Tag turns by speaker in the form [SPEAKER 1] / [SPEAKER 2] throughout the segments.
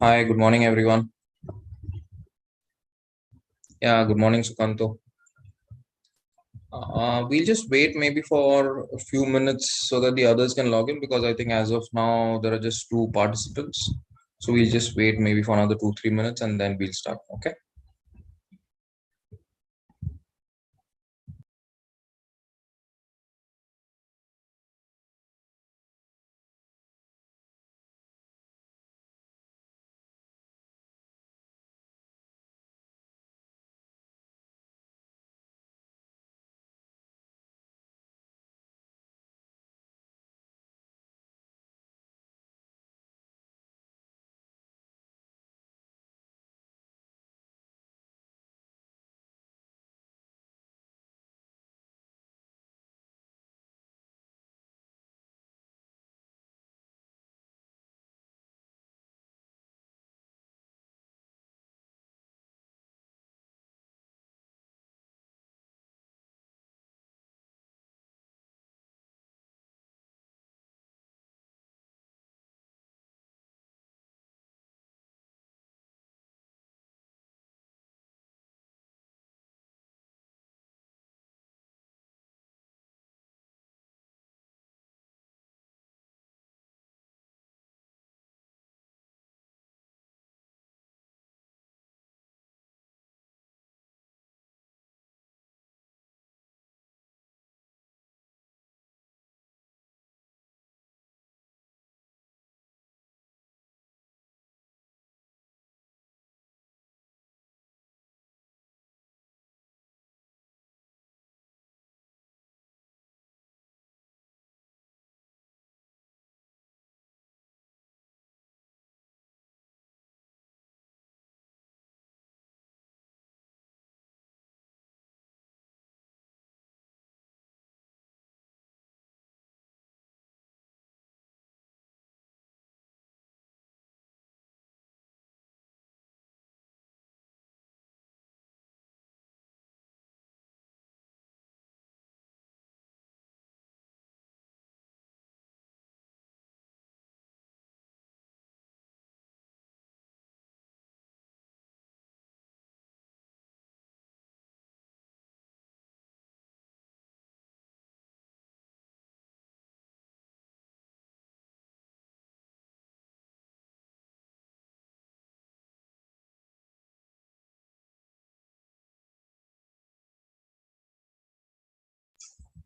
[SPEAKER 1] Hi, good morning, everyone. Yeah, good morning, Sukanto. We'll just wait maybe for a few minutes so that the others can log in because I think as of now there are just two participants. So we'll just wait maybe for another 2-3 minutes and then we'll start. Okay.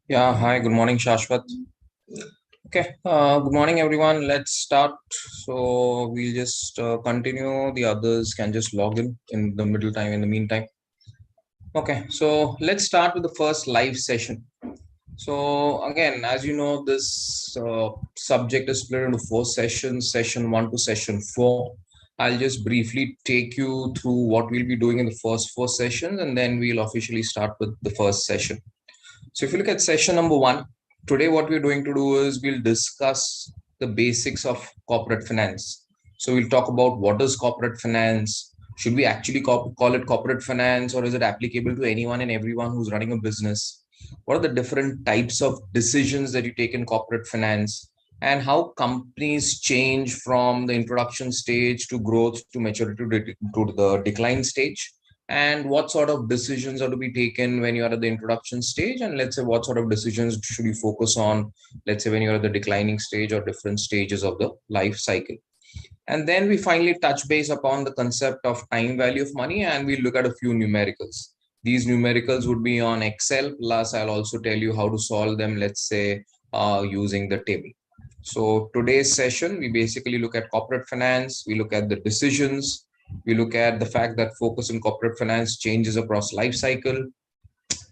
[SPEAKER 1] Yeah, hi, good morning, Shashwat. Okay, good morning, everyone. Let's start. So we'll just continue. The others can just log in the middle time, in the meantime. Okay, so let's start with the first live session. So again, as you know, this subject is split into four sessions, session one to session four. I'll just briefly take you through what we'll be doing in the first four sessions, and then we'll officially start with the first session. So if you look at session number one, today what we're going to do is we'll discuss the basics of corporate finance. So we'll talk about what is corporate finance. Should we actually call it corporate finance, or is it applicable to anyone and everyone who's running a business? What are the different types of decisions that you take in corporate finance, and how companies change from the introduction stage to growth to maturity to the decline stage, and what sort of decisions are to be taken when you are at the introduction stage, and let's say what sort of decisions should you focus on, let's say when you're at the declining stage or different stages of the life cycle. And then we finally touch base upon the concept of time value of money, and we look at a few numericals. These numericals would be on Excel, plus I'll also tell you how to solve them, let's say using the table. So today's session, we basically look at corporate finance, we look at the decisions, we look at the fact that focus in corporate finance changes across life cycle.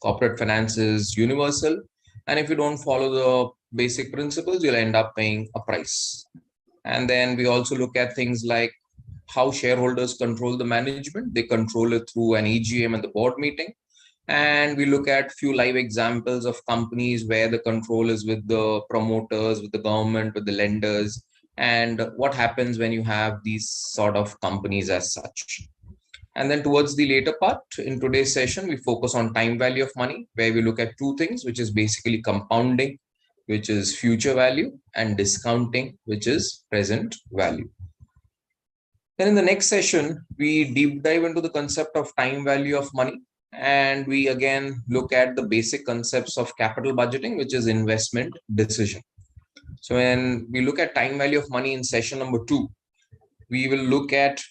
[SPEAKER 1] Corporate finance is universal, and if you don't follow the basic principles, you'll end up paying a price. And then we also look at things like how shareholders control the management. They control it through an EGM and the board meeting. And we look at few live examples of companies where the control is with the promoters, with the government, with the lenders, and what happens when you have these sort of companies as such. And then towards the later part in today's session, we focus on time value of money, where we look at two things, which is basically compounding, which is future value, and discounting, which is present value. Then in the next session, we deep dive into the concept of time value of money. And we again look at the basic concepts of capital budgeting, which is investment decision. So when we look at time value of money in session number 2, we will look at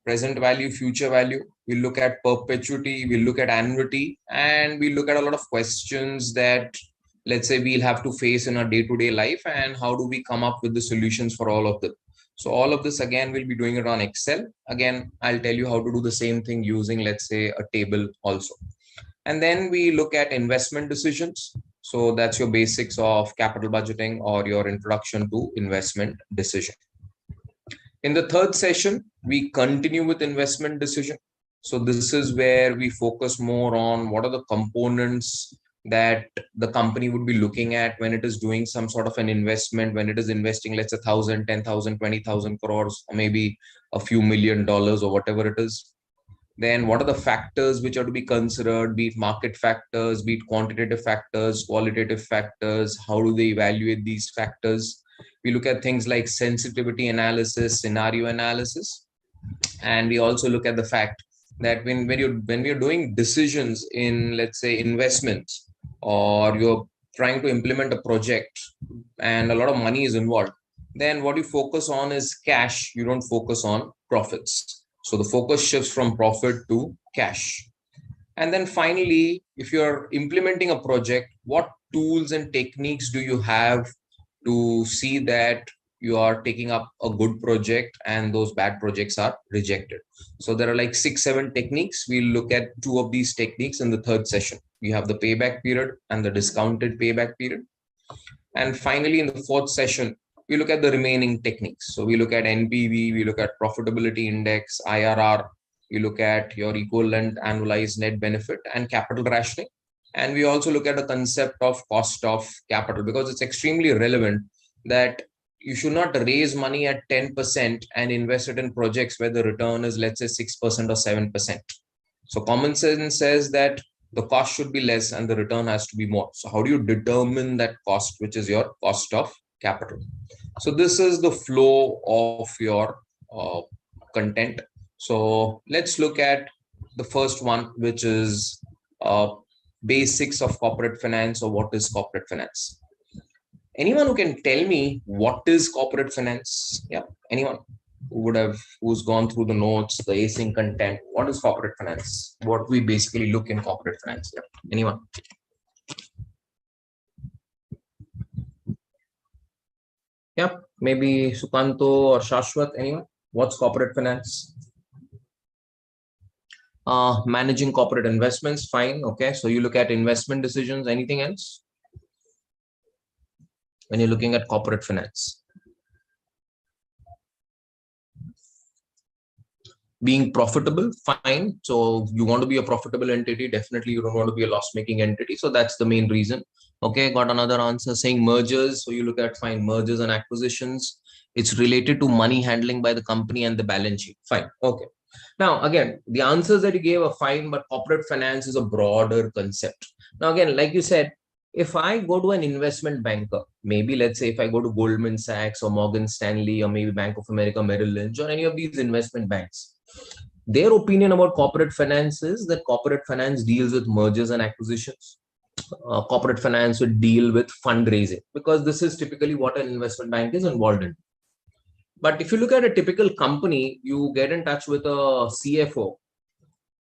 [SPEAKER 1] present value, future value. We'll look at perpetuity, we'll look at annuity, and we look at a lot of questions that, let's say, we'll have to face in our day-to-day life, and how do we come up with the solutions for all of them. So all of this, again, we'll be doing it on Excel. Again, I'll tell you how to do the same thing using, let's say, a table also. And then we look at investment decisions. So that's your basics of capital budgeting or your introduction to investment decision. In the third session, we continue with investment decision. So this is where we focus more on what are the components that the company would be looking at when it is doing some sort of an investment, when it is investing, let's say 1,000, 10,000, 20,000 crores, or maybe a few $1,000,000 or whatever it is. Then what are the factors which are to be considered, be it market factors, be it quantitative factors, qualitative factors, how do they evaluate these factors? We look at things like sensitivity analysis, scenario analysis, and we also look at the fact that when you're doing decisions in, let's say, investments, or you're trying to implement a project and a lot of money is involved, then what you focus on is cash. You don't focus on profits. So the focus shifts from profit to cash. And then finally, if you're implementing a project, what tools and techniques do you have to see that you are taking up a good project and those bad projects are rejected? So there are like 6-7 techniques. We'll look at 2 of these techniques in the third session. We have the payback period and the discounted payback period. And finally, in the fourth session, we look at the remaining techniques. So we look at NPV, we look at profitability index, IRR, we look at your equivalent annualized net benefit and capital rationing. And we also look at the concept of cost of capital, because it's extremely relevant that you should not raise money at 10% and invest it in projects where the return is, let's say, 6% or 7%. So common sense says that the cost should be less and the return has to be more. So how do you determine that cost, which is your cost of capital? So this is the flow of your content. So let's look at the first one, which is basics of corporate finance, or what is corporate finance. Anyone who can tell me what is corporate finance? Yeah, anyone who's gone through the notes, the async content. What is corporate finance? What we basically look in corporate finance? Yeah, anyone? Yeah, maybe Sukanto or Shashwat, anyone? What's corporate finance? Managing corporate investments, fine. Okay, so you look at investment decisions. Anything else when you're looking at corporate finance? Being profitable, fine. So you want to be a profitable entity. Definitely you don't want to be a loss-making entity. So that's the main reason. Okay, got another answer saying mergers. So you look at, fine, mergers and acquisitions. It's related to money handling by the company and the balance sheet. Fine. Okay. Now, again, the answers that you gave are fine, but corporate finance is a broader concept. Now, again, like you said, if I go to an investment banker, maybe let's say if I go to Goldman Sachs or Morgan Stanley or maybe Bank of America, Merrill Lynch, or any of these investment banks, their opinion about corporate finance is that corporate finance deals with mergers and acquisitions. Corporate finance would deal with fundraising, because this is typically what an investment bank is involved in. But if you look at a typical company, you get in touch with a CFO,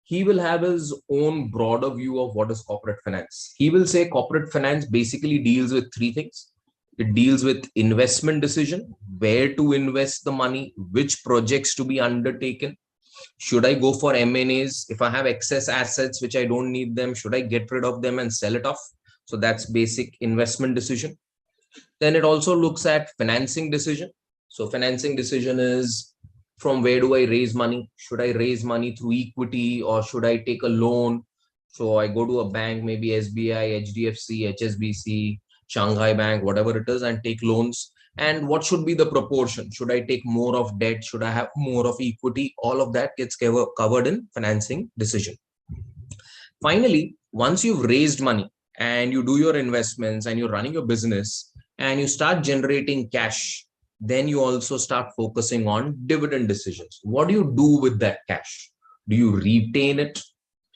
[SPEAKER 1] he will have his own broader view of what is corporate finance. He will say corporate finance basically deals with 3 things. It deals with investment decision, where to invest the money, which projects to be undertaken. Should I go for M&As? If I have excess assets which I don't need them, should I get rid of them and sell it off? So that's basic investment decision. Then it also looks at financing decision. So financing decision is, from where do I raise money? Should I raise money through equity or should I take a loan? So I go to a bank, maybe SBI, HDFC, HSBC, Shanghai Bank, whatever it is, and take loans. And what should be the proportion? Should I take more of debt? Should I have more of equity? All of that gets covered in financing decision. Finally, once you've raised money and you do your investments and you're running your business and you start generating cash, then you also start focusing on dividend decisions. What do you do with that cash? Do you retain it?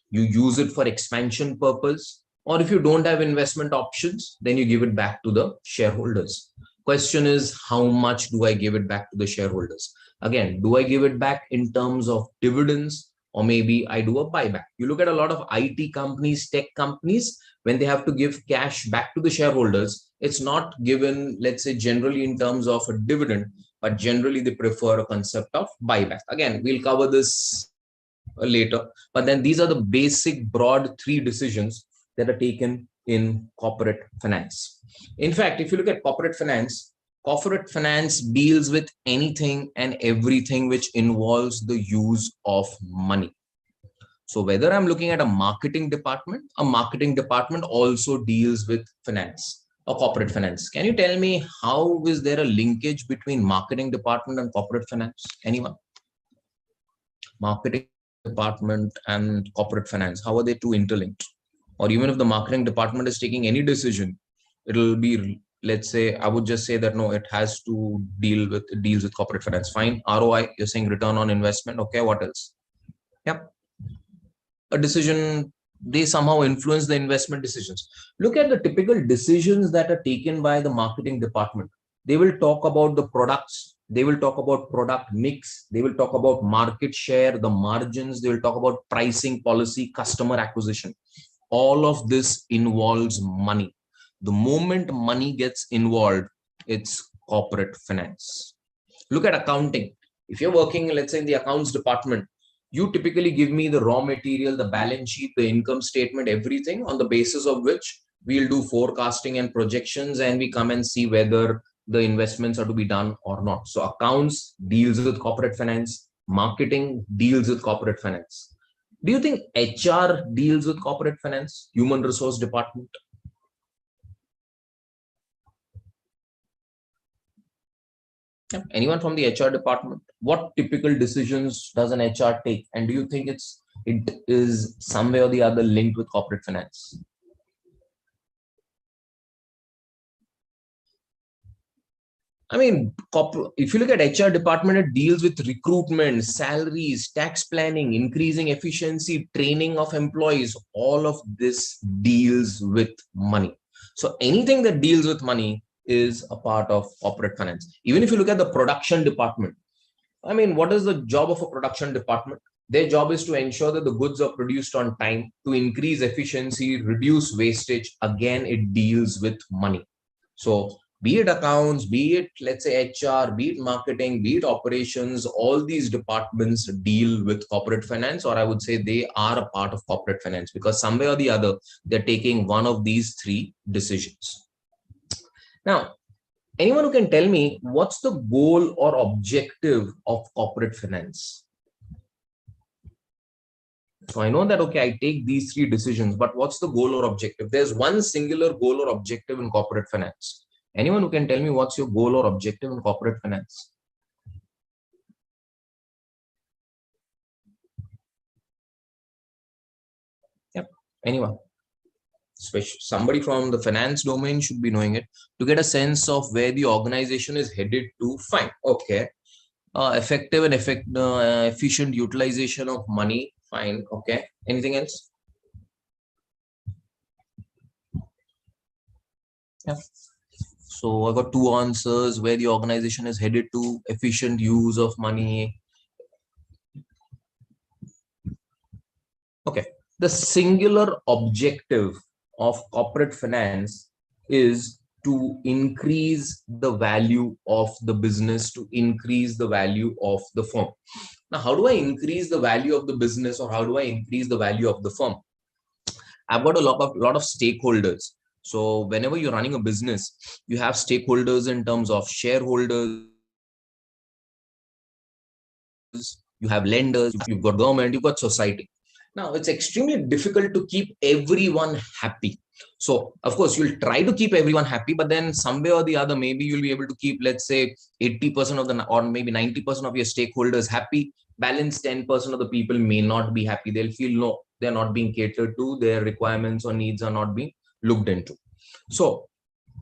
[SPEAKER 1] You use it for expansion purpose? Or if you don't have investment options, then you give it back to the shareholders. Question is, how much do I give it back to the shareholders? Again, do I give it back in terms of dividends, or maybe I do a buyback? You look at a lot of IT companies, tech companies, when they have to give cash back to the shareholders, it's not given, let's say, generally in terms of a dividend, but generally they prefer a concept of buyback. Again, we'll cover this later, but then these are the basic broad three decisions that are taken in corporate finance. In fact, if you look at corporate finance deals with anything and everything which involves the use of money. So whether I'm looking at a marketing department also deals with finance or corporate finance. Can you tell me, how is there a linkage between marketing department and corporate finance? Anyone? Marketing department and corporate finance, how are they two interlinked? Or even if the marketing department is taking any decision, it'll be, let's say, I would just say that no, it has to deals with corporate finance. Fine. ROI, you're saying return on investment. Okay, what else? Yep. A decision, they somehow influence the investment decisions. Look at the typical decisions that are taken by the marketing department. They will talk about the products, they will talk about product mix, they will talk about market share, the margins, they will talk about pricing policy, customer acquisition. All of this involves money. The moment money gets involved, it's corporate finance. Look at accounting. If you're working, let's say, in the accounts department, you typically give me the raw material, the balance sheet, the income statement, everything, on the basis of which we'll do forecasting and projections, and we come and see whether the investments are to be done or not. So accounts deals with corporate finance, marketing deals with corporate finance. Do you think HR deals with corporate finance, human resource department? Anyone from the HR department? What typical decisions does an HR take? And do you think it is some way or the other linked with corporate finance? I mean, if you look at HR department, it deals with recruitment, salaries, tax planning, increasing efficiency, training of employees. All of this deals with money. So anything that deals with money is a part of corporate finance. Even if you look at the production department, I mean, what is the job of a production department? Their job is to ensure that the goods are produced on time, to increase efficiency, reduce wastage. Again, it deals with money. So be it accounts, be it, let's say, HR, be it marketing, be it operations, all these departments deal with corporate finance, or I would say they are a part of corporate finance, because some way or the other, they're taking one of these three decisions. Now, anyone who can tell me what's the goal or objective of corporate finance? So I know that, okay, I take these three decisions, but what's the goal or objective? There's one singular goal or objective in corporate finance. Anyone who can tell me what's your goal or objective in corporate finance? Yep. Anyone? Somebody from the finance domain should be knowing it, to get a sense of where the organization is headed to. Fine. Okay. Effective and efficient utilization of money. Fine. Okay. Anything else? Yeah. So I got two answers: where the organization is headed to, efficient use of money. Okay. The singular objective of corporate finance is to increase the value of the business, to increase the value of the firm. Now, how do I increase the value of the business, or how do I increase the value of the firm? I've got a lot of stakeholders. So whenever you're running a business, you have stakeholders in terms of shareholders, you have lenders, you've got government, you've got society. Now, it's extremely difficult to keep everyone happy. So, of course, you'll try to keep everyone happy, but then some way or the other, maybe you'll be able to keep, let's say, 80% of the, or maybe 90% of your stakeholders happy. Balance 10% of the people may not be happy. They'll feel, no, they're not being catered to, their requirements or needs are not being looked into. So,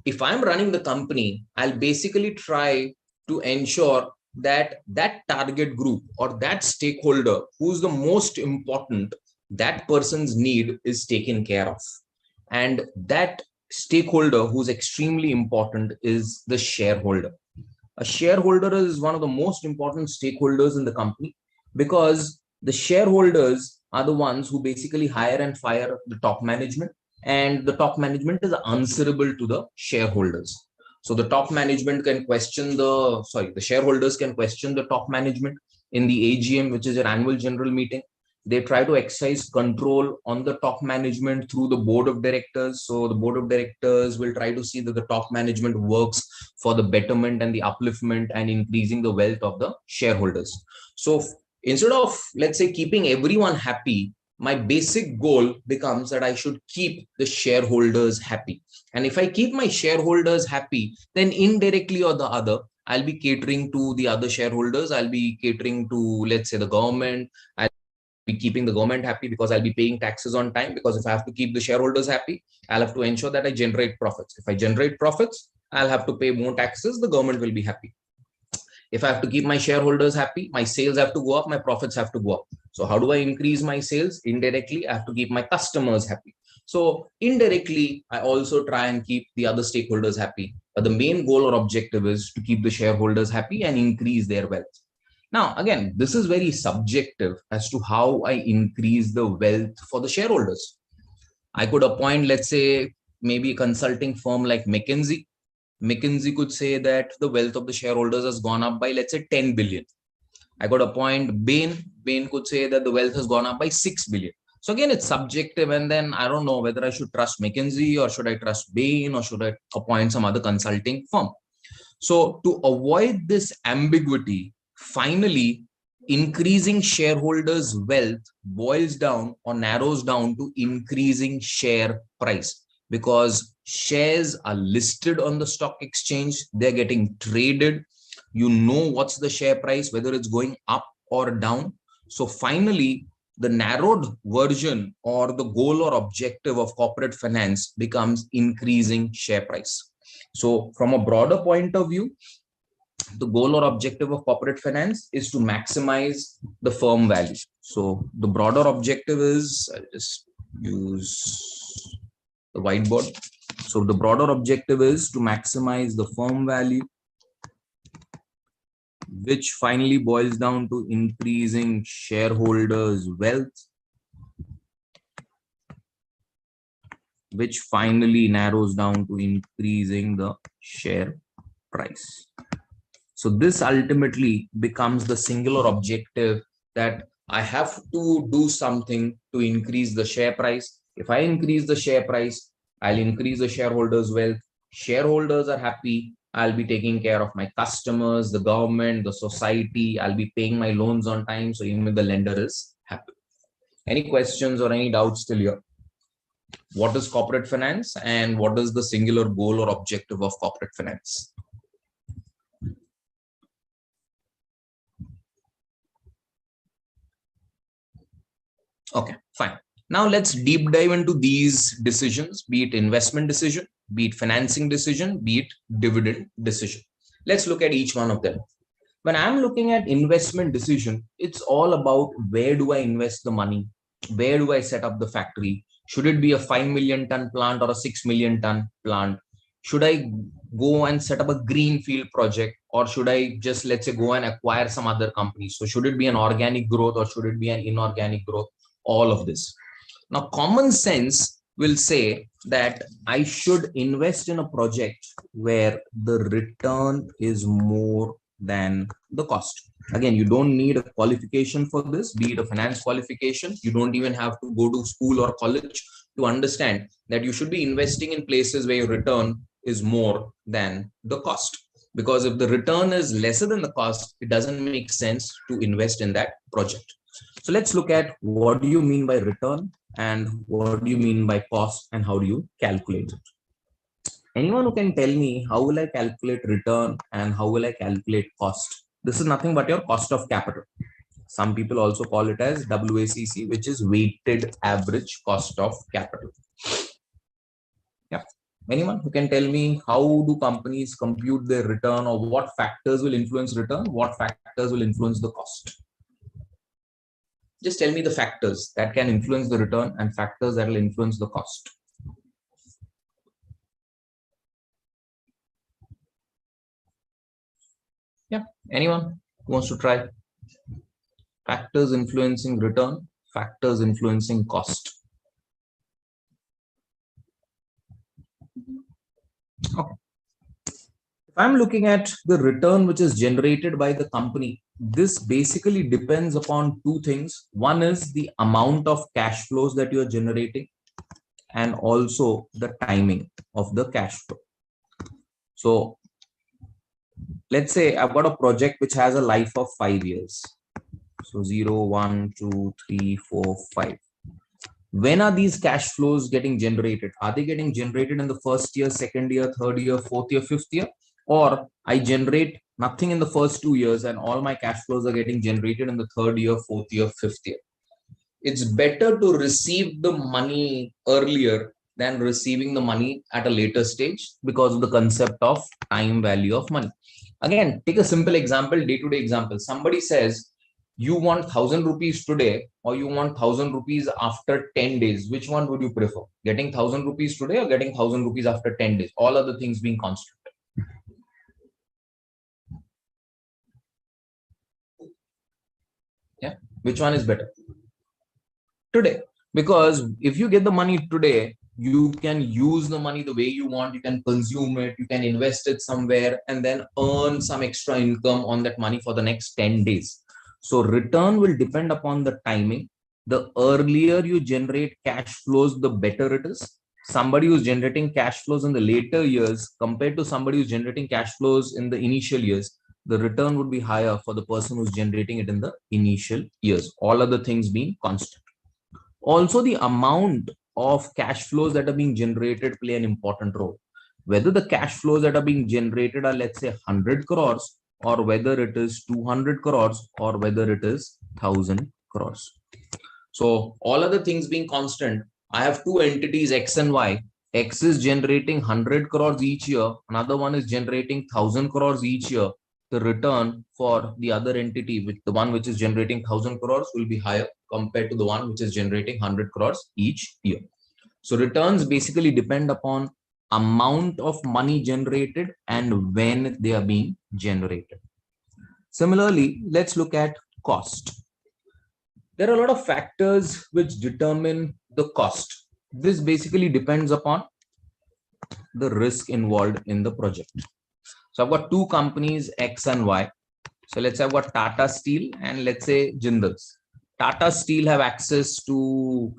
[SPEAKER 1] if I'm running the company, I'll basically try to ensure that that target group or that stakeholder who's the most important, that person's need is taken care of. And that stakeholder who's extremely important is the shareholder. A shareholder is one of the most important stakeholders in the company, because the shareholders are the ones who basically hire and fire the top management, and the top management is answerable to the shareholders. So the top management can question the shareholders can question the top management in the AGM, which is your annual general meeting. They try to exercise control on the top management through the board of directors. So the board of directors will try to see that the top management works for the betterment and the upliftment and increasing the wealth of the shareholders. So instead of, let's say, keeping everyone happy, my basic goal becomes that I should keep the shareholders happy. And if I keep my shareholders happy, then indirectly or the other, I'll be catering to the other shareholders. I'll be catering to, let's say, the government. I'll be keeping the government happy because I'll be paying taxes on time. Because if I have to keep the shareholders happy, I'll have to ensure that I generate profits. If I generate profits, I'll have to pay more taxes. The government will be happy. If I have to keep my shareholders happy, my sales have to go up, my profits have to go up. So how do I increase my sales? Indirectly, I have to keep my customers happy. So indirectly, I also try and keep the other stakeholders happy. But the main goal or objective is to keep the shareholders happy and increase their wealth. Now, again, this is very subjective as to how I increase the wealth for the shareholders. I could appoint, let's say, maybe a consulting firm like McKinsey. McKinsey could say that the wealth of the shareholders has gone up by, let's say, 10 billion. I could appoint Bain. Bain could say that the wealth has gone up by 6 billion. So again, it's subjective. And then I don't know whether I should trust McKinsey or should I trust Bain or should I appoint some other consulting firm. So to avoid this ambiguity, finally, increasing shareholders' wealth boils down or narrows down to increasing share price, because shares are listed on the stock exchange, they're getting traded. You know what's the share price, whether it's going up or down. So finally, the narrowed version or the goal or objective of corporate finance becomes increasing share price. So from a broader point of view, the goal or objective of corporate finance is to maximize the firm value. So the broader objective is, I'll just use the whiteboard. So the broader objective is to maximize the firm value, which finally boils down to increasing shareholders' wealth, which finally narrows down to increasing the share price. So this ultimately becomes the singular objective, that I have to do something to increase the share price. If I increase the share price, I'll increase the shareholders' wealth. Shareholders are happy. I'll be taking care of my customers, the government, the society. I'll be paying my loans on time. So even if the lender is happy. Any questions or any doubts still here? What is corporate finance and what is the singular goal or objective of corporate finance? Okay, fine. Now let's deep dive into these decisions, be it investment decision, be it financing decision, be it dividend decision. Let's look at each one of them. When I'm looking at investment decision, it's all about where do I invest the money? Where do I set up the factory? Should it be a 5 million ton plant or a 6 million ton plant? Should I go and set up a greenfield project, or should I just, let's say, go and acquire some other company? So should it be an organic growth or should it be an inorganic growth? All of this. Now, common sense will say that I should invest in a project where the return is more than the cost. Again, you don't need a qualification for this, be it a finance qualification. You don't even have to go to school or college to understand that you should be investing in places where your return is more than the cost. Because if the return is lesser than the cost, it doesn't make sense to invest in that project. So let's look at what do you mean by return and what do you mean by cost and how do you calculate it. Anyone who can tell me how will I calculate return and how will I calculate cost? This is nothing but your cost of capital. Some people also call it as WACC, which is weighted average cost of capital. Yeah. Anyone who can tell me how do companies compute their return, or what factors will influence return, what factors will influence the cost? Just tell me the factors that can influence the return and factors that will influence the cost. Yeah, anyone who wants to try? Factors influencing return, factors influencing cost. Okay. If I'm looking at the return which is generated by the company, this basically depends upon two things. One is the amount of cash flows that you're generating, and also the timing of the cash flow. So let's say I've got a project which has a life of 5 years. So 0, 1, 2, 3, 4, 5. When are these cash flows getting generated? Are they getting generated in the first year, second year, third year, fourth year, fifth year? Or I generate nothing in the first 2 years and all my cash flows are getting generated in the third year, fourth year, fifth year? It's better to receive the money earlier than receiving the money at a later stage, because of the concept of time value of money. Again, take a simple example, day-to-day example. Somebody says, you want 1,000 rupees today, or you want 1,000 rupees after 10 days. Which one would you prefer? Getting 1,000 rupees today or getting 1,000 rupees after 10 days? All other things being constant. Yeah. Which one is better? Today. Because if you get the money today, you can use the money the way you want, you can consume it, you can invest it somewhere, and then earn some extra income on that money for the next 10 days. So return will depend upon the timing. The earlier you generate cash flows, the better it is. Somebody who's generating cash flows in the later years compared to somebody who's generating cash flows in the initial years, the return would be higher for the person who's generating it in the initial years, all other things being constant. Also, the amount of cash flows that are being generated play an important role. Whether the cash flows that are being generated are, let's say, 100 crores, or whether it is 200 crores, or whether it is 1,000 crores. So all other things being constant, I have two entities, X and Y. X is generating 100 crores each year. Another one is generating 1,000 crores each year. The return for the other entity, with the one which is generating 1,000 crores, will be higher compared to the one which is generating 100 crores each year. So returns basically depend upon amount of money generated and when they are being generated. Similarly, let's look at cost. There are a lot of factors which determine the cost. This basically depends upon the risk involved in the project. So I've got two companies, X and Y. So let's say I've got Tata Steel and let's say Jindal's. Tata Steel have access to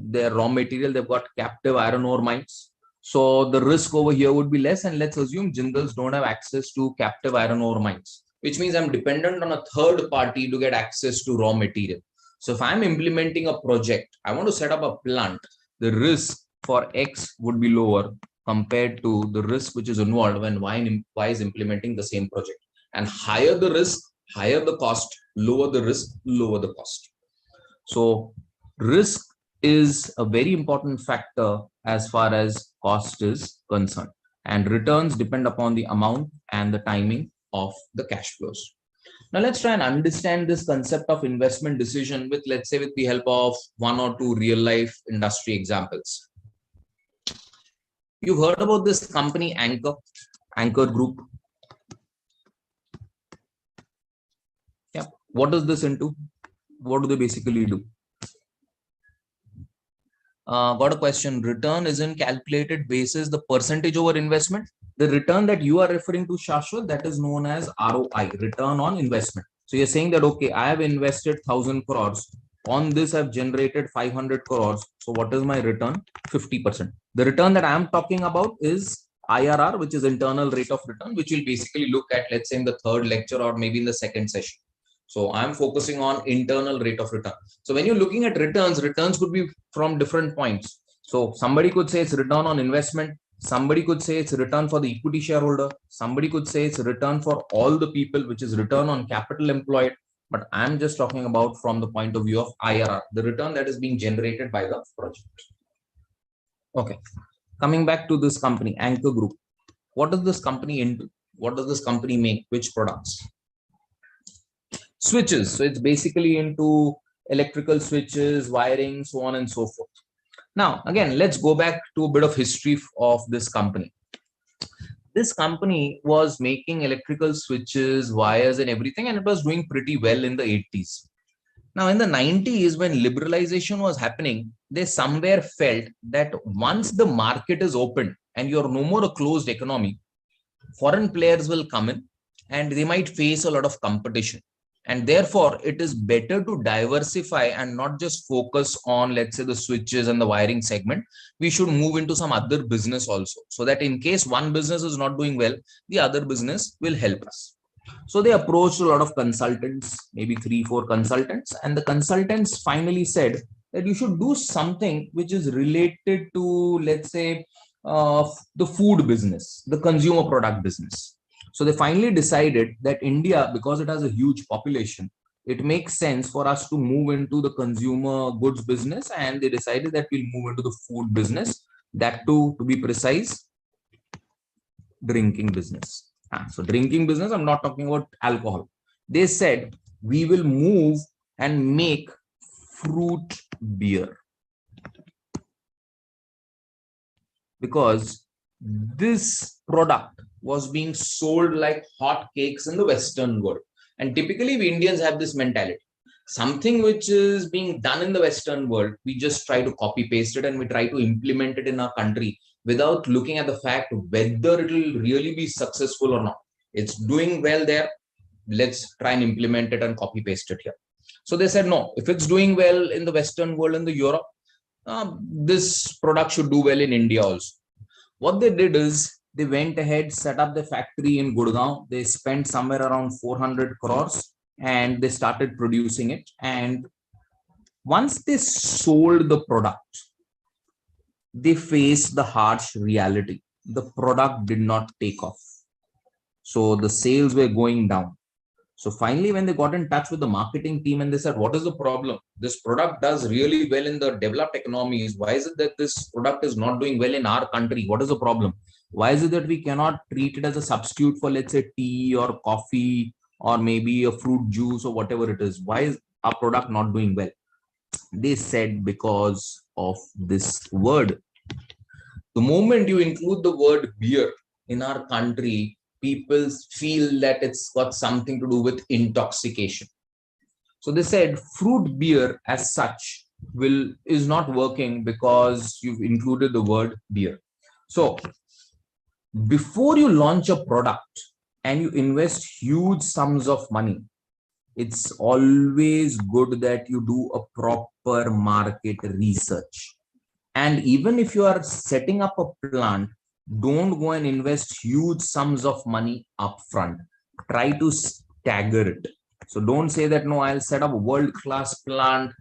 [SPEAKER 1] their raw material. They've got captive iron ore mines. So the risk over here would be less. And let's assume Jindal's don't have access to captive iron ore mines, which means I'm dependent on a third party to get access to raw material. So if I'm implementing a project, I want to set up a plant, the risk for X would be lower compared to the risk which is involved when Y is implementing the same project. And higher the risk, higher the cost, lower the risk, lower the cost. So risk is a very important factor as far as cost is concerned, and returns depend upon the amount and the timing of the cash flows. Now let's try and understand this concept of investment decision with, let's say, with the help of one or two real life industry examples. You've heard about this company Anchor Group. Yeah. What is this into? What do they basically do? Got a question. Return isn't calculated basis the percentage over investment. The return that you are referring to, Shashwat, that is known as ROI, return on investment. So you're saying that, okay, I have invested 1,000 crores. On this, I've generated 500 crores. So what is my return? 50%. The return that I'm talking about is IRR, which is internal rate of return, which we'll basically look at, let's say, in the third lecture or maybe in the second session. So I'm focusing on internal rate of return. So when you're looking at returns, returns could be from different points. So somebody could say it's return on investment. Somebody could say it's return for the equity shareholder. Somebody could say it's return for all the people, which is return on capital employed. But I'm just talking about from the point of view of IRR, the return that is being generated by the project. Okay. Coming back to this company, Anchor Group. What does this company into? What does this company make? Which products? Switches. So it's basically into electrical switches, wiring, so on and so forth. Now, again, let's go back to a bit of history of this company. This company was making electrical switches, wires, and everything, and it was doing pretty well in the 80s. Now, in the 90s, when liberalization was happening, they somewhere felt that once the market is open and you're no more a closed economy, foreign players will come in and they might face a lot of competition. And therefore, it is better to diversify and not just focus on, let's say, the switches and the wiring segment. We should move into some other business also, so that in case one business is not doing well, the other business will help us. So they approached a lot of consultants, maybe 3-4 consultants, and the consultants finally said that you should do something which is related to, let's say, the food business, the consumer product business. So they finally decided that India, because it has a huge population, it makes sense for us to move into the consumer goods business, and they decided that we'll move into the food business, that too, to be precise, drinking business. So drinking business, I'm not talking about alcohol. They said we will move and make fruit beer, because this product was being sold like hot cakes in the Western world. And typically we Indians have this mentality. Something which is being done in the Western world, we just try to copy paste it and we try to implement it in our country without looking at the fact whether it will really be successful or not. It's doing well there. Let's try and implement it and copy paste it here. So they said, no, if it's doing well in the Western world and the Europe, this product should do well in India also. What they did is they went ahead, set up the factory in Gurgaon. They spent somewhere around 400 crores and they started producing it. And once they sold the product, they faced the harsh reality. The product did not take off. So the sales were going down. So finally, when they got in touch with the marketing team and they said, what is the problem? This product does really well in the developed economies. Why is it that this product is not doing well in our country? What is the problem? Why is it that we cannot treat it as a substitute for, let's say, tea or coffee or maybe a fruit juice or whatever it is? Why is our product not doing well? They said because of this word. The moment you include the word beer in our country, people feel that it's got something to do with intoxication. So they said fruit beer as such is not working because you've included the word beer. So before you launch a product and you invest huge sums of money, it's always good that you do a proper market research. And even if you are setting up a plant, don't go and invest huge sums of money upfront. Try to stagger it. So don't say that, no, I'll set up a world-class plant,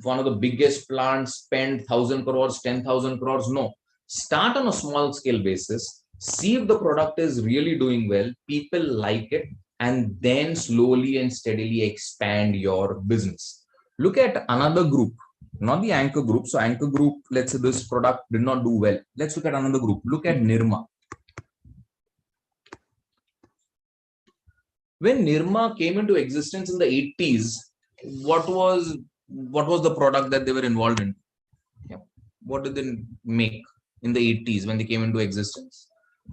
[SPEAKER 1] one of the biggest plants, spend 1,000 crores, 10,000 crores. No, start on a small scale basis. See if the product is really doing well, people like it, and then slowly and steadily expand your business. Look at another group, not the Anchor Group. So Anchor Group, let's say this product did not do well. Let's look at another group. Look at Nirma. When Nirma came into existence in the 80s, what was the product that they were involved in? Yeah. What did they make in the 80s when they came into existence?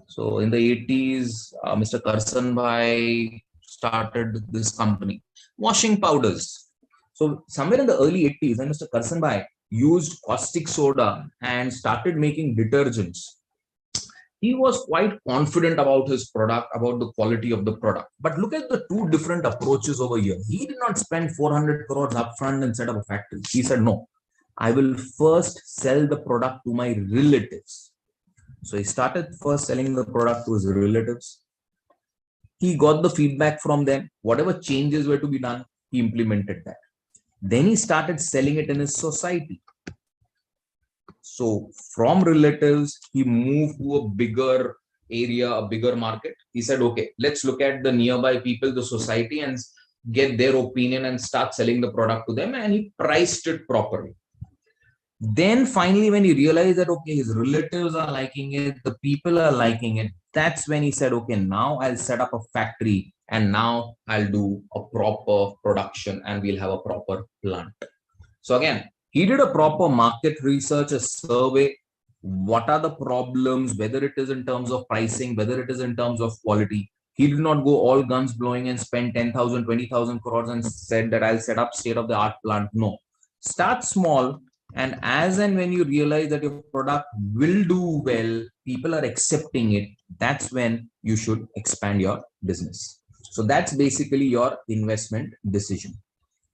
[SPEAKER 1] So in the 80s, Mr. Karsan Bhai started this company, washing powders. So somewhere in the early 80s, when Mr. Karsan Bhai used caustic soda and started making detergents, he was quite confident about his product, about the quality of the product. But look at the two different approaches over here. He did not spend 400 crores upfront and set up a factory. He said, no, I will first sell the product to my relatives. So he started first selling the product to his relatives. He got the feedback from them. Whatever changes were to be done, he implemented that. Then he started selling it in his society. So from relatives, he moved to a bigger area, a bigger market. He said, okay, let's look at the nearby people, the society, and get their opinion and start selling the product to them. And he priced it properly.
[SPEAKER 2] Then finally, when he realized that, okay, his relatives are liking it, the people are liking it, that's when he said, okay, now I'll set up a factory and now I'll do a proper production and we'll have a proper plant. So again, he did a proper market research, a survey. What are the problems, whether it is in terms of pricing, whether it is in terms of quality. He did not go all guns blowing and spend 10,000, 20,000 crores and said that I'll set up state of the art plant. No, start small. And as and when you realize that your product will do well, people are accepting it, that's when you should expand your business. So that's basically your investment decision.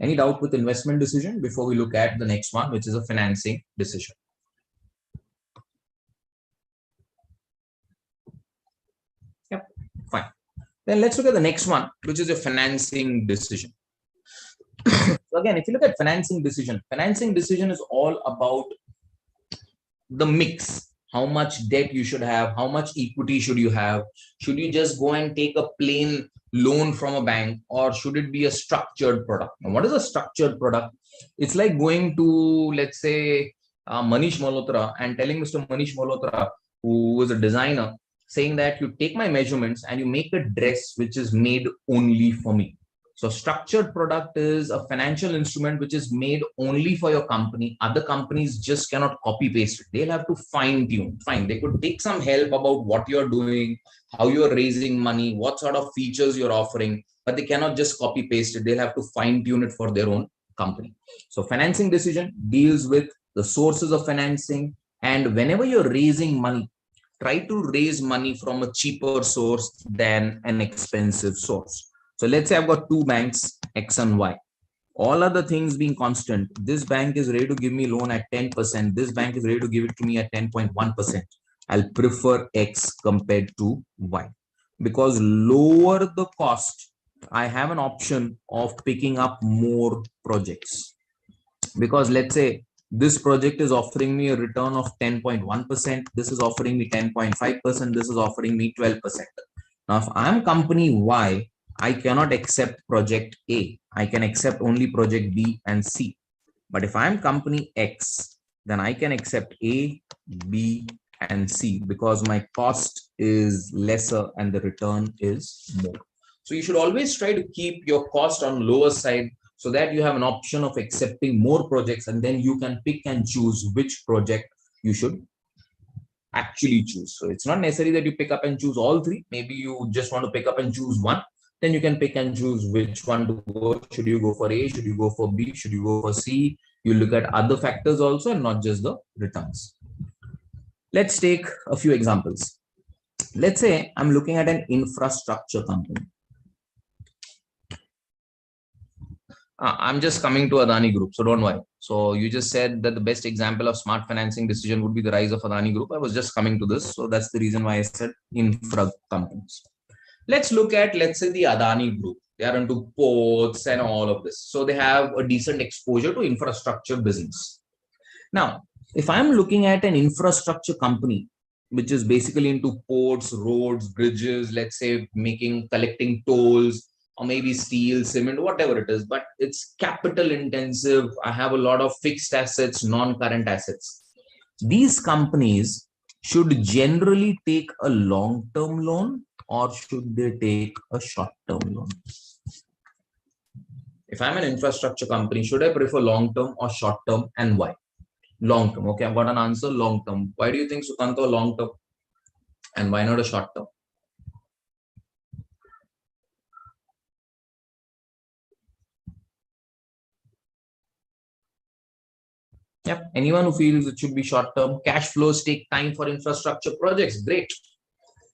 [SPEAKER 2] Any doubt with investment decision before we look at the next one, which is a financing decision? Yep, fine. Then let's look at the next one, which is a financing decision. So again, if you look at financing decision is all about the mix. How much debt you should have, how much equity should you have? Should you just go and take a plain loan from a bank, or should it be a structured product? Now, what is a structured product? It's like going to, let's say, Manish Malhotra and telling Mr. Manish Malhotra, who is a designer, saying that you take my measurements and you make a dress which is made only for me. So structured product is a financial instrument which is made only for your company. Other companies just cannot copy paste it. They'll have to fine tune. Fine, they could take some help about what you're doing, how you're raising money, what sort of features you're offering, but they cannot just copy paste it. They'll have to fine tune it for their own company. So financing decision deals with the sources of financing. And whenever you're raising money, try to raise money from a cheaper source than an expensive source. So let's say I've got two banks, X and Y. All other things being constant, this bank is ready to give me loan at 10%. This bank is ready to give it to me at 10.1%. I'll prefer X compared to Y. Because lower the cost, I have an option of picking up more projects. Because let's say this project is offering me a return of 10.1%. This is offering me 10.5%. This is offering me 12%. Now, if I'm company Y, I cannot accept project A. I can accept only project B and C. But if I'm company X, then I can accept A, B, and C because my cost is lesser and the return is more. So you should always try to keep your cost on lower side so that you have an option of accepting more projects, and then you can pick and choose which project you should actually choose. So it's not necessary that you pick up and choose all three. Maybe you just want to pick up and choose one. Then you can pick and choose which one to go. Should you go for A? Should you go for B? Should you go for C? You look at other factors also and not just the returns. Let's take a few examples. Let's say I'm looking at an infrastructure company. I'm just coming to Adani Group, so don't worry. So you just said that the best example of smart financing decision would be the rise of Adani Group. I was just coming to this. So that's the reason why I said infra companies. Let's look at, let's say, the Adani Group. They are into ports and all of this. So they have a decent exposure to infrastructure business. Now, if I'm looking at an infrastructure company, which is basically into ports, roads, bridges, let's say collecting tolls, or maybe steel, cement, whatever it is, but it's capital intensive. I have a lot of fixed assets, non-current assets. These companies should generally take a long-term loan, or should they take a short-term loan? If I'm an infrastructure company, should I prefer long-term or short-term, and why? Long-term. Okay, I've got an answer, long-term. Why do you think, Sukanta, long-term? And why not a short-term? Yep. Anyone who feels it should be short-term, cash flows take time for infrastructure projects. Great.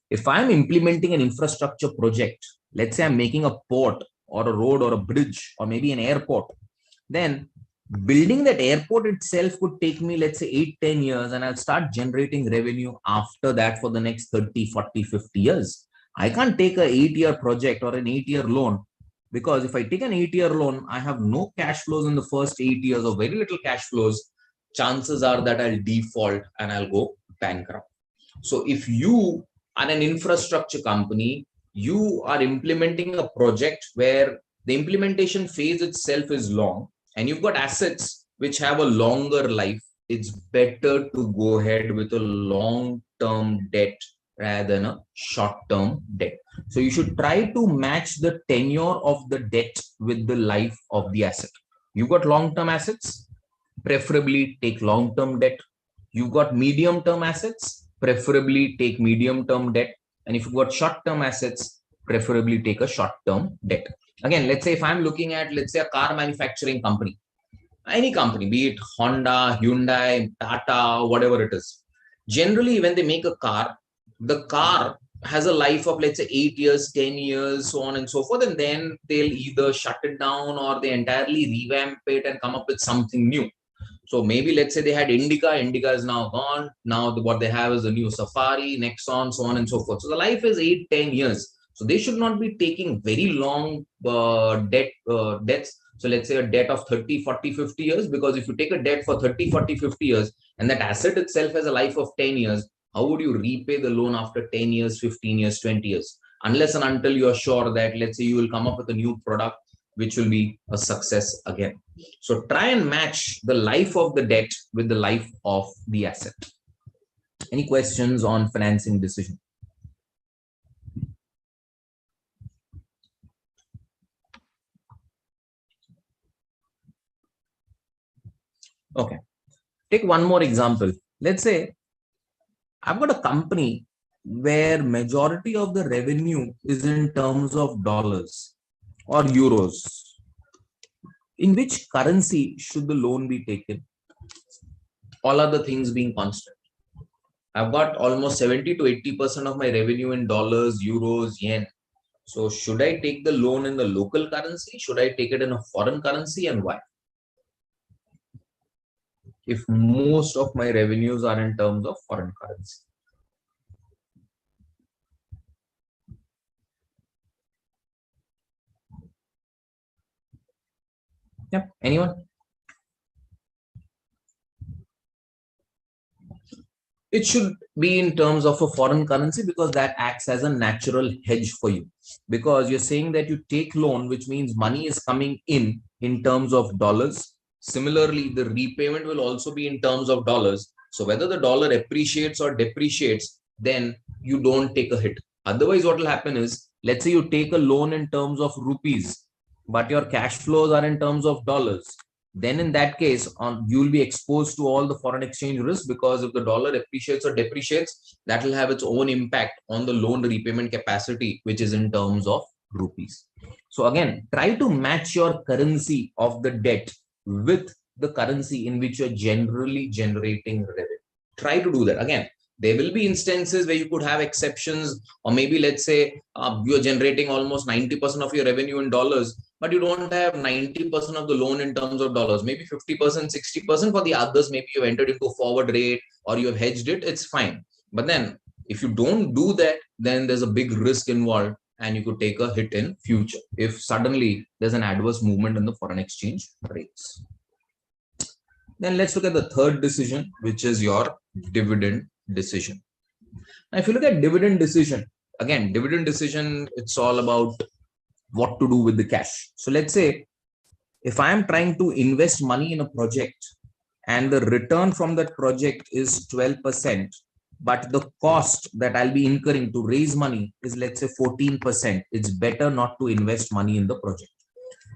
[SPEAKER 2] If I'm implementing an infrastructure project, let's say I'm making a port or a road or a bridge or maybe an airport, then building that airport itself could take me, let's say, 8-10 years, and I'll start generating revenue after that for the next 30, 40, 50 years. I can't take a 8-year project or an 8-year loan, because if I take an 8-year loan, I have no cash flows in the first 8 years or very little cash flows. Chances are that I'll default and I'll go bankrupt. So if you are an infrastructure company, you are implementing a project where the implementation phase itself is long, and you've got assets which have a longer life, it's better to go ahead with a long-term debt rather than a short-term debt. So you should try to match the tenure of the debt with the life of the asset. You've got long-term assets, preferably take long-term debt. You've got medium-term assets, preferably take medium-term debt. And if you've got short-term assets, preferably take a short-term debt. Again, let's say if I'm looking at, let's say, a car manufacturing company, any company, be it Honda, Hyundai, Tata, whatever it is. Generally, when they make a car, the car has a life of, let's say, 8 years, 10 years, so on and so forth. And then they'll either shut it down or they entirely revamp it and come up with something new. So maybe let's say they had Indica is now gone. Now what they have is a new Safari, Nexon, so on and so forth. So the life is 8, 10 years. So they should not be taking very long debts. So let's say a debt of 30, 40, 50 years, because if you take a debt for 30, 40, 50 years, and that asset itself has a life of 10 years, how would you repay the loan after 10 years, 15 years, 20 years? Unless and until you are sure that, let's say, you will come up with a new product which will be a success again. So try and match the life of the debt with the life of the asset. Any questions on financing decision? Okay. Take one more example. Let's say I've got a company where majority of the revenue is in terms of dollars or euros. In which currency should the loan be taken? All other things being constant. I've got almost 70 to 80% of my revenue in dollars, euros, yen. So should I take the loan in the local currency? Should I take it in a foreign currency, and why? If most of my revenues are in terms of foreign currency. Yep. Anyone? It should be in terms of a foreign currency, because that acts as a natural hedge for you. Because you're saying that you take loan, which means money is coming in terms of dollars. Similarly, the repayment will also be in terms of dollars. So whether the dollar appreciates or depreciates, then you don't take a hit. Otherwise, what will happen is, let's say you take a loan in terms of rupees, but your cash flows are in terms of dollars. Then in that case, you will be exposed to all the foreign exchange risk, because if the dollar appreciates or depreciates, that will have its own impact on the loan repayment capacity, which is in terms of rupees. So again, try to match your currency of the debt with the currency in which you're generally generating revenue. Try to do that. Again, there will be instances where you could have exceptions, or maybe let's say you're generating almost 90% of your revenue in dollars, but you don't have 90% of the loan in terms of dollars, maybe 50%, 60% for the others. Maybe you've entered into a forward rate or you've hedged it, it's fine. But then if you don't do that, then there's a big risk involved, and you could take a hit in future if suddenly there's an adverse movement in the foreign exchange rates. Then let's look at the third decision, which is your dividend decision. Now, if you look at dividend decision, again, dividend decision, it's all about what to do with the cash. So let's say if I am trying to invest money in a project and the return from that project is 12%, but the cost that I'll be incurring to raise money is, let's say, 14%, it's better not to invest money in the project.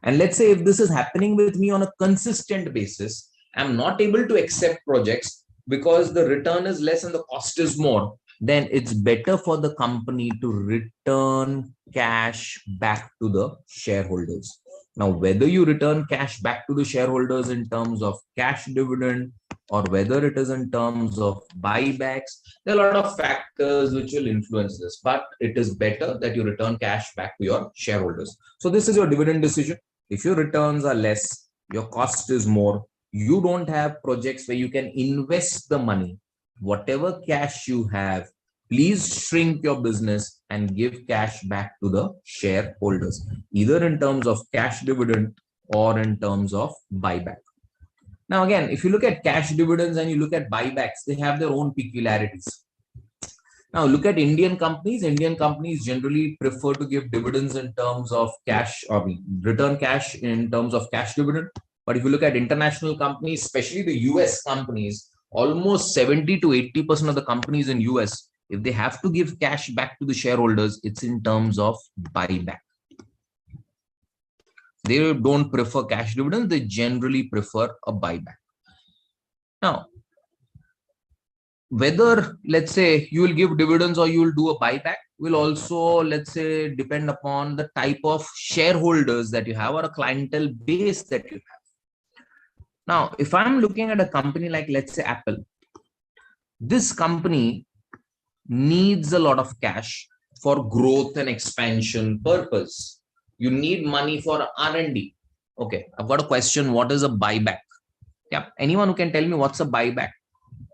[SPEAKER 2] And let's say if this is happening with me on a consistent basis, I'm not able to accept projects because the return is less and the cost is more, then it's better for the company to return cash back to the shareholders. Now, whether you return cash back to the shareholders in terms of cash dividend or whether it is in terms of buybacks, there are a lot of factors which will influence this, but it is better that you return cash back to your shareholders. So this is your dividend decision. If your returns are less, your cost is more, you don't have projects where you can invest the money, whatever cash you have, please shrink your business and give cash back to the shareholders, either in terms of cash dividend or in terms of buyback. Now, again, if you look at cash dividends and you look at buybacks, they have their own peculiarities. Now, look at Indian companies. Indian companies generally prefer to give dividends in terms of cash, or return cash in terms of cash dividend. But if you look at international companies, especially the US companies, almost 70 to 80% of the companies in US, if they have to give cash back to the shareholders, it's in terms of buyback. They don't prefer cash dividends. They generally prefer a buyback. Now, whether, let's say, you will give dividends or you will do a buyback will also, let's say, depend upon the type of shareholders that you have or a clientele base that you have. Now, if I'm looking at a company like, let's say, Apple, this company needs a lot of cash for growth and expansion purpose. You need money for R&D. Okay, I've got a question. What is a buyback? Yeah, anyone who can tell me what's a buyback?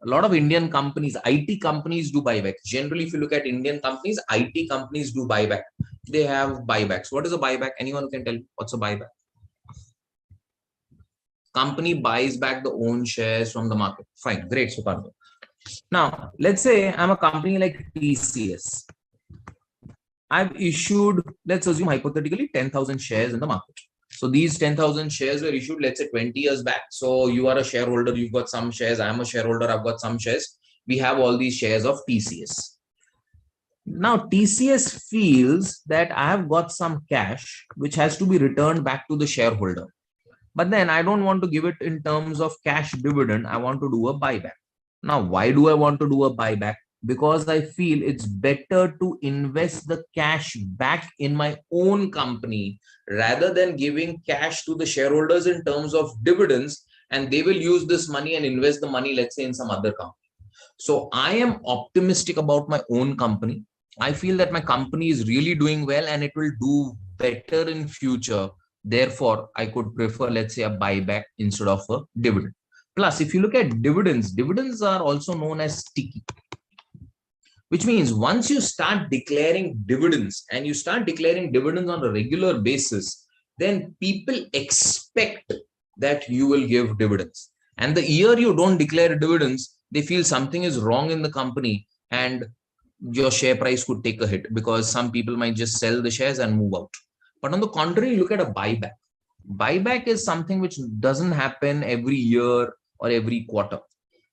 [SPEAKER 2] A lot of Indian companies, IT companies do buybacks. Generally, if you look at Indian companies, IT companies do buyback. They have buybacks. What is a buyback? Anyone who can tell me what's a buyback? Company buys back the own shares from the market. Fine, great, Suparno. Now, let's say I'm a company like TCS. I've issued, let's assume hypothetically, 10,000 shares in the market. So these 10,000 shares were issued, let's say 20 years back. So you are a shareholder, you've got some shares. I'm a shareholder, I've got some shares. We have all these shares of TCS. Now, TCS feels that I have got some cash, which has to be returned back to the shareholder. But then I don't want to give it in terms of cash dividend. I want to do a buyback. Now, why do I want to do a buyback? Because I feel it's better to invest the cash back in my own company rather than giving cash to the shareholders in terms of dividends, and they will use this money and invest the money, let's say, in some other company. So I am optimistic about my own company. I feel that my company is really doing well and it will do better in future. Therefore, I could prefer, let's say, a buyback instead of a dividend. Plus, if you look at dividends, dividends are also known as sticky, which means once you start declaring dividends and you start declaring dividends on a regular basis, then people expect that you will give dividends. And the year you don't declare dividends, they feel something is wrong in the company and your share price could take a hit because some people might just sell the shares and move out. But on the contrary, look at a buyback. Buyback is something which doesn't happen every year or every quarter.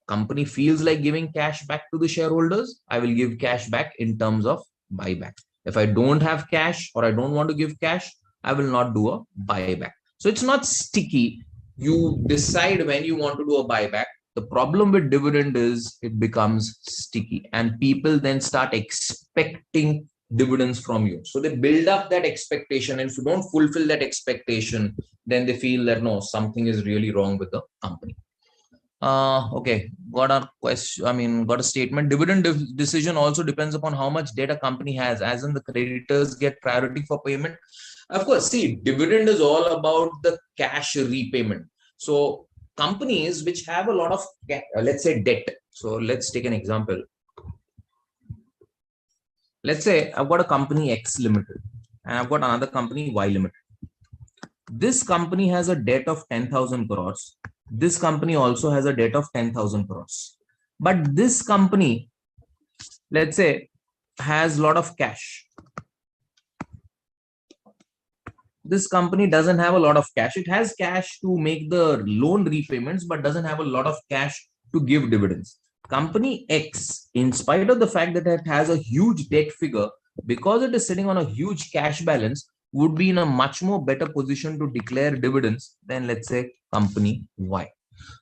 [SPEAKER 2] Company feels like giving cash back to the shareholders, I will give cash back in terms of buyback. If I don't have cash or I don't want to give cash, I will not do a buyback. So it's not sticky. You decide when you want to do a buyback. The problem with dividend is it becomes sticky and people then start expecting dividends from you. So they build up that expectation. And if you don't fulfill that expectation, then they feel that no, something is really wrong with the company. Okay, got a question. Got a statement. Dividend decision also depends upon how much debt a company has, as in the creditors get priority for payment. Of course, see, dividend is all about the cash repayment. So companies which have a lot of, let's say, debt. So let's take an example. Let's say I've got a company X Limited and I've got another company Y Limited. This company has a debt of 10,000 crores. This company also has a debt of 10,000 crores. But this company, let's say, has a lot of cash. This company doesn't have a lot of cash. It has cash to make the loan repayments, but doesn't have a lot of cash to give dividends. Company X, in spite of the fact that it has a huge debt figure, because it is sitting on a huge cash balance, would be in a much more better position to declare dividends than, let's say, company Y.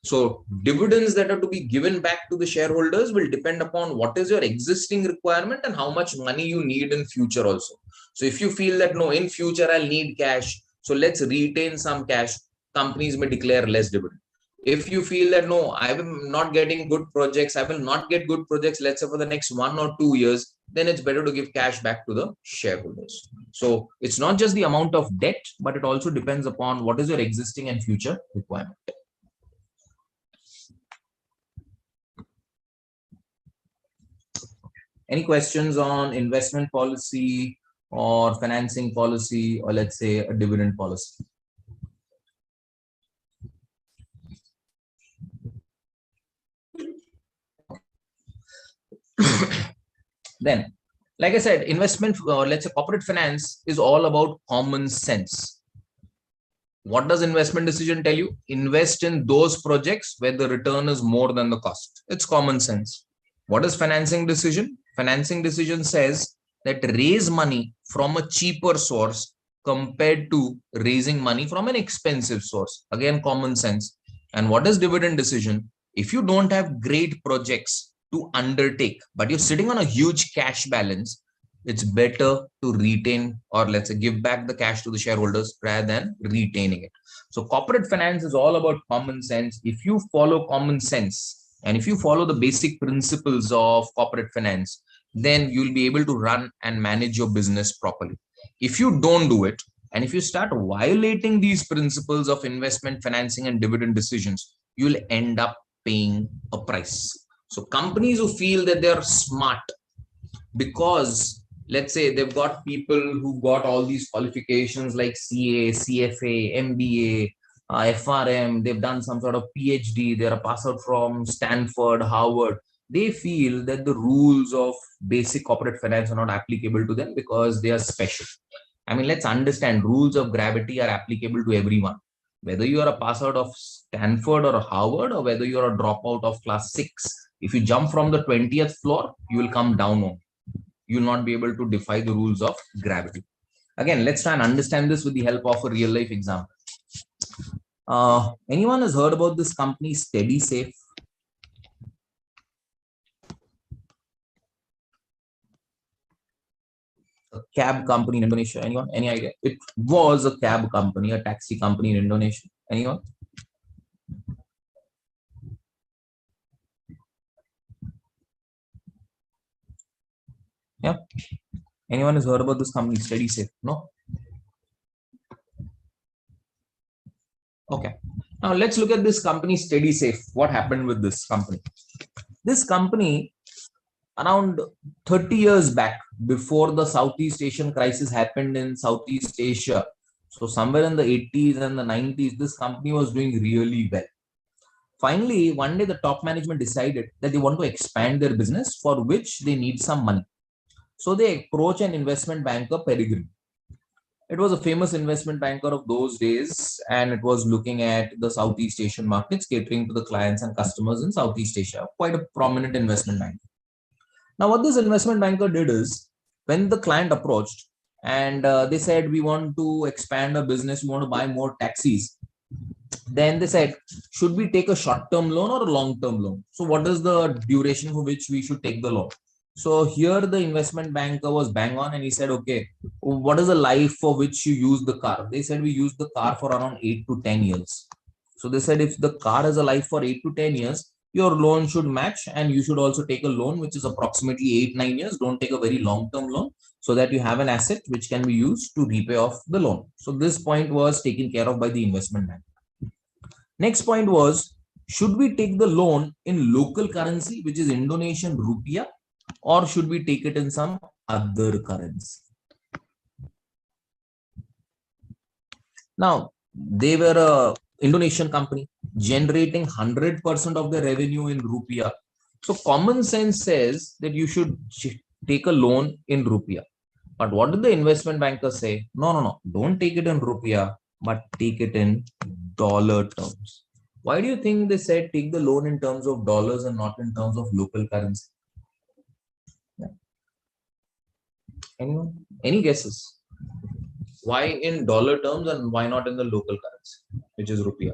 [SPEAKER 2] So dividends that are to be given back to the shareholders will depend upon what is your existing requirement and how much money you need in future also. So if you feel that no, in future I'll need cash, so let's retain some cash, companies may declare less dividend. If you feel that no, I am not getting good projects, I will not get good projects, let's say for the next 1 or 2 years, then it's better to give cash back to the shareholders. So it's not just the amount of debt, but it also depends upon what is your existing and future requirement. Any questions on investment policy or financing policy, or let's say a dividend policy? Then, like I said, investment, or let's say corporate finance, is all about common sense. What does investment decision tell you? Invest in those projects where the return is more than the cost. It's common sense. What is financing decision? Financing decision says that raise money from a cheaper source compared to raising money from an expensive source. Again, common sense. And what is dividend decision? If you don't have great projects to undertake, but you're sitting on a huge cash balance, it's better to retain, or let's say give back the cash to the shareholders rather than retaining it. So corporate finance is all about common sense. If you follow common sense and if you follow the basic principles of corporate finance, then you'll be able to run and manage your business properly. If you don't do it, and if you start violating these principles of investment, financing, and dividend decisions, you'll end up paying a price. So companies who feel that they're smart because, let's say, they've got people who got all these qualifications like CA, CFA, MBA, FRM, they've done some sort of PhD, they're a pass out from Stanford, Harvard. They feel that the rules of basic corporate finance are not applicable to them because they are special. I mean, let's understand, rules of gravity are applicable to everyone. Whether you are a pass out of Stanford or Harvard, or whether you're a dropout of class 6, if you jump from the 20th floor, you will come down on. You will not be able to defy the rules of gravity. Again, let's try and understand this with the help of a real life example. Anyone has heard about this company, Steady Safe? A cab company in Indonesia. Anyone? Any idea? It was a cab company, a taxi company in Indonesia. Anyone? Yeah. Anyone has heard about this company, Steady Safe? No? Okay. Now let's look at this company, Steady Safe. What happened with this company? This company, around 30 years back, before the Southeast Asian crisis happened in Southeast Asia, so somewhere in the 80s and the 90s, this company was doing really well. Finally, one day the top management decided that they want to expand their business, for which they need some money. So they approach an investment banker, Peregrine. It was a famous investment banker of those days, and it was looking at the Southeast Asian markets, catering to the clients and customers in Southeast Asia. Quite a prominent investment bank. Now, what this investment banker did is, when the client approached and they said, we want to expand our business, we want to buy more taxis, then they said, should we take a short-term loan or a long-term loan? So what is the duration for which we should take the loan? So here the investment banker was bang on, and he said, okay, what is the life for which you use the car? They said, we use the car for around 8 to 10 years. So they said, if the car has a life for 8 to 10 years, your loan should match, and you should also take a loan which is approximately 8-9 years. Don't take a very long-term loan, so that you have an asset which can be used to repay off the loan. So this point was taken care of by the investment bank. Next point was, should we take the loan in local currency, which is Indonesian rupiah, or should we take it in some other currency? Now, they were a Indonesian company generating 100% of the revenue in rupiah. So common sense says that you should take a loan in rupiah. But what did the investment banker say? No, don't take it in rupiah, but take it in dollar terms. Why do you think they said take the loan in terms of dollars and not in terms of local currency? Yeah. Anyone? Any guesses? Why in dollar terms and why not in the local currency, which is rupiah?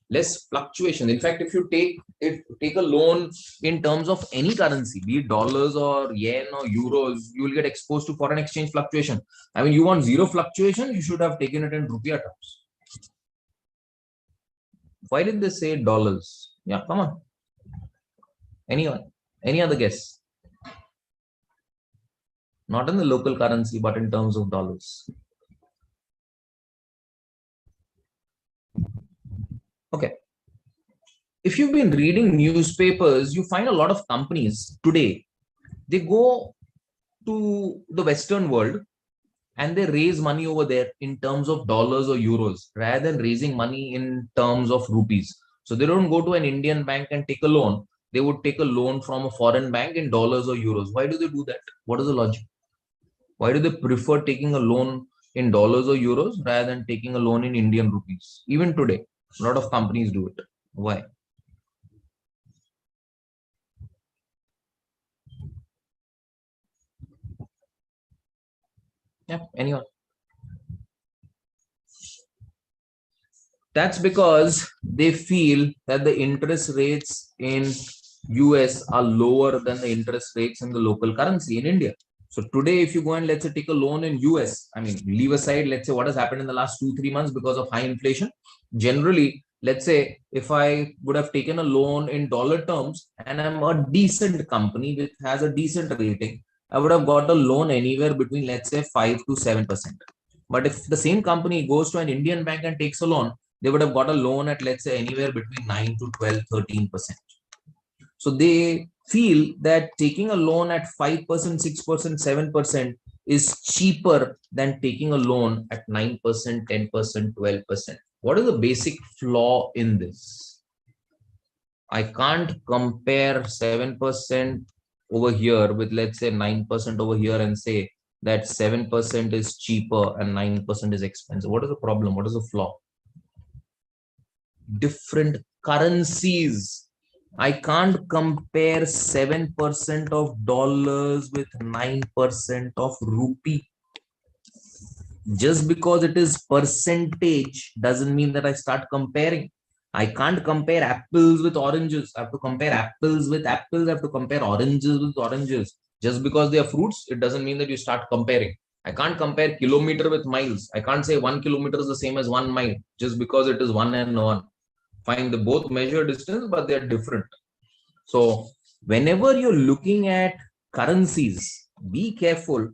[SPEAKER 2] Less fluctuation. In fact, if you take a loan in terms of any currency, be it dollars or yen or euros, you will get exposed to foreign exchange fluctuation. I mean, you want zero fluctuation, you should have taken it in rupiah terms. Why did they say dollars? Yeah, come on. Anyone? Any other guess? Not in the local currency, but in terms of dollars. Okay. If you've been reading newspapers, you find a lot of companies today, they go to the Western world and they raise money over there in terms of dollars or euros rather than raising money in terms of rupees. So they don't go to an Indian bank and take a loan. They would take a loan from a foreign bank in dollars or euros. Why do they do that? What is the logic? Why do they prefer taking a loan in dollars or euros rather than taking a loan in Indian rupees? Even today, a lot of companies do it. Why? Yeah, anyone? That's because they feel that the interest rates in US are lower than the interest rates in the local currency in India. So today, if you go and let's say take a loan in US, I mean, leave aside, let's say what has happened in the last 2, 3 months because of high inflation. Generally, let's say if I would have taken a loan in dollar terms and I'm a decent company which has a decent rating, I would have got a loan anywhere between, let's say, 5 to 7%. But if the same company goes to an Indian bank and takes a loan, they would have got a loan at, let's say, anywhere between 9 to 12, 13%. So they feel that taking a loan at 5%, 6%, 7% is cheaper than taking a loan at 9%, 10%, 12%. What is the basic flaw in this? I can't compare 7% over here with, let's say, 9% over here and say that 7% is cheaper and 9% is expensive. What is the problem? What is the flaw? Different currencies. I can't compare 7% of dollars with 9% of rupee. Just because it is percentage doesn't mean that I start comparing. I can't compare apples with oranges. I have to compare apples with apples. I have to compare oranges with oranges. Just because they are fruits, it doesn't mean that you start comparing. I can't compare kilometer with miles. I can't say 1 kilometer is the same as 1 mile just because it is 1 and 1. Fine, they both measure distance, but they're different. So whenever you're looking at currencies, be careful.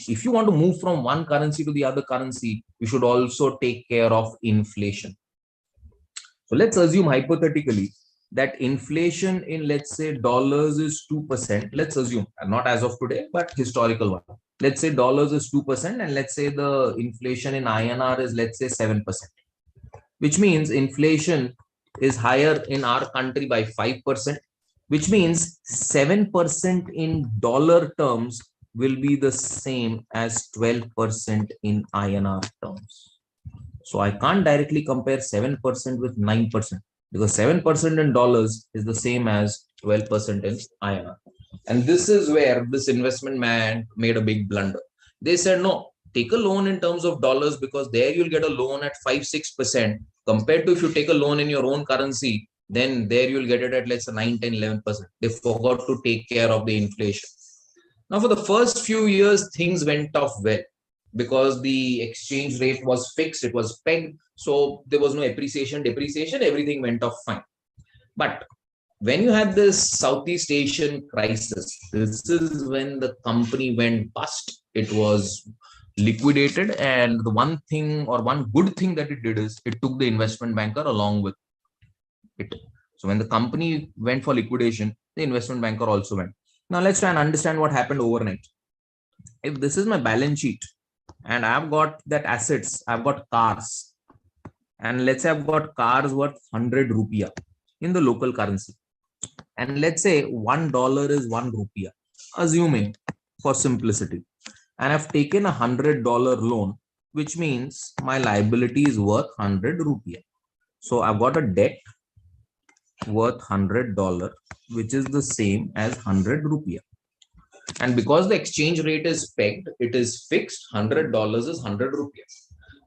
[SPEAKER 2] If you want to move from one currency to the other currency, you should also take care of inflation. So let's assume hypothetically that inflation in, let's say, dollars is 2%. Let's assume, not as of today, but historical one. Let's say dollars is 2%, and let's say the inflation in INR is, let's say, 7%, which means inflation is higher in our country by 5%, which means 7% in dollar terms will be the same as 12% in INR terms. So I can't directly compare 7% with 9% because 7% in dollars is the same as 12% in INR. And this is where this investment man made a big blunder. They said, no, take a loan in terms of dollars because there you'll get a loan at 5-6% compared to if you take a loan in your own currency, then there you'll get it at, let's say, 9, 10, 11%. They forgot to take care of the inflation. Now, for the first few years, things went off well because the exchange rate was fixed, it was pegged. So there was no appreciation, depreciation, everything went off fine. But when you had this Southeast Asian crisis, this is when the company went bust. It was liquidated, and the one thing or one good thing that it did is it took the investment banker along with it. So when the company went for liquidation, the investment banker also went. Now let's try and understand what happened overnight. If this is my balance sheet and I've got that assets, I've got cars, and let's say I've got cars worth 100 rupiah in the local currency, and let's say $1 is 1 rupiah, assuming for simplicity, and I've taken $100 loan, which means my liability is worth 100 rupiah. So I've got a debt worth $100, which is the same as 100 rupiah. And because the exchange rate is pegged, it is fixed, $100 is 100 rupiah.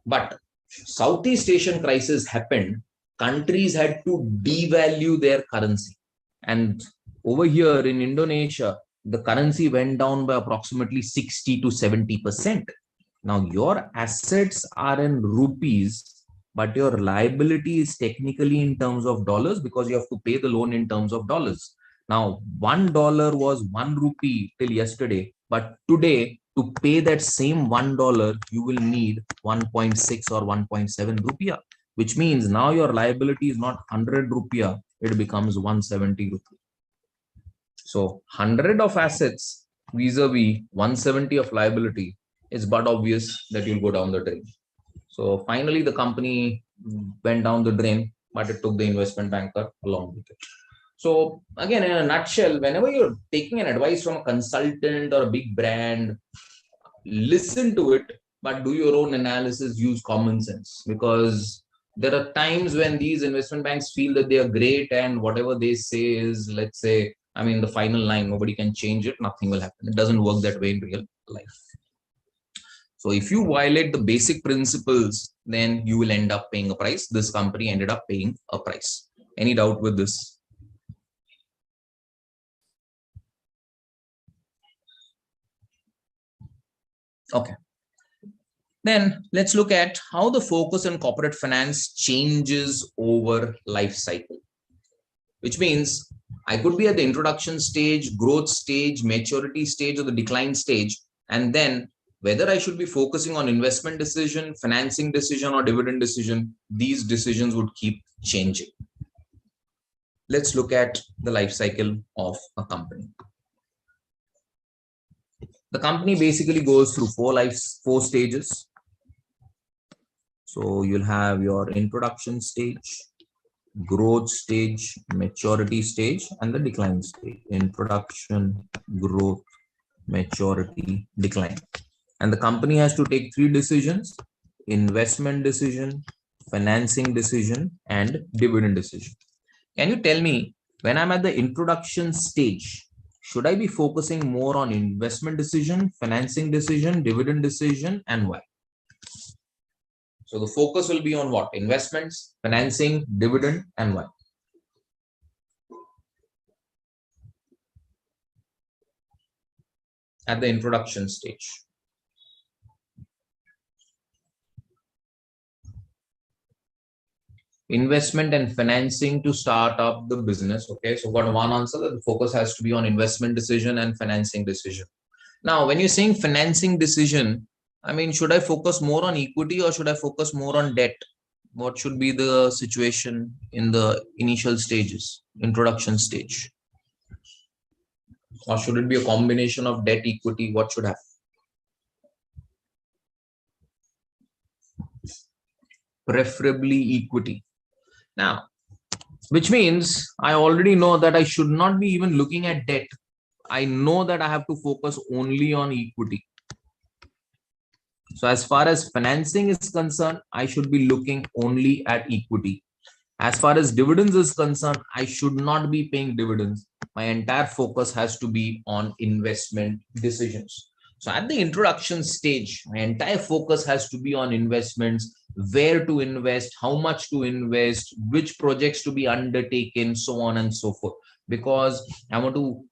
[SPEAKER 2] But Southeast Asian crisis happened, countries had to devalue their currency. And over here in Indonesia, the currency went down by approximately 60 to 70%. Now your assets are in rupees, but your liability is technically in terms of dollars because you have to pay the loan in terms of dollars. Now, $1 was 1 rupee till yesterday, but today to pay that same $1, you will need 1.6 or 1.7 rupiah, which means now your liability is not 100 rupiah, it becomes 170 rupiah. So 100 of assets vis-a-vis 170 of liability, it's but obvious that you'll go down the drain. So finally, the company went down the drain, but it took the investment banker along with it. So again, in a nutshell, whenever you're taking an advice from a consultant or a big brand, listen to it, but do your own analysis, use common sense, because there are times when these investment banks feel that they are great and whatever they say is, let's say, I mean, the final line, nobody can change it, nothing will happen. It doesn't work that way in real life. So if you violate the basic principles, then you will end up paying a price. This company ended up paying a price. Any doubt with this? Okay. Then let's look at how the focus on corporate finance changes over life cycle, which means I could be at the introduction stage, growth stage, maturity stage, or the decline stage. And then whether I should be focusing on investment decision, financing decision, or dividend decision, these decisions would keep changing. Let's look at the life cycle of a company. The company basically goes through four stages. So you'll have your introduction stage, growth stage, maturity stage, and the decline stage. Introduction, growth, maturity, decline. And the company has to take three decisions: investment decision, financing decision, and dividend decision. Can you tell me, when I'm at the introduction stage, should I be focusing more on investment decision, financing decision, dividend decision, and why? So the focus will be on what? Investments, financing, dividend, and why? At the introduction stage. Investment and financing to start up the business. Okay, so got one answer, that the focus has to be on investment decision and financing decision. Now, when you're saying financing decision, I mean, should I focus more on equity or should I focus more on debt? What should be the situation in the initial stages, introduction stage? Or should it be a combination of debt, equity? What should happen? Preferably equity. Now, which means I already know that I should not be even looking at debt. I know that I have to focus only on equity. So as far as financing is concerned, I should be looking only at equity. As far as dividends is concerned, I should not be paying dividends. My entire focus has to be on investment decisions. So at the introduction stage, my entire focus has to be on investments, where to invest, how much to invest, which projects to be undertaken, so on and so forth. Because I want to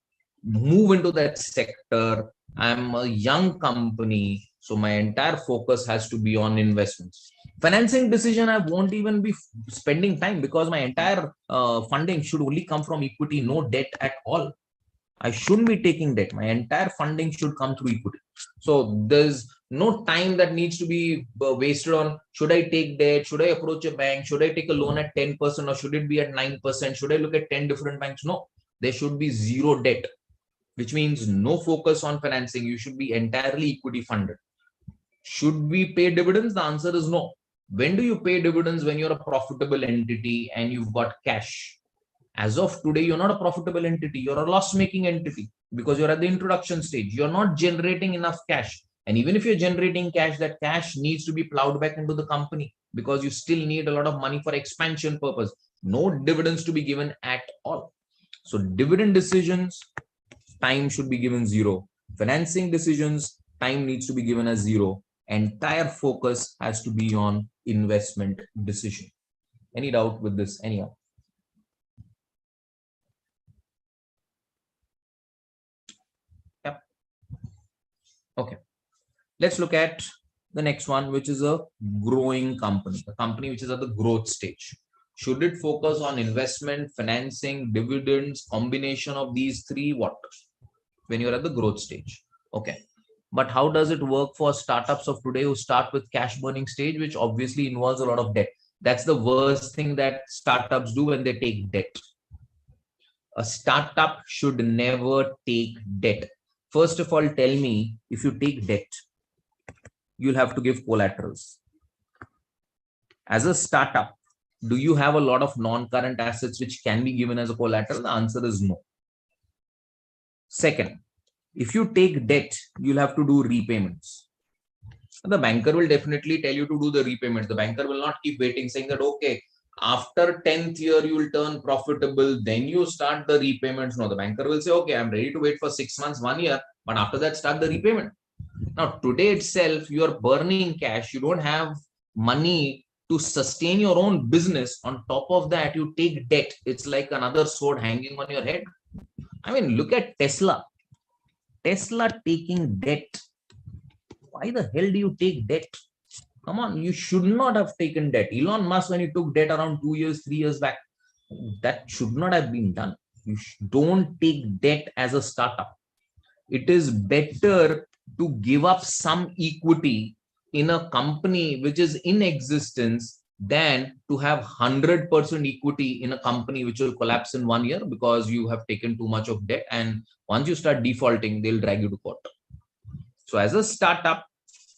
[SPEAKER 2] move into that sector. I'm a young company, so my entire focus has to be on investments. Financing decision, I won't even be spending time, because my entire funding should only come from equity, no debt at all. I shouldn't be taking debt. My entire funding should come through equity. So there's no time that needs to be wasted on, should I take debt? Should I approach a bank? Should I take a loan at 10% or should it be at 9%? Should I look at 10 different banks? No, there should be zero debt, which means no focus on financing. You should be entirely equity funded. Should we pay dividends? The answer is no. When do you pay dividends? When you're a profitable entity and you've got cash. As of today, you're not a profitable entity. You're a loss-making entity because you're at the introduction stage. You're not generating enough cash. And even if you're generating cash, that cash needs to be plowed back into the company because you still need a lot of money for expansion purpose. No dividends to be given at all. So dividend decisions, time should be given 0. Financing decisions, time needs to be given as 0. Entire focus has to be on investment decision. Any doubt with this? Anyhow? Yep. Okay. Let's look at the next one, which is a growing company, a company which is at the growth stage. Should it focus on investment, financing, dividends, combination of these three? What? When you're at the growth stage. Okay. But how does it work for startups of today who start with cash burning stage, which obviously involves a lot of debt? That's the worst thing that startups do when they take debt. A startup should never take debt. First of all, tell me, if you take debt, you'll have to give collaterals. As a startup, do you have a lot of non-current assets which can be given as a collateral? The answer is no. Second, if you take debt, you'll have to do repayments. The banker will definitely tell you to do the repayments. The banker will not keep waiting saying that, okay, after 10th year, you will turn profitable, then you start the repayments. No, the banker will say, okay, I'm ready to wait for 6 months, 1 year, but after that, start the repayment. Now, today itself, you are burning cash. You don't have money to sustain your own business. On top of that, you take debt. It's like another sword hanging on your head. I mean, look at Tesla. Tesla taking debt. Why the hell do you take debt? Come on, you should not have taken debt. Elon Musk, when he took debt around 2 years, 3 years back, that should not have been done. You don't take debt as a startup. It is better to give up some equity in a company which is in existence than to have 100% equity in a company which will collapse in 1 year because you have taken too much of debt. And once you start defaulting, they'll drag you to court. So as a startup,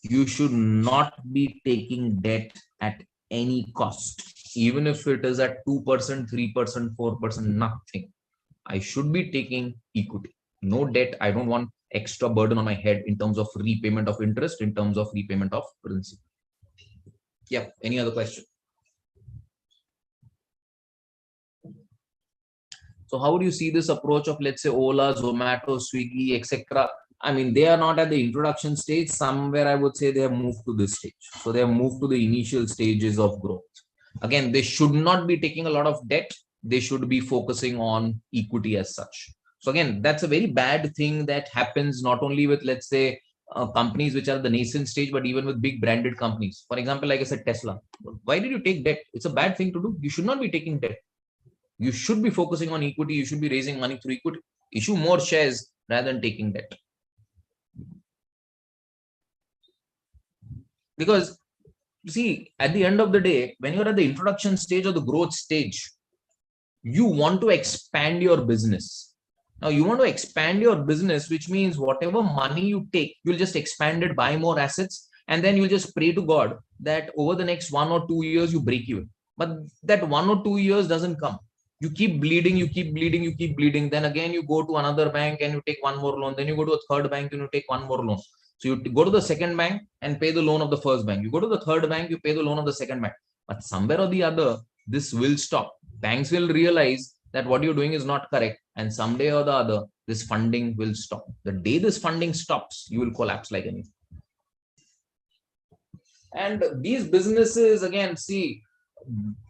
[SPEAKER 2] you should not be taking debt at any cost, even if it is at 2%, 3%, 4%, nothing. I should be taking equity. No debt. I don't want extra burden on my head in terms of repayment of interest, in terms of repayment of principal. Yeah. Any other question? So how do you see this approach of, let's say, Ola, Zomato, Swiggy, etc.? I mean, they are not at the introduction stage. Somewhere I would say they have moved to this stage. So they have moved to the initial stages of growth. Again, they should not be taking a lot of debt. They should be focusing on equity as such. So again, that's a very bad thing that happens not only with, let's say, companies which are the nascent stage, but even with big branded companies. For example, like I said, Tesla. Why did you take debt? It's a bad thing to do. You should not be taking debt. You should be focusing on equity. You should be raising money through equity. Issue more shares rather than taking debt. Because, see, at the end of the day, when you're at the introduction stage or the growth stage, you want to expand your business. Now, you want to expand your business, which means whatever money you take, you'll just expand it, buy more assets, and then you'll just pray to God that over the next 1 or 2 years, you break even. But that 1 or 2 years doesn't come. You keep bleeding, you keep bleeding, you keep bleeding. Then again, you go to another bank and you take one more loan. Then you go to a third bank and you take one more loan. So you go to the second bank and pay the loan of the first bank. You go to the third bank, you pay the loan of the second bank. But somewhere or the other, this will stop. Banks will realize that what you're doing is not correct. And someday or the other, this funding will stop. The day this funding stops, you will collapse like anything. And these businesses, again, see,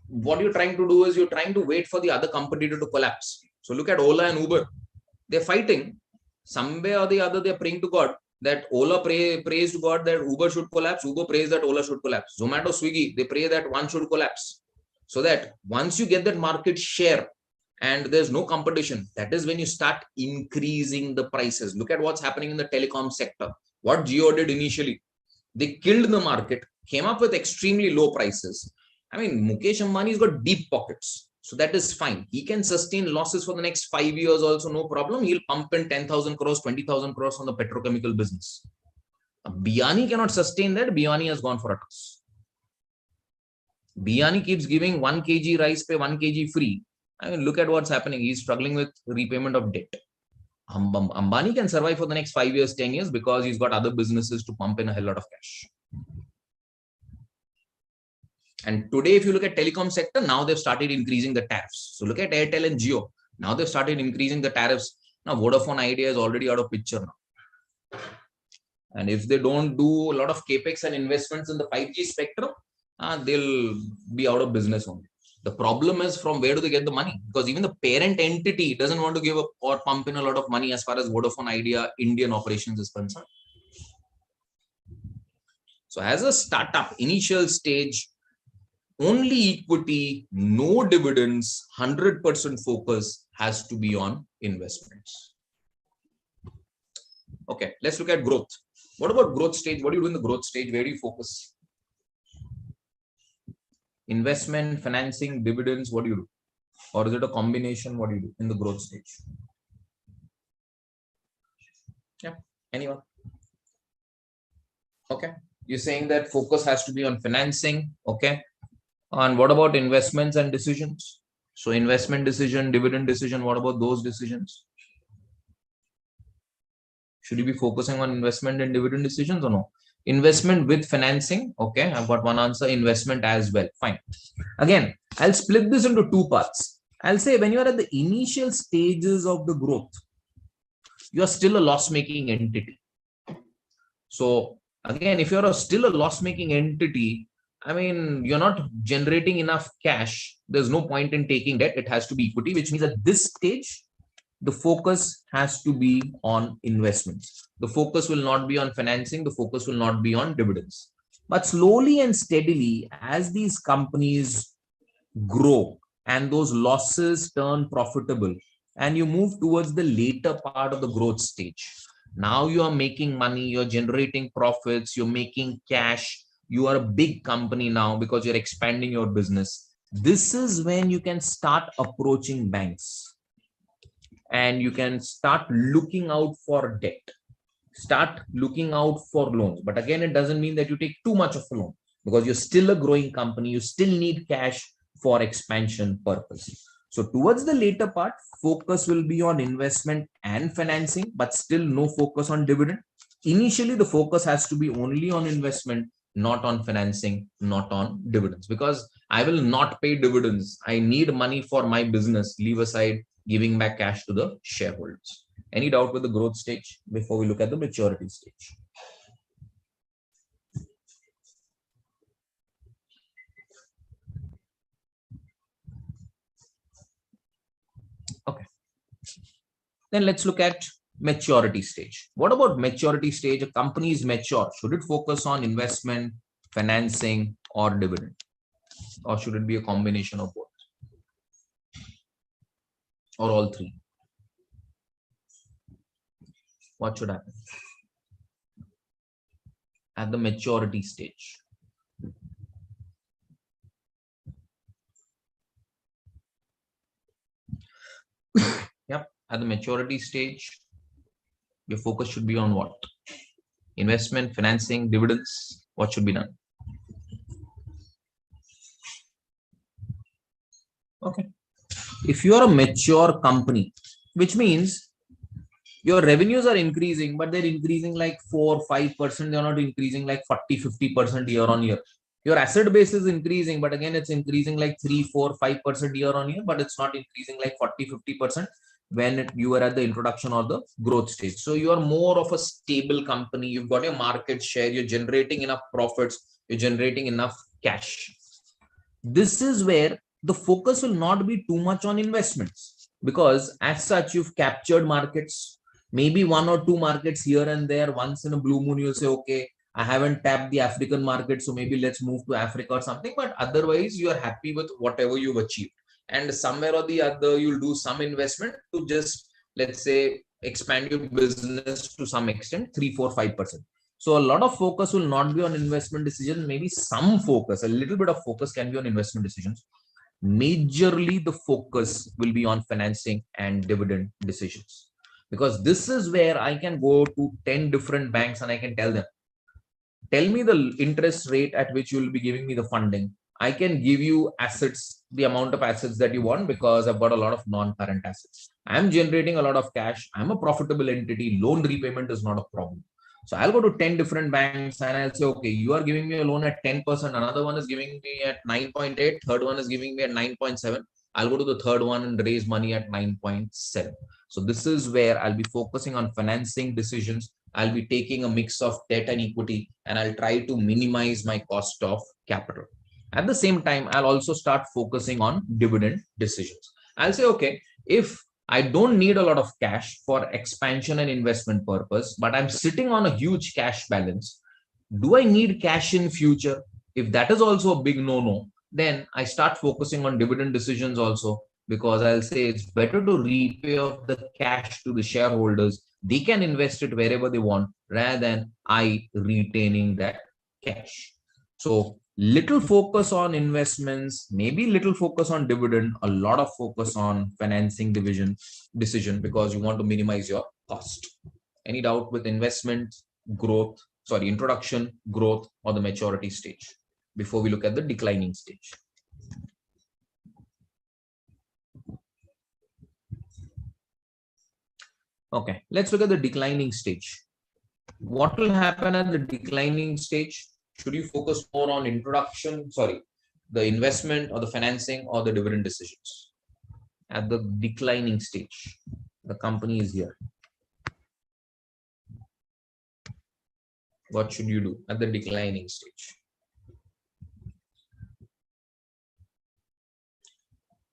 [SPEAKER 2] what you're trying to do is you're trying to wait for the other competitor to collapse. So look at Ola and Uber. They're fighting. Somewhere or the other, they're praying to God that Ola prays to God that Uber should collapse. Uber prays that Ola should collapse. Zomato, Swiggy, they pray that one should collapse. So that once you get that market share and there's no competition, that is when you start increasing the prices. Look at what's happening in the telecom sector. What Jio did initially, they killed the market, came up with extremely low prices. I mean, Mukesh Ambani's got deep pockets. So that is fine. He can sustain losses for the next 5 years also, no problem. He'll pump in 10,000 crores, 20,000 crores on the petrochemical business. Biyani cannot sustain that. Biyani has gone for a toss. Biyani keeps giving 1 kg rice pay 1 kg free. I mean, look at what's happening. He's struggling with repayment of debt. Ambani can survive for the next 5 years, 10 years because he's got other businesses to pump in a hell lot of cash. And today, if you look at telecom sector, now they've started increasing the tariffs. So look at Airtel and Jio. Now they've started increasing the tariffs. Now Vodafone Idea is already out of picture now. And if they don't do a lot of capex and investments in the 5G spectrum, they'll be out of business only. The problem is from where do they get the money? Because even the parent entity doesn't want to give up or pump in a lot of money as far as Vodafone Idea Indian operations is concerned. So as a startup, initial stage, only equity, no dividends, 100% focus has to be on investments. Okay, let's look at growth. What about growth stage? What do you do in the growth stage? Where do you focus? Investment, financing, dividends, what do you do? Or is it a combination? What do you do in the growth stage? Yeah, anyone? Okay, you're saying that focus has to be on financing. Okay. And what about investments and decisions? So investment decision, dividend decision, what about those decisions? Should you be focusing on investment and dividend decisions or no? Investment with financing. Okay, I've got one answer. Investment as well. Fine. Again, I'll split this into two parts. I'll say when you're at the initial stages of the growth, you're still a loss-making entity. So again, if you're still a loss-making entity, I mean, you're not generating enough cash. There's no point in taking debt. It has to be equity, which means at this stage, the focus has to be on investments. The focus will not be on financing. The focus will not be on dividends. But slowly and steadily, as these companies grow and those losses turn profitable, and you move towards the later part of the growth stage, now you are making money, you're generating profits, you're making cash, you are a big company now because you're expanding your business. This is when you can start approaching banks and you can start looking out for debt, start looking out for loans. But again, it doesn't mean that you take too much of a loan, because you're still a growing company, you still need cash for expansion purpose. So towards the later part, focus will be on investment and financing, but still no focus on dividend. Initially, the focus has to be only on investment, not on financing, not on dividends, because I will not pay dividends. I need money for my business. Leave aside giving back cash to the shareholders. Any doubt with the growth stage before we look at the maturity stage? Okay. Then let's look at maturity stage. What about maturity stage? A company is mature. Should it focus on investment, financing, or dividend? Or should it be a combination of both? Or all three? What should happen at the maturity stage? Yep, at the maturity stage, your focus should be on what? Investment, financing, dividends. What should be done? Okay. If you are a mature company, which means your revenues are increasing, but they're increasing like 4-5%. They're not increasing like 40-50% year on year. Your asset base is increasing, but again, it's increasing like 3-4-5% year on year, but it's not increasing like 40-50% when you are at the introduction or the growth stage. So you are more of a stable company. You've got your market share. You're generating enough profits. You're generating enough cash. This is where the focus will not be too much on investments, because as such, you've captured markets, maybe one or two markets here and there. Once in a blue moon, you'll say, okay, I haven't tapped the African market, so maybe let's move to Africa or something. But otherwise, you are happy with whatever you've achieved. And somewhere or the other, you'll do some investment to just, let's say, expand your business to some extent, 3-4-5%. So a lot of focus will not be on investment decisions. Maybe some focus, a little bit of focus can be on investment decisions. Majorly, the focus will be on financing and dividend decisions, because this is where I can go to 10 different banks and I can tell them, tell me the interest rate at which you will be giving me the funding. I can give you assets, the amount of assets that you want, because I've got a lot of non-current assets. I'm generating a lot of cash. I'm a profitable entity. Loan repayment is not a problem. So I'll go to 10 different banks and I'll say, okay, you are giving me a loan at 10%. Another one is giving me at 9.8. Third one is giving me at 9.7. I'll go to the third one and raise money at 9.7. So this is where I'll be focusing on financing decisions. I'll be taking a mix of debt and equity, and I'll try to minimize my cost of capital. At the same time, I'll also start focusing on dividend decisions. I'll say, okay, if I don't need a lot of cash for expansion and investment purpose, but I'm sitting on a huge cash balance, do I need cash in future? If that is also a big no-no, then I start focusing on dividend decisions also, because I'll say it's better to repay off the cash to the shareholders. They can invest it wherever they want rather than I retaining that cash. So little focus on investments, maybe little focus on dividend, a lot of focus on financing decision, because you want to minimize your cost. Any doubt with investment, growth, introduction, growth, or the maturity stage before we look at the declining stage? Okay, let's look at the declining stage. What will happen at the declining stage? Should you focus more on the investment or the financing or the dividend decisions? At the declining stage, the company is here. What should you do at the declining stage?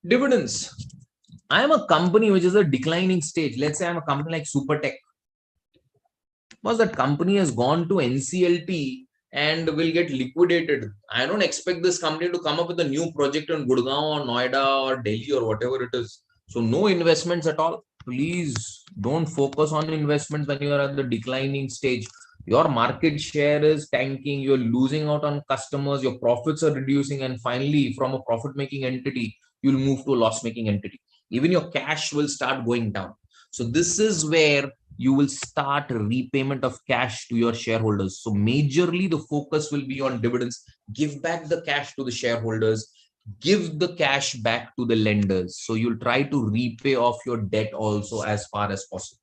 [SPEAKER 2] Dividends. I am a company which is a declining stage. Let's say I'm a company like Supertech. Once that company has gone to NCLT and will get liquidated, I don't expect this company to come up with a new project in Gurgaon or Noida or Delhi or whatever it is. So no investments at all. Please don't focus on investments when you are at the declining stage. Your market share is tanking, you're losing out on customers, your profits are reducing, and finally, from a profit-making entity, you'll move to a loss-making entity. Even your cash will start going down. So this is where you will start repayment of cash to your shareholders. So majorly the focus will be on dividends. Give back the cash to the shareholders, give the cash back to the lenders. So you'll try to repay off your debt also as far as possible,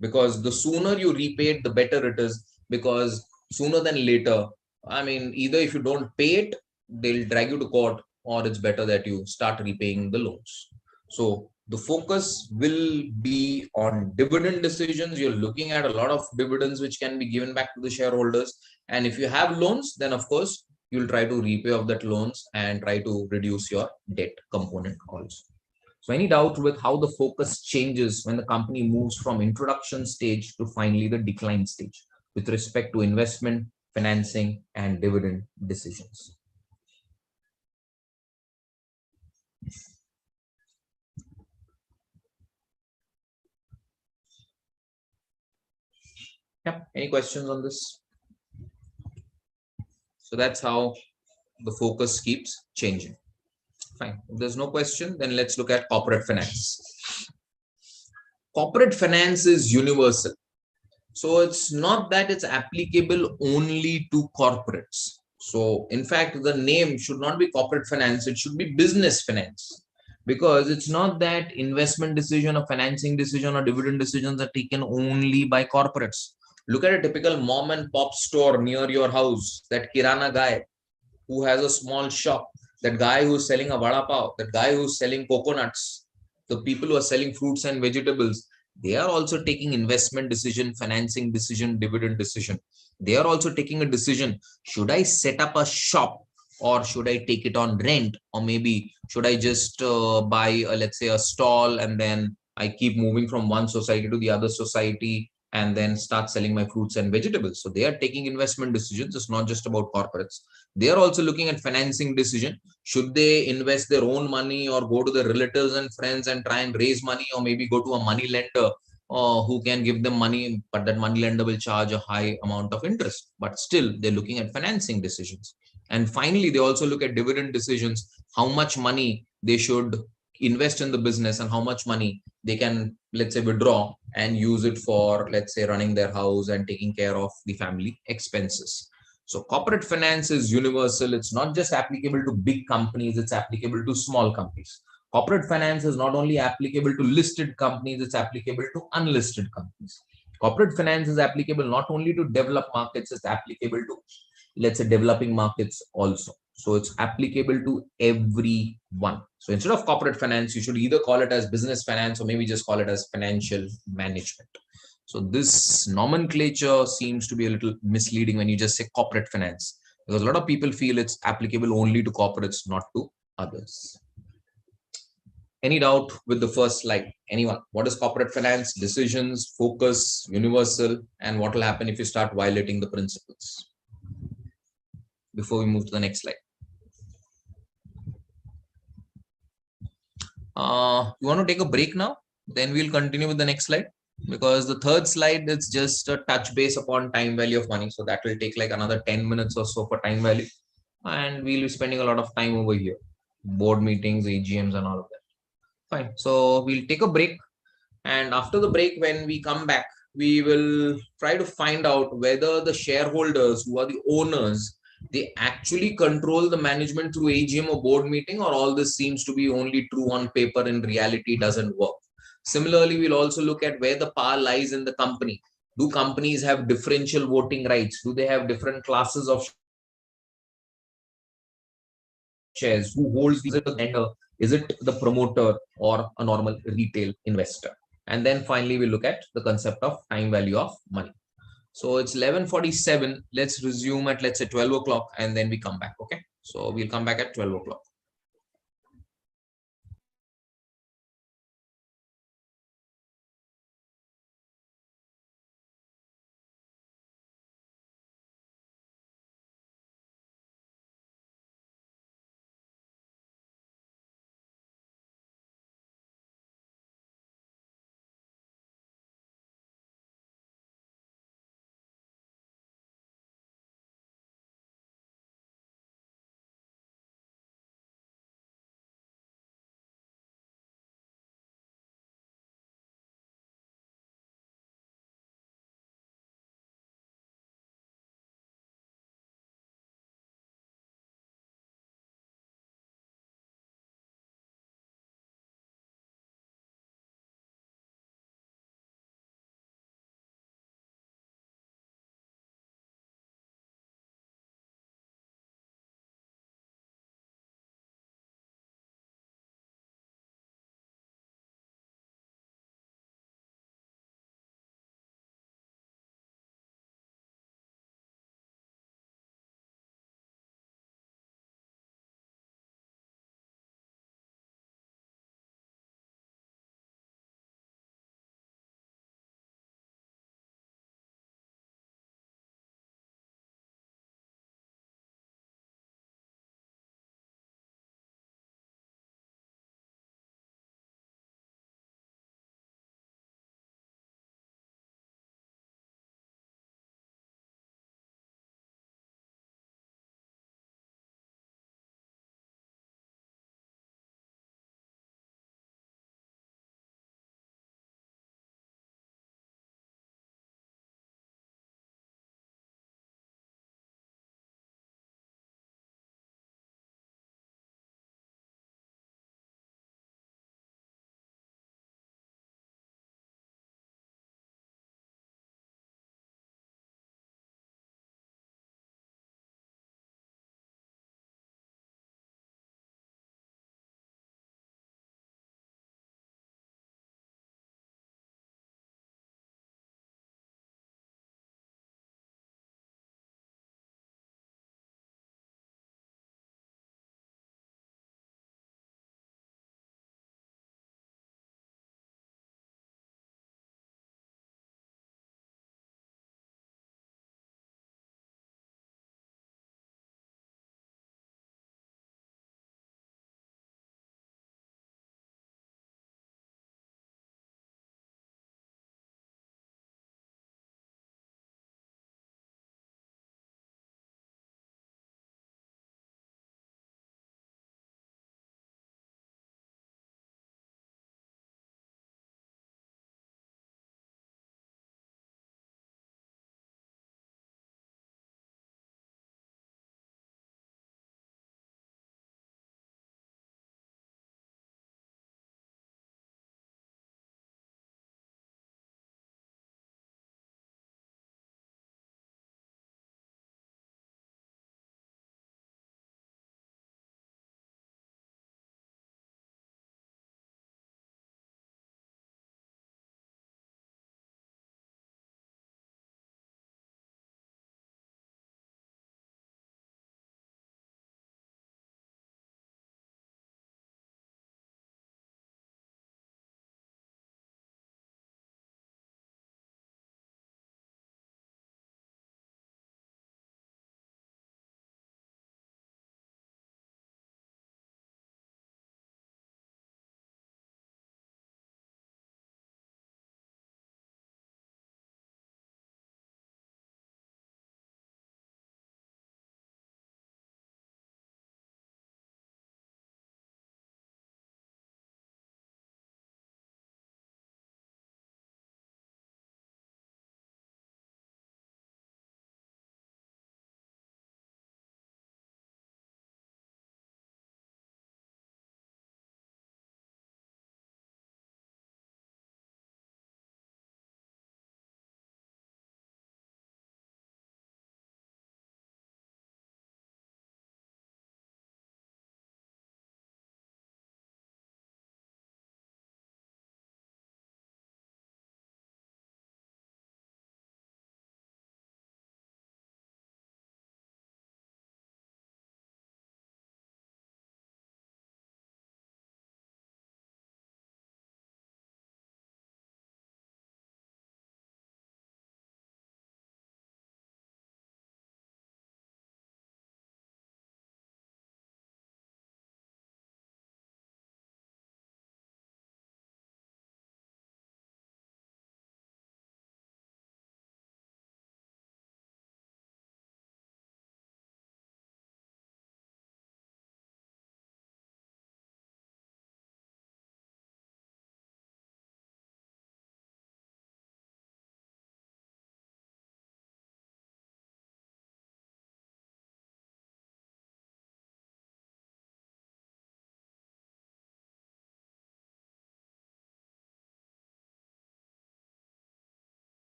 [SPEAKER 2] because the sooner you repay it, the better it is, because sooner than later, I mean, either if you don't pay it, they'll drag you to court, or it's better that you start repaying the loans. So the focus will be on dividend decisions. You're looking at a lot of dividends which can be given back to the shareholders. And if you have loans, then of course, you'll try to repay off that loans and try to reduce your debt component also. So any doubt with how the focus changes when the company moves from introduction stage to finally the decline stage with respect to investment, financing, and dividend decisions? Yeah, any questions on this? So that's how the focus keeps changing. Fine. If there's no question, then let's look at corporate finance. Corporate finance is universal. So it's not that it's applicable only to corporates. So in fact, the name should not be corporate finance, it should be business finance. Because it's not that investment decision or financing decision or dividend decisions are taken only by corporates. Look at a typical mom and pop store near your house, that Kirana guy who has a small shop, that guy who's selling a vada pav, that guy who's selling coconuts, the people who are selling fruits and vegetables, they are also taking investment decision, financing decision, dividend decision. They are also taking a decision. Should I set up a shop, or should I take it on rent, or maybe should I just buy, let's say, a stall, and then I keep moving from one society to the other society and then start selling my fruits and vegetables. So they are taking investment decisions. It's not just about corporates. They are also looking at financing decision. Should they invest their own money or go to their relatives and friends and try and raise money, or maybe go to a money lender who can give them money, but that money lender will charge a high amount of interest. But still, they're looking at financing decisions. And finally, they also look at dividend decisions, how much money they should invest in the business and how much money they can, let's say, withdraw and use it for, let's say, running their house and taking care of the family expenses. So corporate finance is universal. It's not just applicable to big companies, it's applicable to small companies. Corporate finance is not only applicable to listed companies, it's applicable to unlisted companies. Corporate finance is applicable not only to developed markets, it's applicable to, let's say, developing markets also. So it's applicable to everyone. So instead of corporate finance, you should either call it as business finance or maybe just call it as financial management. So this nomenclature seems to be a little misleading when you just say corporate finance, because a lot of people feel it's applicable only to corporates, not to others. Any doubt with the first slide? Anyone? What is corporate finance? Decisions, focus, universal, and what will happen if you start violating the principles? Before we move to the next slide. You want to take a break now? Then we'll continue with the next slide, because the third slide is just a touch base upon time value of money. So that will take like another 10 minutes or so for time value. And we'll be spending a lot of time over here. Board meetings, AGMs and all of that. Fine. So we'll take a break. And after the break, when we come back, we will try to find out whether the shareholders who are the owners, they actually control the management through AGM or board meeting, or all this seems to be only true on paper, in reality doesn't work. Similarly, we'll also look at where the power lies in the company. Do companies have differential voting rights? Do they have different classes of shares? Who holds the lender? Is it the promoter or a normal retail investor? And then finally, we look at the concept of time value of money. So it's 11:47. Let's resume at, let's say, 12 o'clock, and then we come back. Okay. So we'll come back at 12 o'clock.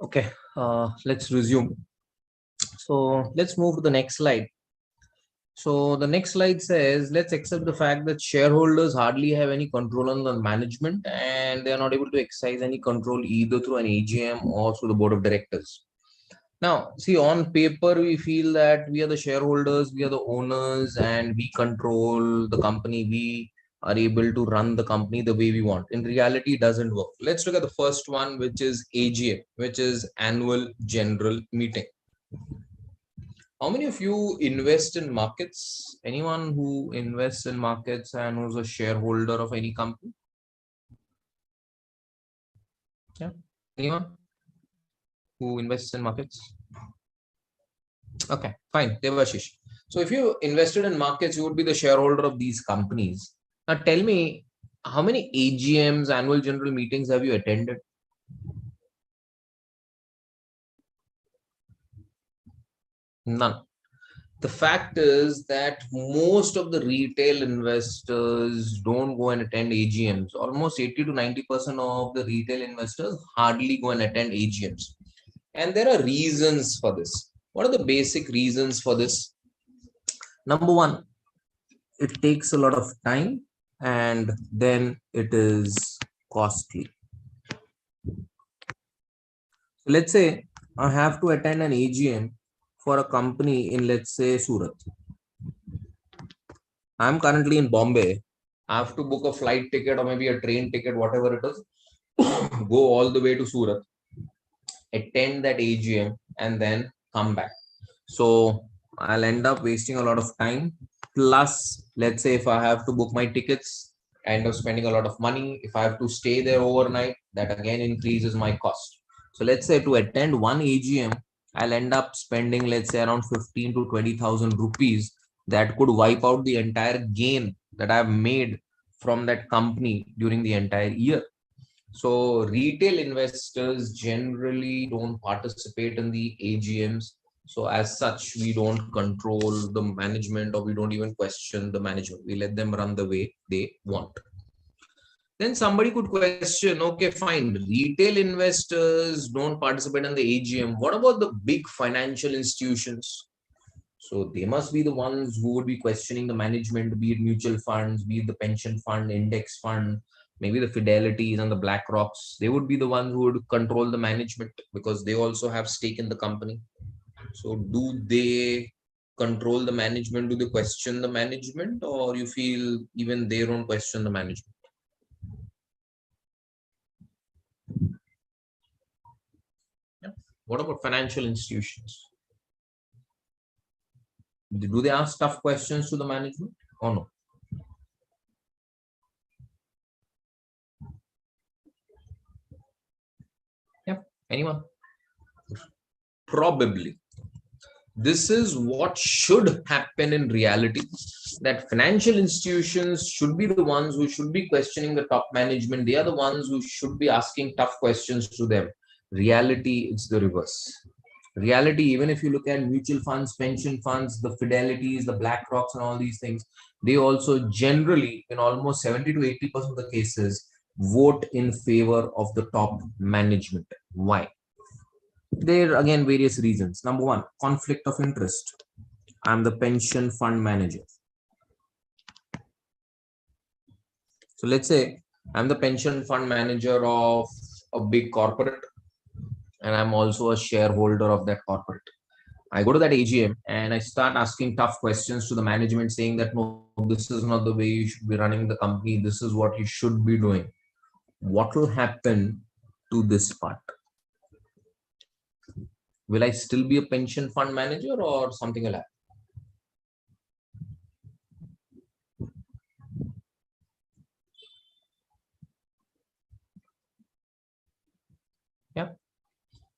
[SPEAKER 2] Okay, let's resume. So let's move to the next slide. So the next slide says, let's accept the fact that shareholders hardly have any control on the management and they are not able to exercise any control either through an AGM or through the board of directors. Now, see, on paper, we feel that we are the shareholders, we are the owners, and we control the company. We are able to run the company the way we want. In reality, it doesn't work. Let's look at the first one, which is AGM, which is Annual General Meeting. How many of you invest in markets? Anyone who invests in markets and who's a shareholder of any company? Yeah. Anyone who invests in markets? Okay, fine. Devashish. So if you invested in markets, you would be the shareholder of these companies. Now tell me, how many AGMs, annual general meetings, have you attended? None. The fact is that most of the retail investors don't go and attend AGMs. Almost 80 to 90% of the retail investors hardly go and attend AGMs. And there are reasons for this. What are the basic reasons for this? Number one, it takes a lot of time and then it is costly. So let's say I have to attend an AGM for a company in, let's say, Surat. I'm currently in Bombay. I have to book a flight ticket or maybe a train ticket, whatever it is, go all the way to Surat, attend that AGM, and then come back. So I'll end up wasting a lot of time. Plus, let's say if I have to book my tickets, I end up spending a lot of money. If I have to stay there overnight, that again increases my cost. So let's say to attend one AGM, I'll end up spending, let's say, around 15 to 20,000 rupees. That could wipe out the entire gain that I've made from that company during the entire year. So retail investors generally don't participate in the AGMs. So as such, we don't control the management or we don't even question the management. We let them run the way they want. Then somebody could question, okay, fine, retail investors don't participate in the AGM. What about the big financial institutions? So they must be the ones who would be questioning the management, be it mutual funds, be it the pension fund, index fund, maybe the Fidelities and the Black Rocks. They would be the ones who would control the management because they also have stake in the company. So do they control the management? Do they question the management, or you feel even they don't question the management? Yeah. What about financial institutions? Do they ask tough questions to the management or no? Yeah. Anyone? Probably. This is what should happen in reality, that financial institutions should be the ones who should be questioning the top management. They are the ones who should be asking tough questions to them. Reality, it's the reverse. Reality, even if you look at mutual funds, pension funds, the Fidelities, the Black Rocks and all these things, they also generally, in almost 70 to 80% of the cases, vote in favor of the top management. Why? There are again various reasons. Number one, conflict of interest. I'm the pension fund manager. So let's say I'm the pension fund manager of a big corporate and I'm also a shareholder of that corporate. I go to that AGM and I start asking tough questions to the management saying that no, this is not the way you should be running the company. This is what you should be doing. What will happen to this part? Will I still be a pension fund manager or something like that? Yeah.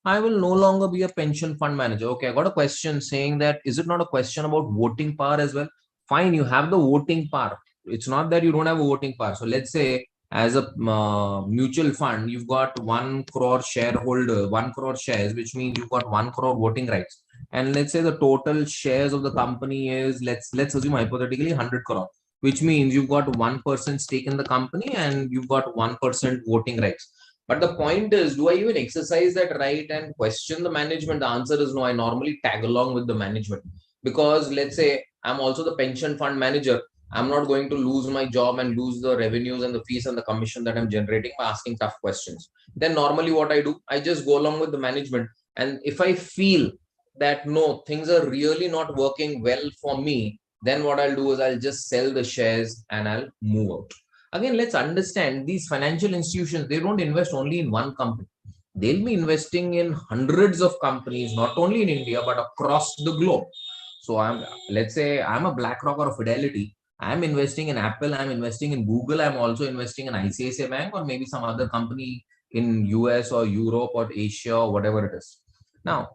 [SPEAKER 2] I will no longer be a pension fund manager. Okay, I got a question saying that, is it not a question about voting power as well? Fine, you have the voting power. It's not that you don't have a voting power. So let's say as a mutual fund, you've got 1 crore shareholder, 1 crore shares, which means you've got 1 crore voting rights. And let's say the total shares of the company is, let's assume hypothetically 100 crore, which means you've got 1% stake in the company and you've got 1% voting rights. But the point is, do I even exercise that right and question the management? The answer is no. I normally tag along with the management, because let's say I'm also the pension fund manager. I'm not going to lose my job and lose the revenues and the fees and the commission that I'm generating by asking tough questions. Then normally what I do, I just go along with the management. And if I feel that no, things are really not working well for me, then what I'll do is I'll just sell the shares and I'll move out. Again, let's understand, these financial institutions, they don't invest only in one company. They'll be investing in hundreds of companies, not only in India, but across the globe. So let's say I'm a BlackRock or a Fidelity. I'm investing in Apple, I'm investing in Google, I'm also investing in ICICI Bank or maybe some other company in US or Europe or Asia or whatever it is. Now,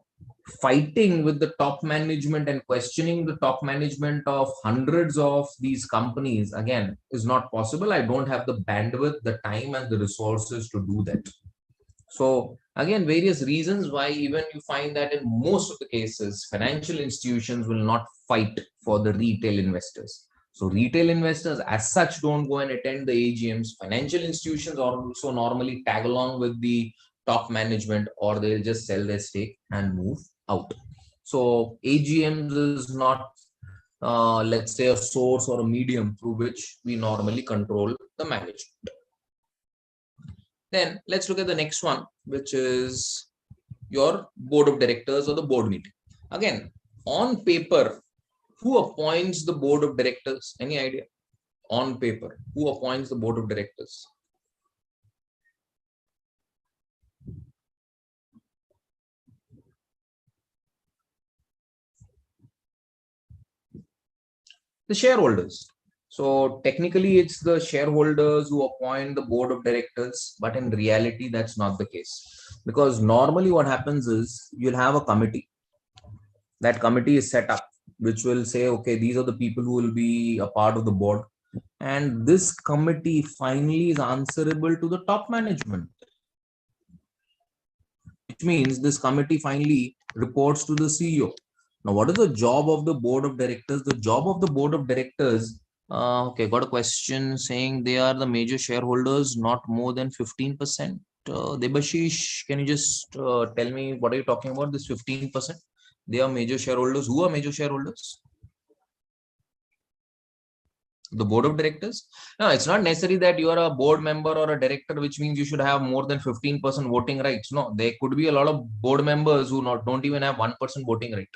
[SPEAKER 2] fighting with the top management and questioning the top management of hundreds of these companies, again, is not possible. I don't have the bandwidth, the time, and the resources to do that. So again, various reasons why even you find that in most of the cases, financial institutions will not fight for the retail investors. So retail investors as such don't go and attend the AGMs. Financial institutions also normally tag along with the top management, or they'll just sell their stake and move out. So AGMs is not, let's say, a source or a medium through which we normally control the management. Then let's look at the next one, which is your board of directors or the board meeting. Again, on paper, who appoints the board of directors? Any idea? On paper, who appoints the board of directors? The shareholders. So technically, it's the shareholders who appoint the board of directors, but in reality, that's not the case. Because normally what happens is you'll have a committee. That committee is set up, which will say, okay, these are the people who will be a part of the board. And this committee finally is answerable to the top management, which means this committee finally reports to the CEO. Now, what is the job of the board of directors? The job of the board of directors, okay, got a question saying they are the major shareholders, not more than 15%. Debashish, can you just tell me what are you talking about, this 15%? They are major shareholders. Who are major shareholders? The board of directors? No, it's not necessary that you are a board member or a director, which means you should have more than 15% voting rights. No, there could be a lot of board members who don't even have 1% voting right.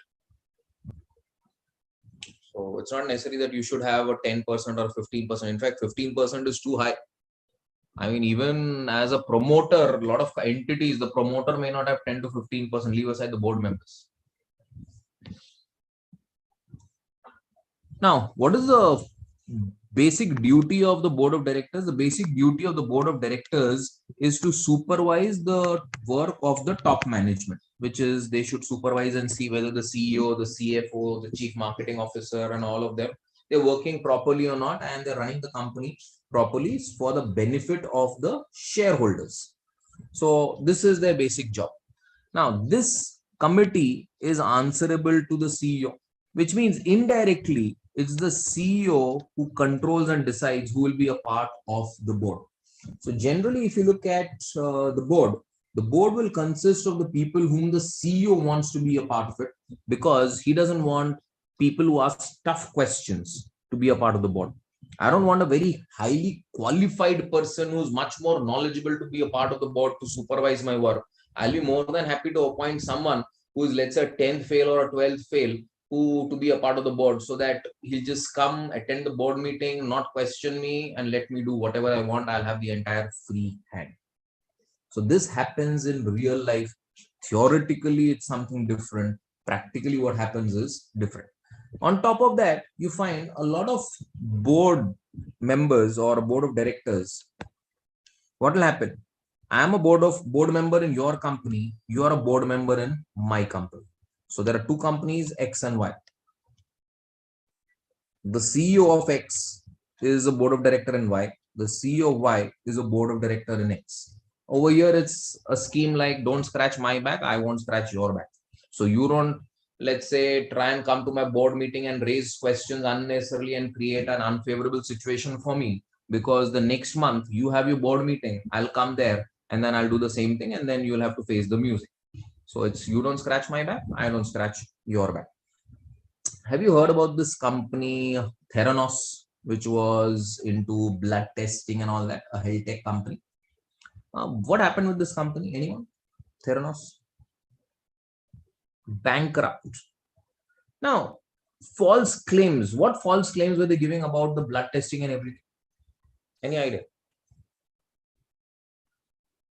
[SPEAKER 2] So it's not necessary that you should have a 10% or 15%. In fact, 15% is too high. I mean, even as a promoter, a lot of entities, the promoter may not have 10 to 15%, leave aside the board members. Now, what is the basic duty of the board of directors? The basic duty of the board of directors is to supervise the work of the top management, which is they should supervise and see whether the CEO, the CFO, the chief marketing officer, and all of them, they're working properly or not, and they're running the company properly for the benefit of the shareholders. So this is their basic job. Now, this committee is answerable to the CEO, which means indirectly it's the CEO who controls and decides who will be a part of the board. So generally, if you look at the board will consist of the people whom the CEO wants to be a part of it, because he doesn't want people who ask tough questions to be a part of the board. I don't want a very highly qualified person who's much more knowledgeable to be a part of the board to supervise my work. I'll be more than happy to appoint someone who is, let's say, a 10th fail or a 12th fail, who to be a part of the board, so that he'll just come, attend the board meeting, not question me, and let me do whatever I want. I'll have the entire free hand. So this happens in real life. Theoretically, it's something different. Practically, what happens is different. On top of that, you find a lot of board members or board of directors. What will happen? I am a board member in your company. You are a board member in my company. So there are two companies, X and Y. The CEO of X is a board of director in Y. The CEO of Y is a board of director in X. Over here, it's a scheme like, don't scratch my back, I won't scratch your back. So you don't, let's say, try and come to my board meeting and raise questions unnecessarily and create an unfavorable situation for me, because the next month you have your board meeting. I'll come there and then I'll do the same thing, and then you'll have to face the music. So it's you don't scratch my back, I don't scratch your back. Have you heard about this company Theranos, which was into blood testing and all that, a health tech company? What happened with this company? Anyone? Theranos? Bankrupt. Now, false claims. What false claims were they giving about the blood testing and everything? Any idea?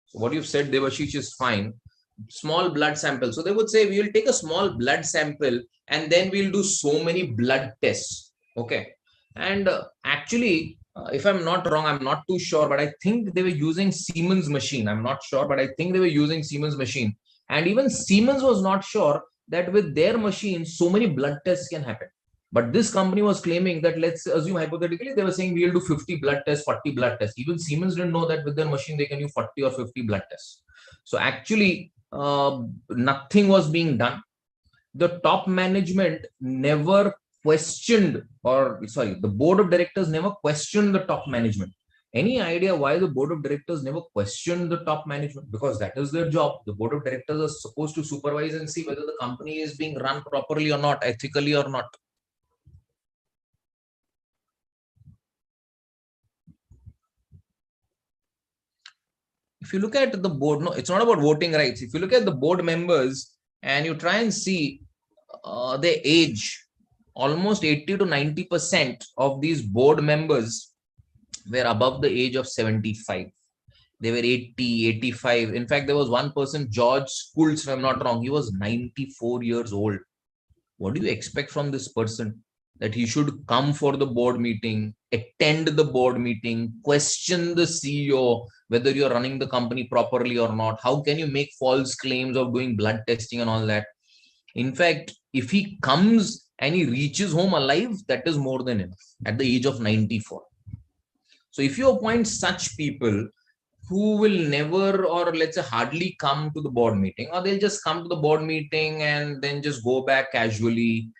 [SPEAKER 2] So what you've said, Devashish, is fine. Small blood sample. So they would say, we will take a small blood sample and then we'll do so many blood tests. Okay. And actually, if I'm not wrong, I'm not too sure, but I think they were using Siemens machine. I'm not sure, but I think they were using Siemens machine. And even Siemens was not sure that with their machine, so many blood tests can happen. But this company was claiming that, let's assume hypothetically, they were saying we'll do 50 blood tests, 40 blood tests. Even Siemens didn't know that with their machine, they can do 40 or 50 blood tests. So actually, nothing was being done. The top management never questioned, or sorry, the board of directors never questioned the top management. Any idea why the board of directors never questioned the top management? Because that is their job. The board of directors are supposed to supervise and see whether the company is being run properly or not, ethically or not. If you look at the board, no, it's not about voting rights. If you look at the board members and you try and see their age, almost 80 to 90% of these board members were above the age of 75. They were 80, 85. In fact, there was one person, George Schultz, if I'm not wrong, he was 94 years old. What do you expect from this person? That he should come for the board meeting, attend the board meeting, question the CEO, whether you're running the company properly or not. How can you make false claims of doing blood testing and all that? In fact, if he comes and he reaches home alive, that is more than enough at the age of 94. So if you appoint such people who will never, or let's say hardly come to the board meeting, or they'll just come to the board meeting and then just go back casually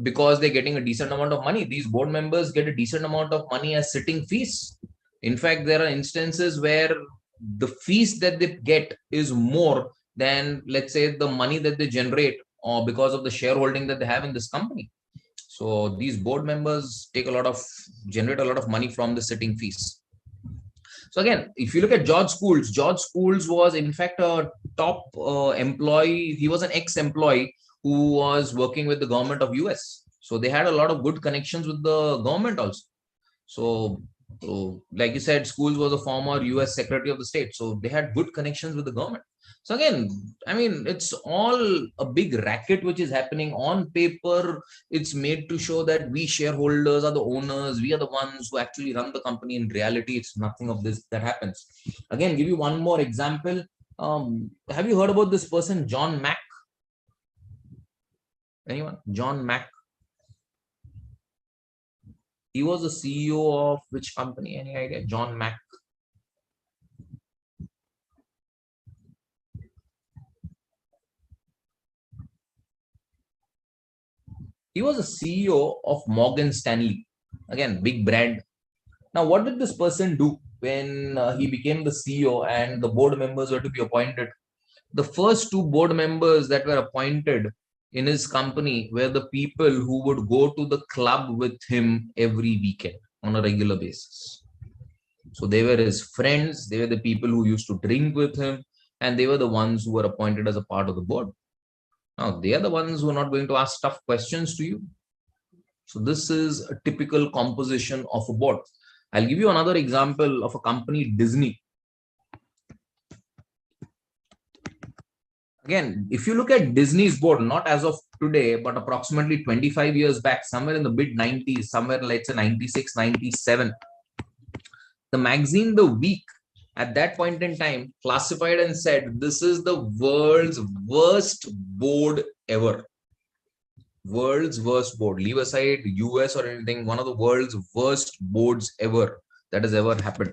[SPEAKER 2] because they're getting a decent amount of money. These board members get a decent amount of money as sitting fees. In fact, there are instances where the fees that they get is more than, let's say, the money that they generate or because of the shareholding that they have in this company. So these board members generate a lot of money from the sitting fees. So again, if you look at George Schools was in fact a top employee. He was an ex-employee who was working with the government of US. So they had a lot of good connections with the government also. So like you said, Schools was a former US Secretary of the State. So they had good connections with the government. So again, I mean, it's all a big racket which is happening. On paper, it's made to show that we shareholders are the owners, we are the ones who actually run the company. In reality, it's nothing of this that happens. Again, give you one more example. Have you heard about this person, John Mack? Anyone? John Mack. He was the CEO of which company? Any idea? John Mack. He was a CEO of Morgan Stanley. Again, big brand. Now, what did this person do when he became the CEO and the board members were to be appointed? The first two board members that were appointed in his company were the people who would go to the club with him every weekend on a regular basis. So they were his friends, they were the people who used to drink with him, and they were the ones who were appointed as a part of the board. Now, they are the ones who are not going to ask tough questions to you. So this is a typical composition of a board. I'll give you another example of a company, Disney. Again, if you look at Disney's board, not as of today, but approximately 25 years back, somewhere in the mid 90s, somewhere let's say 96, 97, the magazine The Week at that point in time classified and said, this is the world's worst board ever. World's worst board. Leave aside US or anything, one of the world's worst boards ever that has ever happened.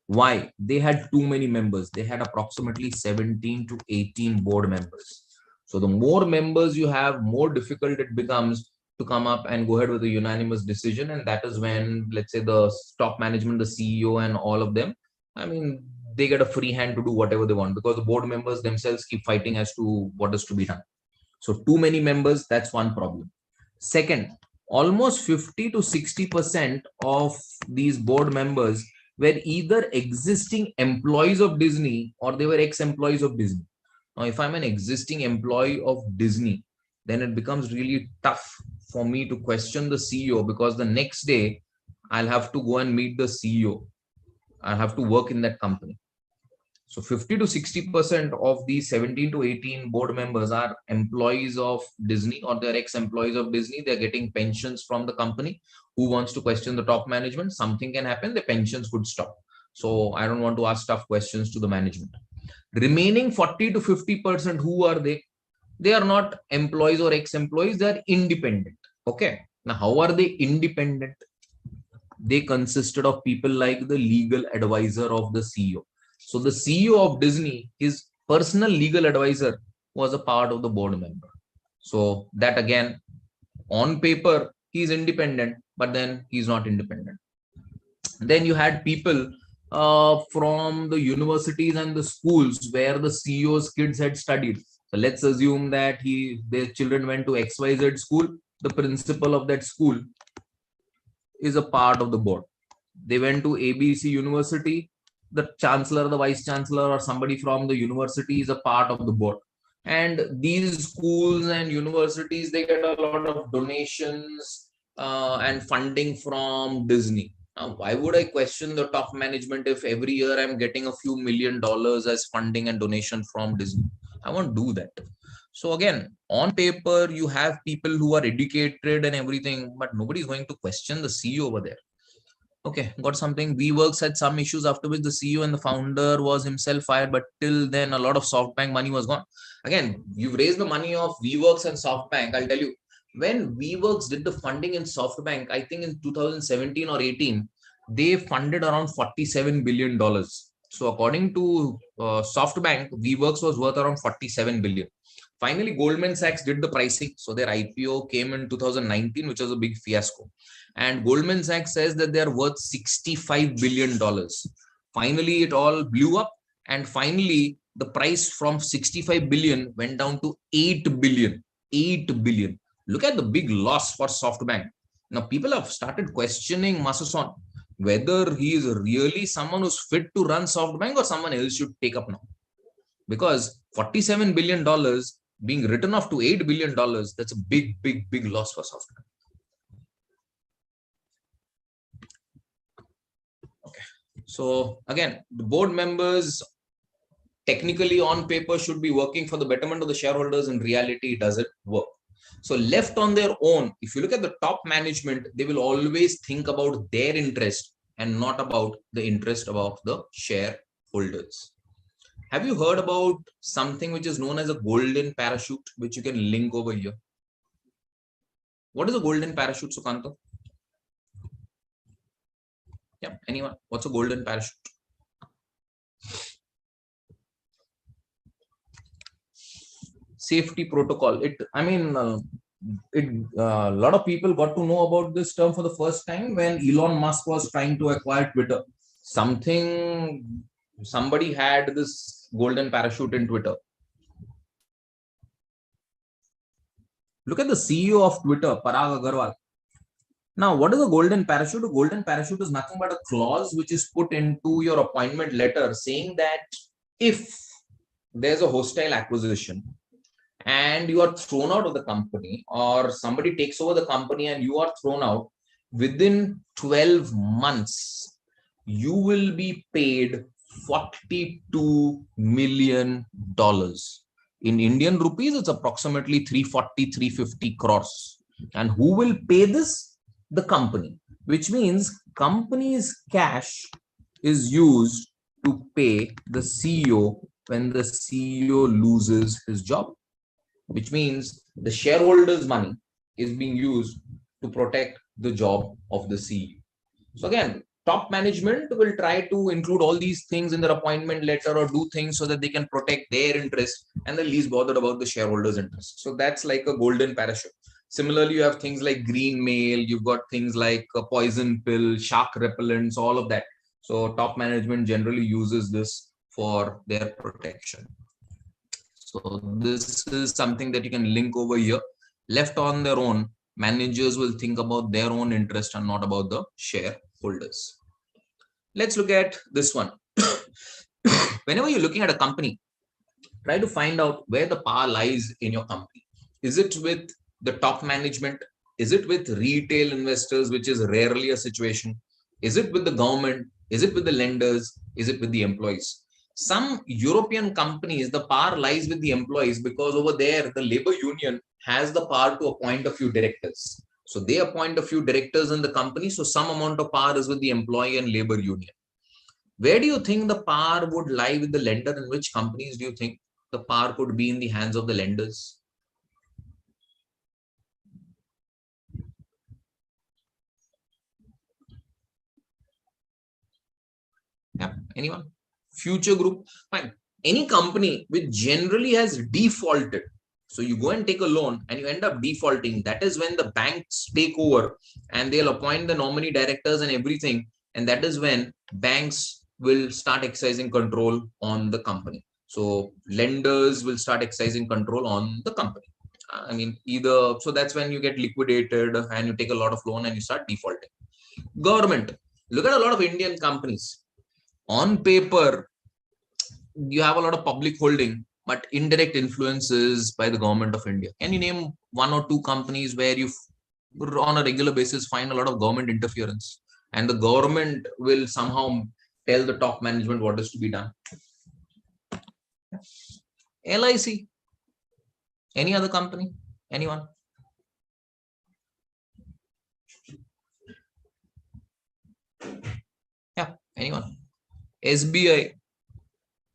[SPEAKER 2] Why? They had too many members. They had approximately 17 to 18 board members. So the more members you have, more difficult it becomes to come up and go ahead with a unanimous decision. And that is when, let's say, the top management, the CEO and all of them, I mean, they get a free hand to do whatever they want because the board members themselves keep fighting as to what is to be done. So too many members, that's one problem. Second, almost 50 to 60% of these board members were either existing employees of Disney or they were ex-employees of Disney. Now, if I'm an existing employee of Disney, then it becomes really tough for me to question the CEO because the next day I'll have to go and meet the CEO. I'll have to work in that company. So 50 to 60% of these 17 to 18 board members are employees of Disney or they're ex-employees of Disney. They're getting pensions from the company. Who wants to question the top management? Something can happen. The pensions could stop. So I don't want to ask tough questions to the management. Remaining 40 to 50%, who are they? They are not employees or ex-employees. They are independent. Okay. Now, how are they independent? They consisted of people like the legal advisor of the CEO. So the CEO of Disney, his personal legal advisor was a part of the board member. So that again, on paper, he's independent, but then he's not independent. Then you had people from the universities and the schools where the CEO's kids had studied. So let's assume that their children went to XYZ school. The principal of that school is a part of the board. They went to ABC University. The chancellor, the vice chancellor, or somebody from the university is a part of the board. And these schools and universities, they get a lot of donations and funding from Disney. Now, why would I question the top management if every year I'm getting a few $1 million as funding and donation from Disney? I won't do that. So again, on paper, you have people who are educated and everything, but nobody's going to question the CEO over there. Okay, got something. WeWorks had some issues after which the CEO and the founder was himself fired, but till then a lot of SoftBank money was gone. Again, you've raised the money of WeWorks and SoftBank. I'll tell you, when WeWorks did the funding in SoftBank, I think in 2017 or 18, they funded around $47 billion. So according to SoftBank, WeWorks was worth around $47 billion. Finally, Goldman Sachs did the pricing. So their IPO came in 2019, which was a big fiasco. And Goldman Sachs says that they're worth $65 billion. Finally, it all blew up. And finally, the price from 65 billion went down to 8 billion. 8 billion. Look at the big loss for SoftBank. Now, people have started questioning Masason whether he is really someone who's fit to run SoftBank or someone else should take up now. Because $47 billion being written off to $8 billion, that's a big loss for SoftBank. Okay. So again, the board members technically on paper should be working for the betterment of the shareholders. In reality, it doesn't work. So left on their own, if you look at the top management, they will always think about their interest and not about the interest of the shareholders. Have you heard about something which is known as a golden parachute, which you can link over here? What is a golden parachute, Sukanta? Yeah, anyone? What's a golden parachute? Safety protocol. A lot of people got to know about this term for the first time when Elon Musk was trying to acquire Twitter. Somebody had this golden parachute in Twitter. Look at the CEO of Twitter, Parag Agrawal. Now, what is a golden parachute? A golden parachute is nothing but a clause which is put into your appointment letter saying that if there's a hostile acquisition and you are thrown out of the company or somebody takes over the company and you are thrown out, within 12 months, you will be paid $42 million. In Indian rupees, it's approximately 340-350 crores. And who will pay this? The company, which means company's cash is used to pay the CEO when the CEO loses his job, which means the shareholders' money is being used to protect the job of the CEO. So again, top management will try to include all these things in their appointment letter or do things so that they can protect their interest and they're least bothered about the shareholders' interest. So that's like a golden parachute. Similarly, you have things like green mail, you've got things like a poison pill, shark repellents, all of that. So top management generally uses this for their protection. So this is something that you can link over here. Left on their own, managers will think about their own interest and not about the shareholders. Let's look at this one. Whenever you're looking at a company, try to find out where the power lies in your company. Is it with the top management? Is it with retail investors, which is rarely a situation? Is it with the government? Is it with the lenders? Is it with the employees? Some European companies, the power lies with the employees because over there, the labor union has the power to appoint a few directors. So they appoint a few directors in the company. So some amount of power is with the employee and labor union. Where do you think the power would lie with the lender? In which companies do you think the power could be in the hands of the lenders? Yeah, anyone? Future group? Fine. Any company which generally has defaulted. So you go and take a loan and you end up defaulting. That is when the banks take over and they'll appoint the nominee directors and everything. And that is when banks will start exercising control on the company. So lenders will start exercising control on the company. I mean, either, so that's when you get liquidated and you take a lot of loan and you start defaulting. Government, look at a lot of Indian companies. On paper, you have a lot of public holding, but indirect influences by the government of India. Can you name one or two companies where you on a regular basis find a lot of government interference and the government will somehow tell the top management what is to be done? LIC. Any other company? Anyone? Yeah, anyone? SBI.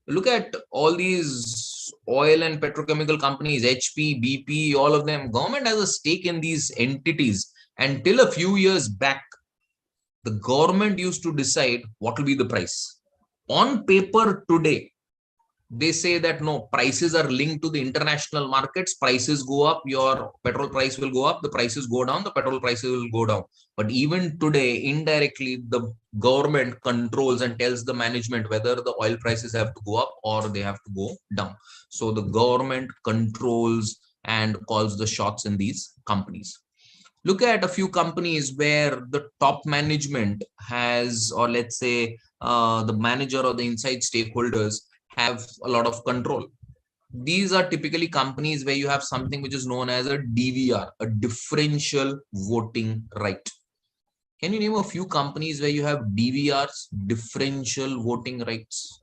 [SPEAKER 2] Look at all these oil and petrochemical companies, HP, BP, all of them. Government has a stake in these entities. Until a few years back, the government used to decide what will be the price. On paper today, they say that no, prices are linked to the international markets. Prices go up, your petrol price will go up. The prices go down, the petrol prices will go down. But even today, indirectly, the government controls and tells the management whether the oil prices have to go up or they have to go down. So the government controls and calls the shots in these companies. Look at a few companies where the top management has, or let's say the manager or the inside stakeholders have a lot of control. These are typically companies where you have something which is known as a DVR, a differential voting right. Can you name a few companies where you have DVRs, differential voting rights?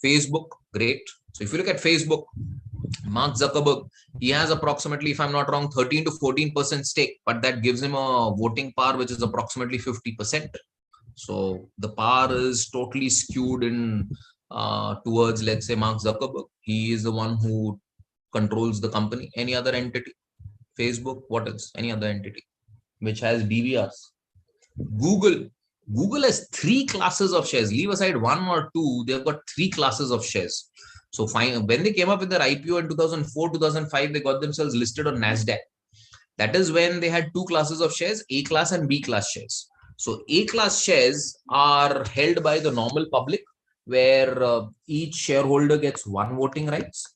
[SPEAKER 2] Facebook, great. So if you look at Facebook, Mark Zuckerberg, he has approximately, if I'm not wrong, 13 to 14% stake, but that gives him a voting power which is approximately 50%. So the power is totally skewed in towards, let's say, Mark Zuckerberg. He is the one who controls the company. Any other entity? Facebook, what else? Any other entity which has DVRs? Google. Google has 3 classes of shares. Leave aside 1 or 2, they've got 3 classes of shares. So fine, when they came up with their IPO in 2004, 2005, they got themselves listed on NASDAQ. That is when they had 2 classes of shares, A class and B class shares. So A class shares are held by the normal public, where each shareholder gets 1 voting rights.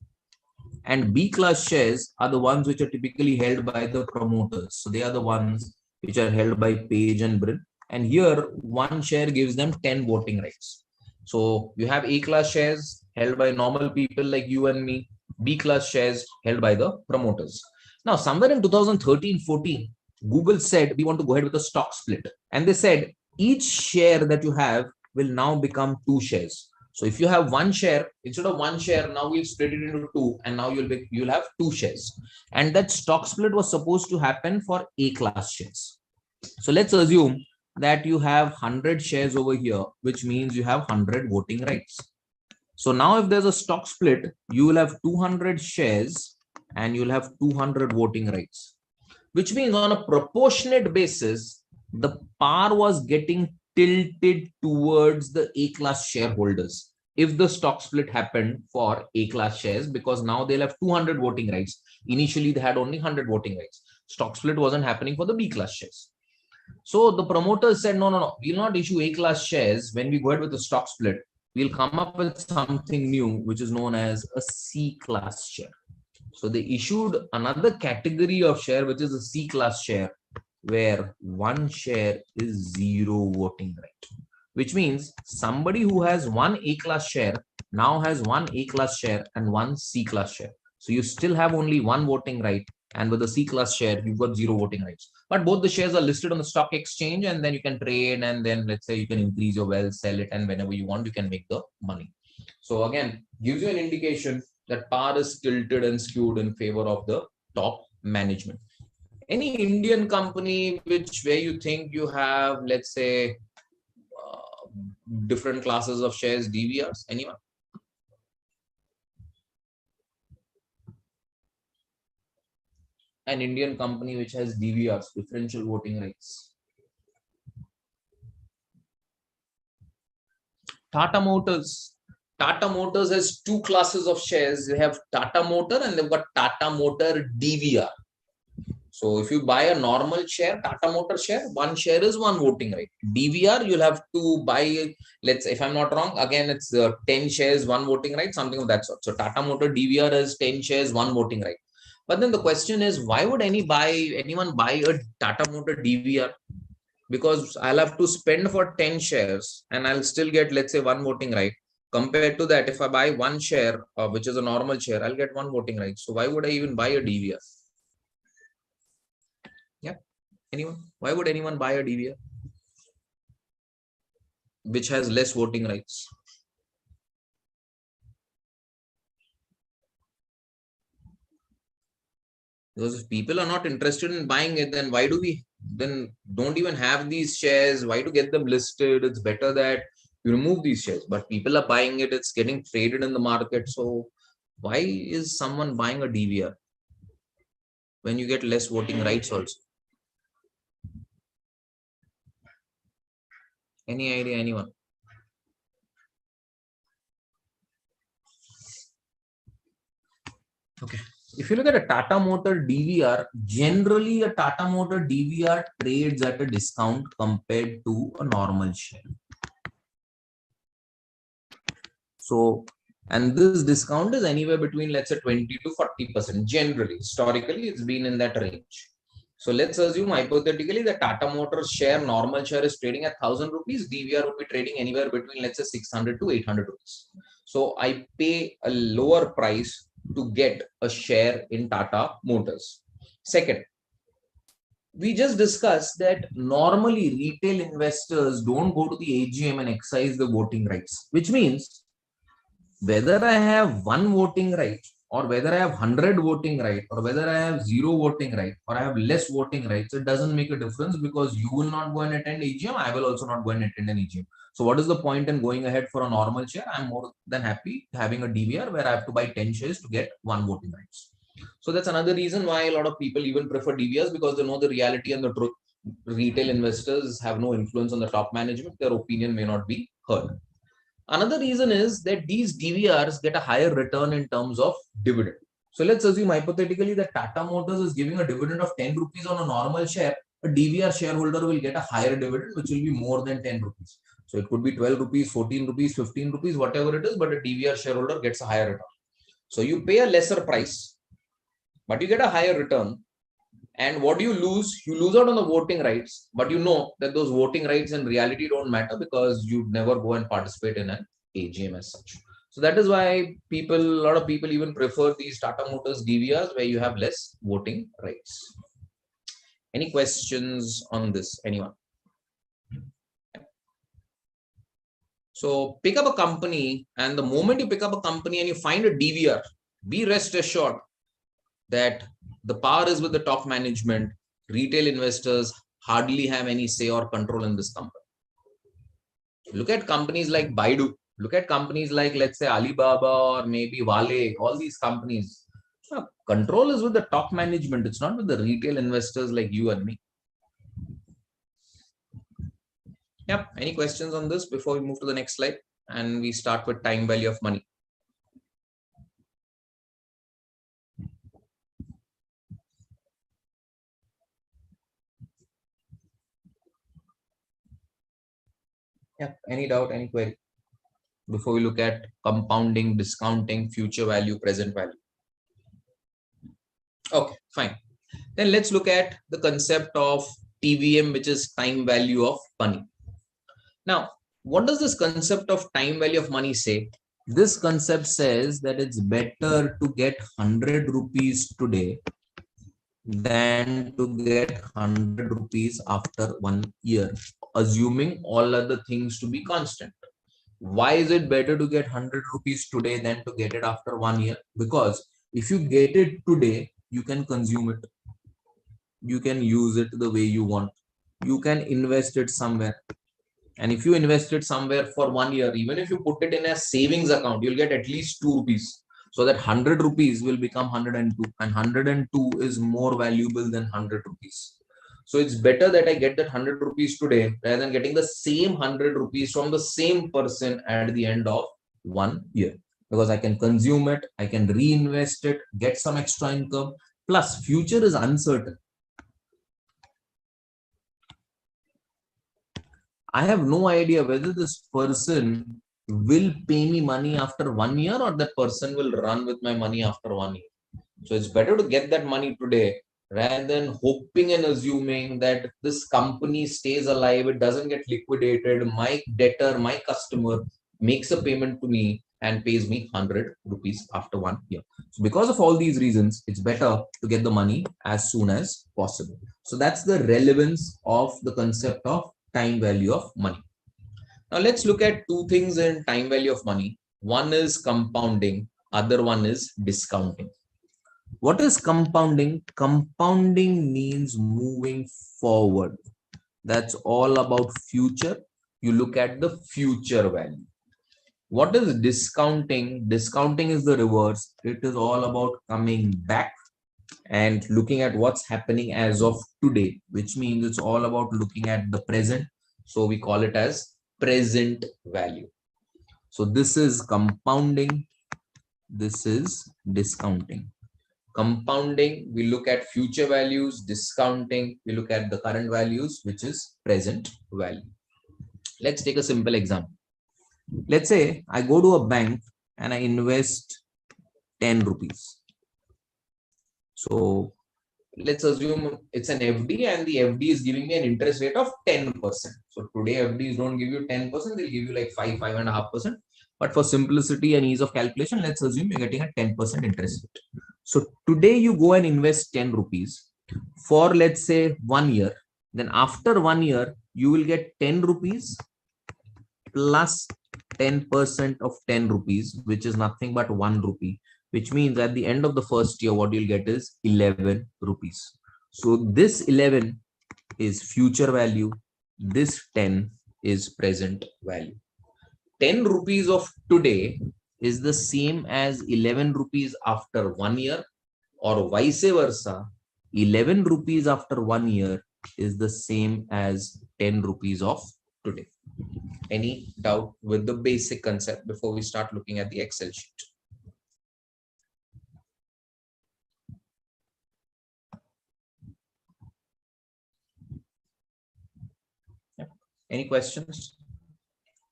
[SPEAKER 2] And B class shares are the ones which are typically held by the promoters. So they are the ones which are held by Page and Brin. And here, 1 share gives them 10 voting rights. So you have A class shares held by normal people like you and me, B class shares held by the promoters. Now, somewhere in 2013-14, Google said, we want to go ahead with a stock split. And they said, each share that you have will now become 2 shares. So if you have 1 share, instead of 1 share, now we'll split it into 2, and now you'll have 2 shares. And that stock split was supposed to happen for A class shares. So let's assume that you have 100 shares over here, which means you have 100 voting rights. So now if there's a stock split, you will have 200 shares and you'll have 200 voting rights, which means on a proportionate basis, the power was getting tilted towards the A class shareholders if the stock split happened for A class shares, because now they'll have 200 voting rights. Initially, they had only 100 voting rights. Stock split wasn't happening for the B class shares. So the promoters said, no, we'll not issue A class shares. When we go ahead with the stock split, we'll come up with something new, which is known as a C class share. So they issued another category of share, which is a C class share, where one share is zero voting right, which means somebody who has one A class share now has one A class share and one C class share. So you still have only one voting right. And with the C class share, you've got zero voting rights. But both the shares are listed on the stock exchange, and then you can trade, and then let's say you can increase your wealth, sell it, and whenever you want, you can make the money. So again, gives you an indication that power is tilted and skewed in favor of the top management. Any Indian company where you think you have, let's say, different classes of shares, DVRs? Anyone? An Indian company which has DVRs, differential voting rights. Tata Motors. Tata Motors has two classes of shares. They have Tata Motor and they've got Tata Motor DVR. So if you buy a normal share, Tata Motor share, one share is one voting right. DVR, you'll have to buy, let's say, if I'm not wrong, again, it's 10 shares, one voting right, something of that sort. So Tata Motor DVR is 10 shares, one voting right. But then the question is, why would anyone buy a Tata Motor DVR? Because I'll have to spend for 10 shares and I'll still get, let's say, one voting right. Compared to that, if I buy one share, which is a normal share, I'll get one voting right. So why would I even buy a DVR? Yeah. Anyone? Why would anyone buy a DVR which has less voting rights? Because if people are not interested in buying it, then why do we then don't even have these shares? Why to get them listed? It's better that you remove these shares. But people are buying it, it's getting traded in the market. So why is someone buying a DVR when you get less voting rights also? Any idea, anyone? Okay. If you look at a Tata Motor DVR, generally a Tata Motor DVR trades at a discount compared to a normal share. So, and this discount is anywhere between, let's say, 20 to 40%. Generally, historically, it's been in that range. So let's assume hypothetically the Tata Motors share, normal share is trading at 1,000 rupees. DVR would be trading anywhere between, let's say, 600 to 800 rupees. So I pay a lower price to get a share in Tata Motors. Second, we just discussed that normally retail investors don't go to the AGM and exercise the voting rights, which means whether I have one voting right or whether I have 100 voting right or whether I have zero voting right or I have less voting rights, it doesn't make a difference because you will not go and attend AGM. I will also not go and attend an AGM. So what is the point in going ahead for a normal share? I'm more than happy having a DVR where I have to buy 10 shares to get one voting rights. So that's another reason why a lot of people even prefer DVRs, because they know the reality and the truth. Retail investors have no influence on the top management. Their opinion may not be heard. Another reason is that these DVRs get a higher return in terms of dividend. So let's assume hypothetically that Tata Motors is giving a dividend of 10 rupees on a normal share. A DVR shareholder will get a higher dividend, which will be more than 10 rupees. So it could be 12 rupees, 14 rupees, 15 rupees, whatever it is, but a DVR shareholder gets a higher return. So you pay a lesser price, but you get a higher return. And what do you lose? You lose out on the voting rights, but you know that those voting rights in reality don't matter because you never go and participate in an AGM as such. So that is why a lot of people even prefer these Tata Motors DVRs where you have less voting rights. Any questions on this? Anyone? So pick up a company, and the moment you pick up a company and you find a DVR, be rest assured that the power is with the top management. Retail investors hardly have any say or control in this company. Look at companies like Baidu. Look at companies like, let's say, Alibaba or maybe Wale. All these companies. Control is with the top management. It's not with the retail investors like you and me. Yep. Any questions on this before we move to the next slide? And we start with time value of money. Yeah. Any doubt, any query? Before we look at compounding, discounting, future value, present value. Okay, fine. Then let's look at the concept of TVM, which is time value of money. Now, what does this concept of time value of money say? This concept says that it's better to get 100 rupees today than to get 100 rupees after 1 year, assuming all other things to be constant. Why is it better to get 100 rupees today than to get it after 1 year? Because if you get it today, you can consume it. You can use it the way you want. You can invest it somewhere. And if you invest it somewhere for 1 year, even if you put it in a savings account, you'll get at least 2 rupees. So that 100 rupees will become 102, and 102 is more valuable than 100 rupees. So it's better that I get that 100 rupees today rather than getting the same 100 rupees from the same person at the end of 1 year. Because I can consume it, I can reinvest it, get some extra income. Plus, future is uncertain. I have no idea whether this person will pay me money after 1 year or that person will run with my money after 1 year. So it's better to get that money today rather than hoping and assuming that this company stays alive, it doesn't get liquidated, my debtor, my customer makes a payment to me and pays me 100 rupees after 1 year. So because of all these reasons, it's better to get the money as soon as possible. So that's the relevance of the concept of time value of money. Now let's look at two things in time value of money. One is compounding, other one is discounting. What is compounding? Compounding means moving forward. That's all about future. You look at the future value. What is discounting? Discounting is the reverse. It is all about coming back and looking at what's happening as of today, which means it's all about looking at the present. So we call it as present value. So this is compounding. This is discounting. Compounding, we look at future values. Discounting, we look at the current values, which is present value. Let's take a simple example. Let's say I go to a bank and I invest 10 rupees. So let's assume it's an FD and the FD is giving me an interest rate of 10%. So today FDs don't give you 10%, they'll give you like 5.5%. But for simplicity and ease of calculation, let's assume you're getting a 10% interest rate. So today you go and invest 10 rupees for, let's say, 1 year. Then after 1 year, you will get 10 rupees plus 10% of 10 rupees, which is nothing but 1 rupee, which means at the end of the first year, what you'll get is 11 rupees. So this 11 is future value. This 10 is present value. 10 rupees of today is the same as 11 rupees after 1 year, or vice versa. 11 rupees after 1 year is the same as 10 rupees of today. Any doubt with the basic concept before we start looking at the Excel sheet? Any questions?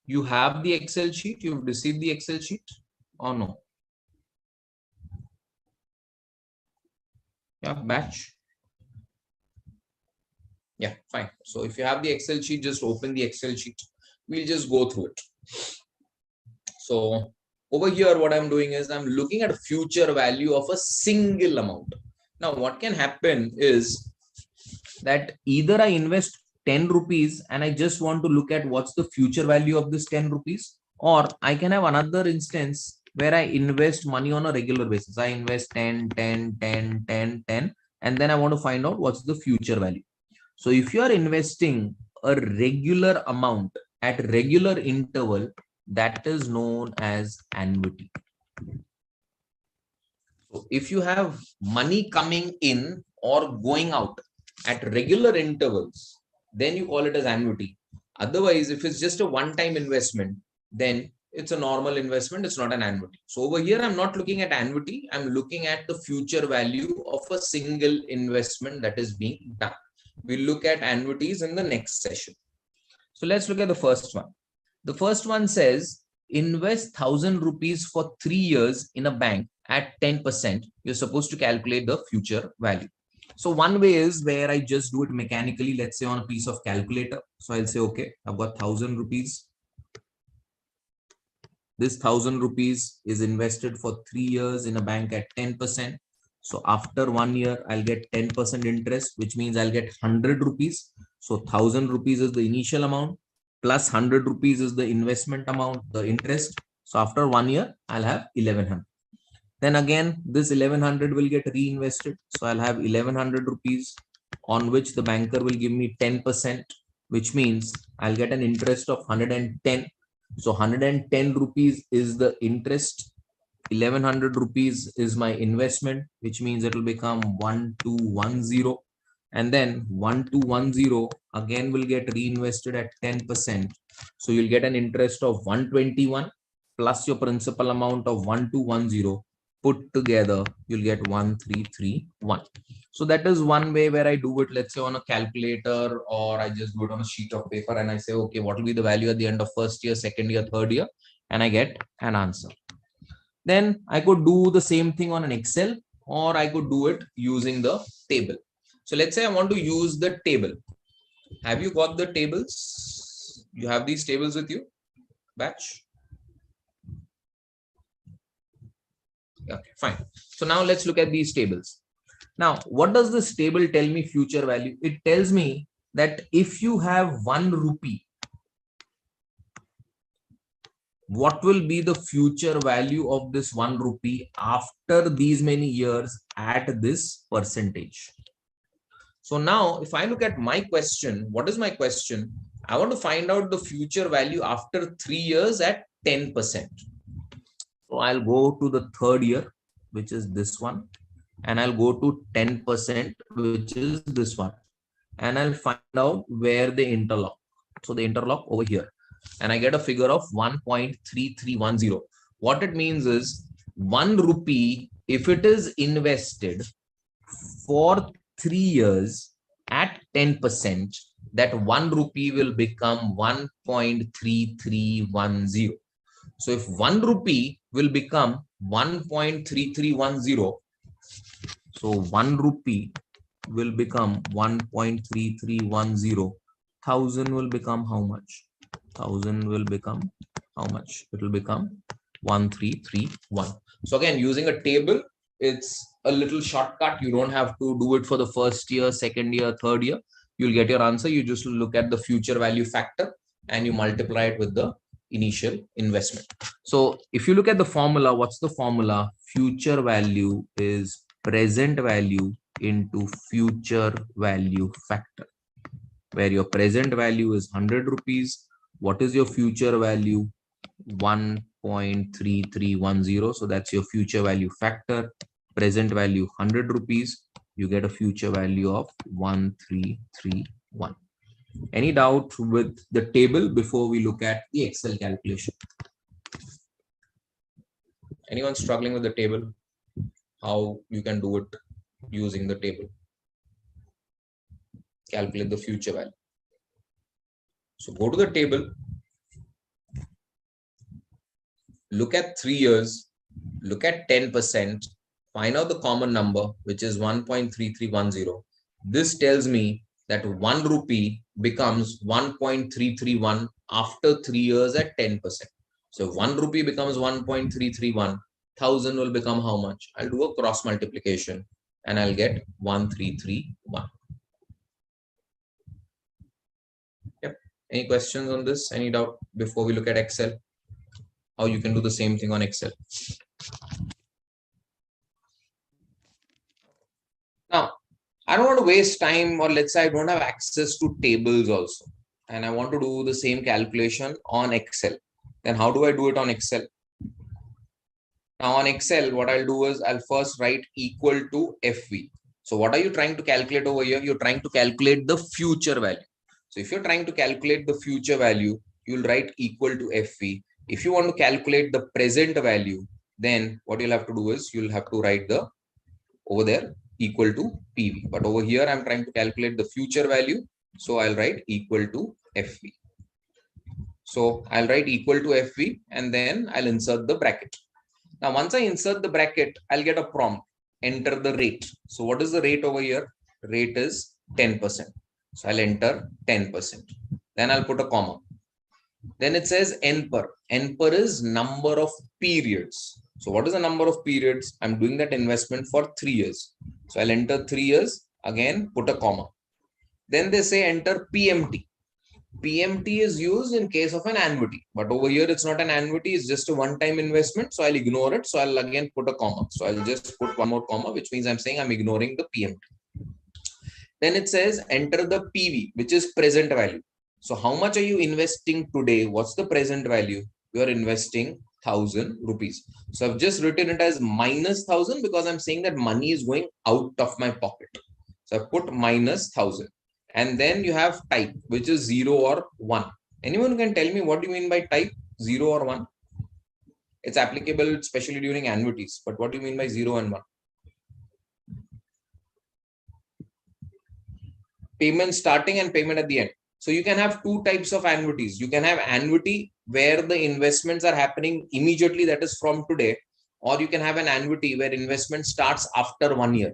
[SPEAKER 2] You have the Excel sheet? You've received the Excel sheet or no? Yeah, batch. Yeah, fine. So if you have the Excel sheet, just open the Excel sheet. We'll just go through it. So over here, what I'm doing is I'm looking at a future value of a single amount. Now, what can happen is that either I invest 10 rupees and I just want to look at what's the future value of this 10 rupees, or I can have another instance where I invest money on a regular basis. I invest 10, 10, 10, 10, 10, and then I want to find out what's the future value. So if you are investing a regular amount at regular interval, that is known as annuity. So if you have money coming in or going out at regular intervals, then you call it as annuity. Otherwise, if it's just a one-time investment, then it's a normal investment. It's not an annuity. So over here, I'm not looking at annuity. I'm looking at the future value of a single investment that is being done. We'll look at annuities in the next session. So let's look at the first one. The first one says, invest 1,000 rupees for 3 years in a bank at 10%. You're supposed to calculate the future value. So one way is where I just do it mechanically, let's say on a piece of calculator. So I'll say, okay, I've got 1,000 rupees. This 1,000 rupees is invested for 3 years in a bank at 10%. So after 1 year, I'll get 10% interest, which means I'll get 100 rupees. So 1,000 rupees is the initial amount, plus 100 rupees is the investment amount, the interest. So after 1 year, I'll have 1,100. Then again, this 1,100 will get reinvested. So I'll have 1,100 rupees on which the banker will give me 10%, which means I'll get an interest of 110. So 110 rupees is the interest. 1,100 rupees is my investment, which means it will become 1,210. And then 1,210 again will get reinvested at 10%. So you'll get an interest of 121 plus your principal amount of 1,210. Put together, you'll get 1,331. So that is one way where I do it, let's say on a calculator, or I just do it on a sheet of paper and I say, okay, what will be the value at the end of first year, second year, third year, and I get an answer. Then I could do the same thing on an Excel, or I could do it using the table. So let's say I want to use the table. Have you got the tables? You have these tables with you, batch? Okay, fine. So now let's look at these tables. Now, what does this table tell me future value? It tells me that if you have 1 rupee, what will be the future value of this 1 rupee after these many years at this percentage? So now if I look at my question, what is my question? I want to find out the future value after 3 years at 10%. So I'll go to the third year, which is this one, and I'll go to 10%, which is this one, and I'll find out where they interlock. So they interlock over here, and I get a figure of 1.3310. What it means is 1 rupee, if it is invested for 3 years at 10%, that 1 rupee will become 1.3310. So if 1 rupee will become 1.3310, so 1 rupee will become 1.3310, 1,000 will become how much? 1,000 will become how much? It will become 1,331. So again, using a table, it's a little shortcut. You don't have to do it for the first year, second year, third year. You'll get your answer. You just look at the future value factor and you multiply it with the initial investment. So if you look at the formula, what's the formula? Future value is present value into future value factor, where your present value is 100 rupees. What is your future value? 1.3310. So that's your future value factor. Present value 100 rupees. You get a future value of 1,331. Any doubt with the table before we look at the Excel calculation? Anyone struggling with the table? How you can do it using the table? Calculate the future value. So go to the table, look at 3 years, look at 10%, find out the common number, which is 1.3310. This tells me that 1 rupee becomes 1.331 after 3 years at 10%. So 1 rupee becomes 1.331, 1,000 will become how much? I'll do a cross multiplication and I'll get 1,331. Yep. Any questions on this? Any doubt before we look at Excel? How you can do the same thing on Excel? Now, I don't want to waste time, or let's say I don't have access to tables also, and I want to do the same calculation on Excel. Then how do I do it on Excel? Now on Excel, what I'll do is I'll first write equal to FV. So what are you trying to calculate over here? You're trying to calculate the future value. So if you're trying to calculate the future value, you'll write equal to FV. If you want to calculate the present value, then what you'll have to do is you'll have to write the over there equal to PV. But over here, I'm trying to calculate the future value. So I'll write equal to FV.
[SPEAKER 1] So I'll write equal to FV and then I'll insert the bracket. Now, once I insert the bracket, I'll get a prompt, enter the rate. So what is the rate over here? Rate is 10%. So I'll enter 10%. Then I'll put a comma. Then it says N per. N per is number of periods. So what is the number of periods? I'm doing that investment for 3 years. So I'll enter 3 years. Again, put a comma. Then they say enter PMT. PMT is used in case of an annuity, but over here it's not an annuity, it's just a one-time investment. So I'll ignore it. So I'll again put a comma. So I'll just put one more comma, which means I'm saying I'm ignoring the PMT. Then it says enter the PV, which is present value. So how much are you investing today? What's the present value? You are investing 1,000 rupees. So I've just written it as minus 1,000 because I'm saying that money is going out of my pocket. So I put minus 1,000. And then you have type, which is 0 or 1. Anyone can tell me what do you mean by type, 0 or 1? It's applicable especially during annuities, but what do you mean by 0 and 1? Payment starting and payment at the end. So you can have two types of annuities. You can have annuity where the investments are happening immediately, that is from today, or you can have an annuity where investment starts after 1 year.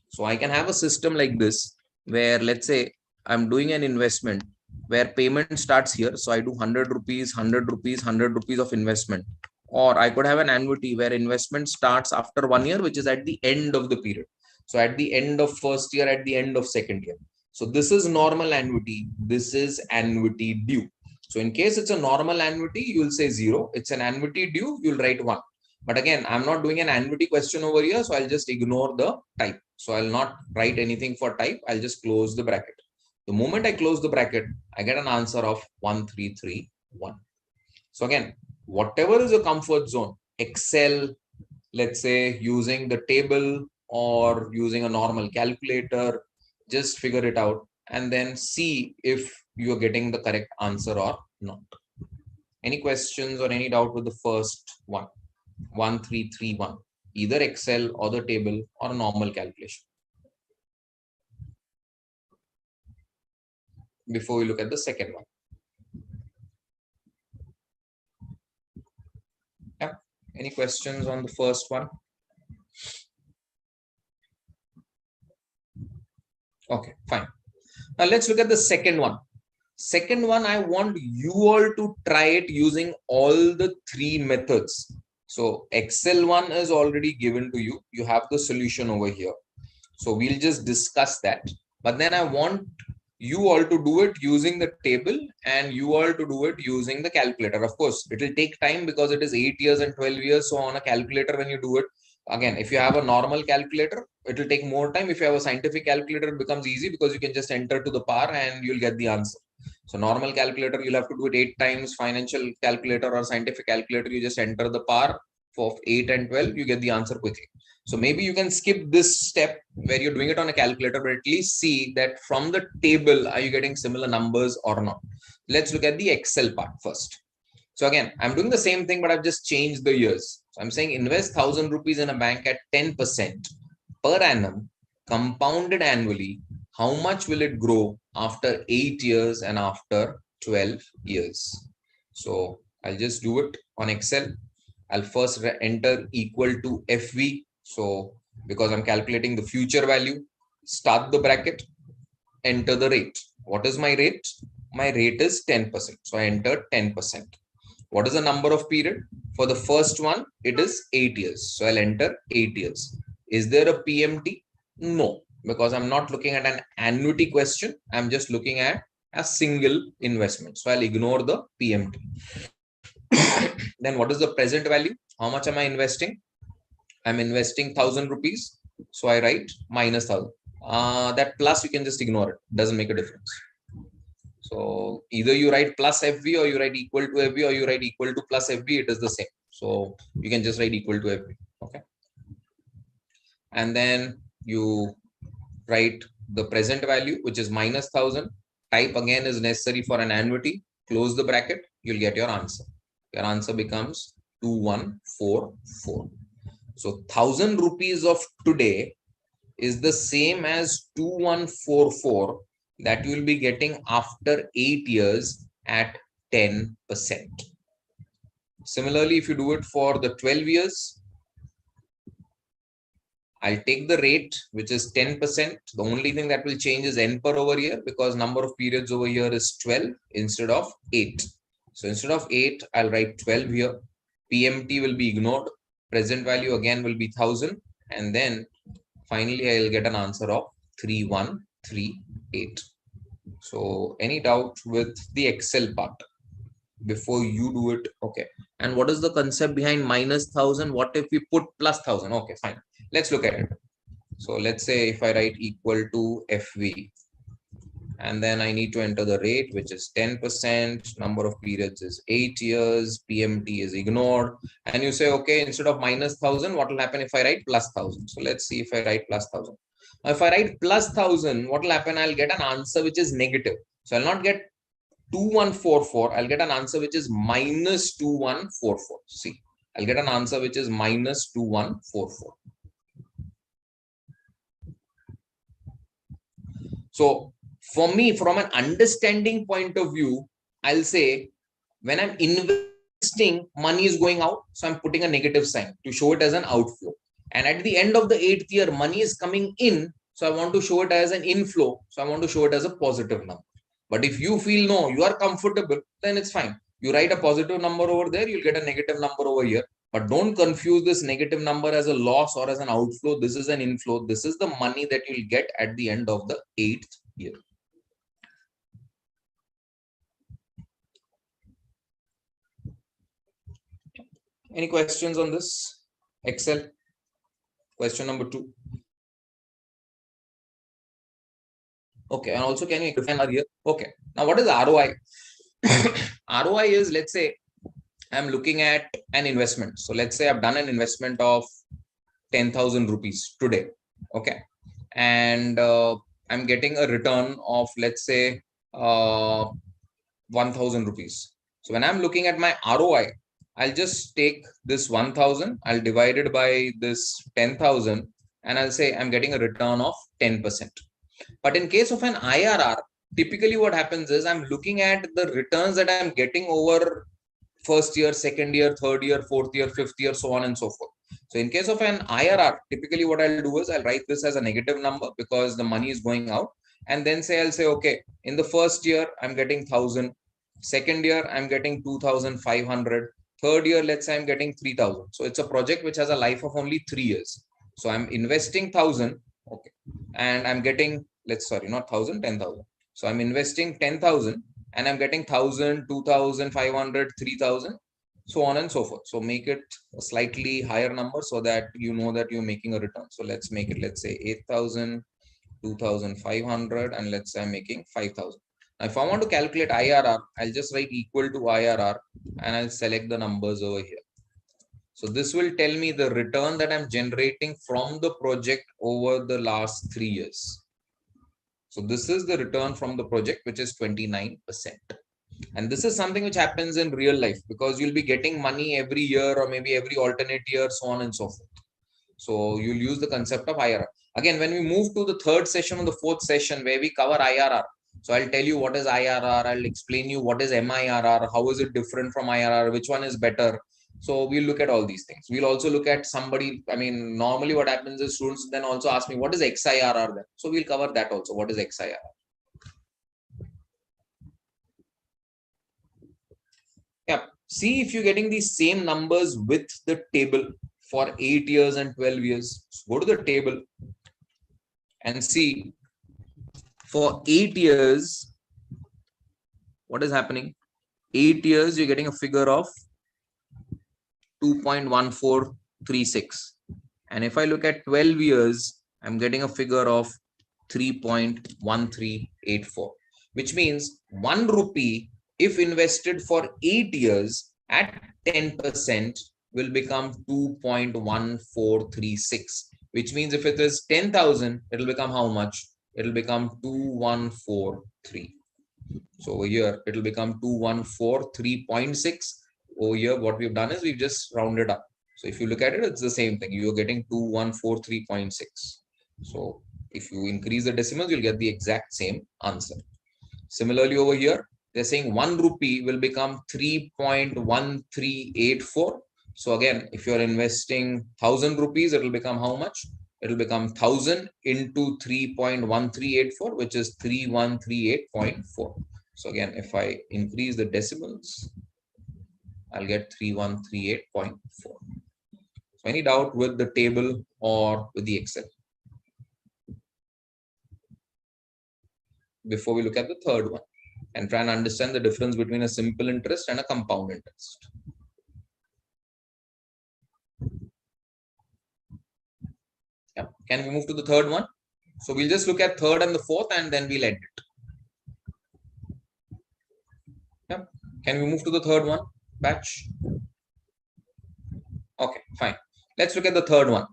[SPEAKER 1] So I can have a system like this where, let's say, I'm doing an investment where payment starts here. So I do 100 rupees, 100 rupees, 100 rupees of investment. Or I could have an annuity where investment starts after 1 year, which is at the end of the period. So at the end of first year, at the end of second year. So this is normal annuity. This is annuity due. So in case it's a normal annuity, you'll say 0. It's an annuity due, you'll write 1. But again, I'm not doing an annuity question over here, so I'll just ignore the type. So I'll not write anything for type. I'll just close the bracket. The moment I close the bracket, I get an answer of 1331. So again, whatever is a comfort zone, Excel, let's say using the table or using a normal calculator, just figure it out and then see if you're getting the correct answer or not. Any questions or any doubt with the first one? 1331, either Excel or the table or a normal calculation. Before we look at the second one. Yeah. Any questions on the first one? Okay, fine. Now let's look at the second one. Second one, I want you all to try it using all the 3 methods. So Excel one is already given to you. You have the solution over here. So we'll just discuss that. But then I want you all to do it using the table and you all to do it using the calculator. Of course, it will take time because it is 8 years and 12 years. So on a calculator, when you do it, again, if you have a normal calculator, it will take more time. If you have a scientific calculator, it becomes easy because you can just enter to the power and you'll get the answer. So normal calculator, you'll have to do it 8 times. Financial calculator or scientific calculator, you just enter the power for 8 and 12, you get the answer quickly. So maybe you can skip this step where you're doing it on a calculator, but at least see that from the table, are you getting similar numbers or not? Let's look at the Excel part first. So again, I'm doing the same thing, but I've just changed the years. So I'm saying invest 1,000 rupees in a bank at 10% per annum, compounded annually. How much will it grow after 8 years and after 12 years? So I'll just do it on Excel. I'll first enter equal to FV. So because I'm calculating the future value, start the bracket, enter the rate. What is my rate? My rate is 10%. So I enter 10%. What is the number of period? For the first one, it is 8 years. So I'll enter 8 years. Is there a PMT? No, because I'm not looking at an annuity question. I'm just looking at a single investment. So I'll ignore the PMT. Then what is the present value? How much am I investing? I'm investing 1,000 rupees. So I write minus 1,000. That plus you can just ignore it. Doesn't make a difference. So either you write plus FV or you write equal to FV or you write equal to plus FV. It is the same. So you can just write equal to FV. Okay. And then you write the present value, which is minus 1,000. Type again is necessary for an annuity. Close the bracket. You'll get your answer. Your answer becomes 2144. So 1,000 rupees of today is the same as 2144 that you will be getting after 8 years at
[SPEAKER 2] 10%. Similarly, if you do it for the 12 years, I'll take the rate, which is 10%. The only thing that will change is N per over year, because number of periods over here is 12 instead of 8. So instead of 8, I'll write 12 here. PMT will be ignored. Present value again will be 1000. And then finally, I'll get an answer of 3138. So any doubt with the Excel part before you do it? Okay. And what is the concept behind minus 1000? What if we put plus 1000? Okay, fine. Let's look at it. So let's say if I write equal to FV, and then I need to enter the rate, which is 10%. Number of periods is 8 years. PMT is ignored. And you say, okay, instead of minus 1000, what will happen if I write plus 1000? So let's see if I write plus 1000. Now, if I write plus 1000, what will happen? I'll get an answer which is negative. So I'll not get 2144. I'll get an answer which is minus 2144. See, I'll get an answer which is minus 2144. So for me, from an understanding point of view, I'll say when I'm investing, money is going out. So I'm putting a negative sign to show it as an outflow. And at the end of the 8th year, money is coming in. So I want to show it as an inflow. So I want to show it as a positive number. But if you feel no, you are comfortable, then it's fine. You write a positive number over there, you'll get a negative number over here. But don't confuse this negative number as a loss or as an outflow. This is an inflow. This is the money that you'll get at the end of the 8th year. Any questions on this? Excel. Question number 2. Okay, and also can you define here? Okay, now what is ROI? ROI is, let's say, I'm looking at an investment. So let's say I've done an investment of 10,000 rupees today. Okay, and I'm getting a return of, let's say, 1,000 rupees. So when I'm looking at my ROI, I'll just take this 1,000, I'll divide it by this 10,000, and I'll say I'm getting a return of 10%. But in case of an IRR, typically what happens is I'm looking at the returns that I'm getting over first year, second year, third year, fourth year, fifth year, so on and so forth. So in case of an IRR, typically what I'll do is I'll write this as a negative number because the money is going out. And then I'll say, okay, in the first year, I'm getting 1,000. Second year, I'm getting 2,500. Third year, let's say I'm getting 3,000. So it's a project which has a life of only 3 years. So I'm investing 1,000. Okay. And I'm getting, not 1,000, 10,000. So I'm investing 10,000 and I'm getting 1,000, 2,500, 3,000, so on and so forth. So make it a slightly higher number so that you know that you're making a return. So let's make it, let's say 8,000, 2,500, and let's say I'm making 5,000. Now, if I want to calculate IRR, I'll just write equal to IRR and I'll select the numbers over here. So this will tell me the return that I'm generating from the project over the last 3 years. So this is the return from the project, which is 29%. And this is something which happens in real life because you'll be getting money every year or maybe every alternate year, so on and so forth. So you'll use the concept of IRR. Again, when we move to the third session or the fourth session where we cover IRR, so I'll tell you what is IRR, I'll explain you what is MIRR, how is it different from IRR, which one is better. So we'll look at all these things. We'll also look at somebody, normally what happens is students then also ask me, what is XIRR then? So we'll cover that also. What is XIRR? Yeah, see if you're getting these same numbers with the table for 8 years and 12 years. So go to the table and see for 8 years, what is happening? 8 years, you're getting a figure of 2.1436. And if I look at 12 years, I'm getting a figure of 3.1384, which means 1 rupee, if invested for 8 years at 10%, will become 2.1436, which means if it is 10,000, it'll become how much? It'll become 2143. So over here, it'll become 2143.6. Over here, what we've done is we've just rounded up. So if you look at it, it's the same thing. You're getting 2143.6. So if you increase the decimals, you'll get the exact same answer. Similarly, over here, They're saying 1 rupee will become 3.1384. So again, if you're investing 1,000 rupees, it will become how much? It will become 1,000 into 3.1384, which is 3138.4. So again, if I increase the decimals, I'll get 3138.4. So any doubt with the table or with the Excel? Before we look at the third one and try and understand the difference between a simple interest and a compound interest. Yeah. Can we move to the third one? So we'll just look at third and the fourth and then we'll end it. Yeah. Can we move to the third one, batch? Okay, fine. Let's look at the third one.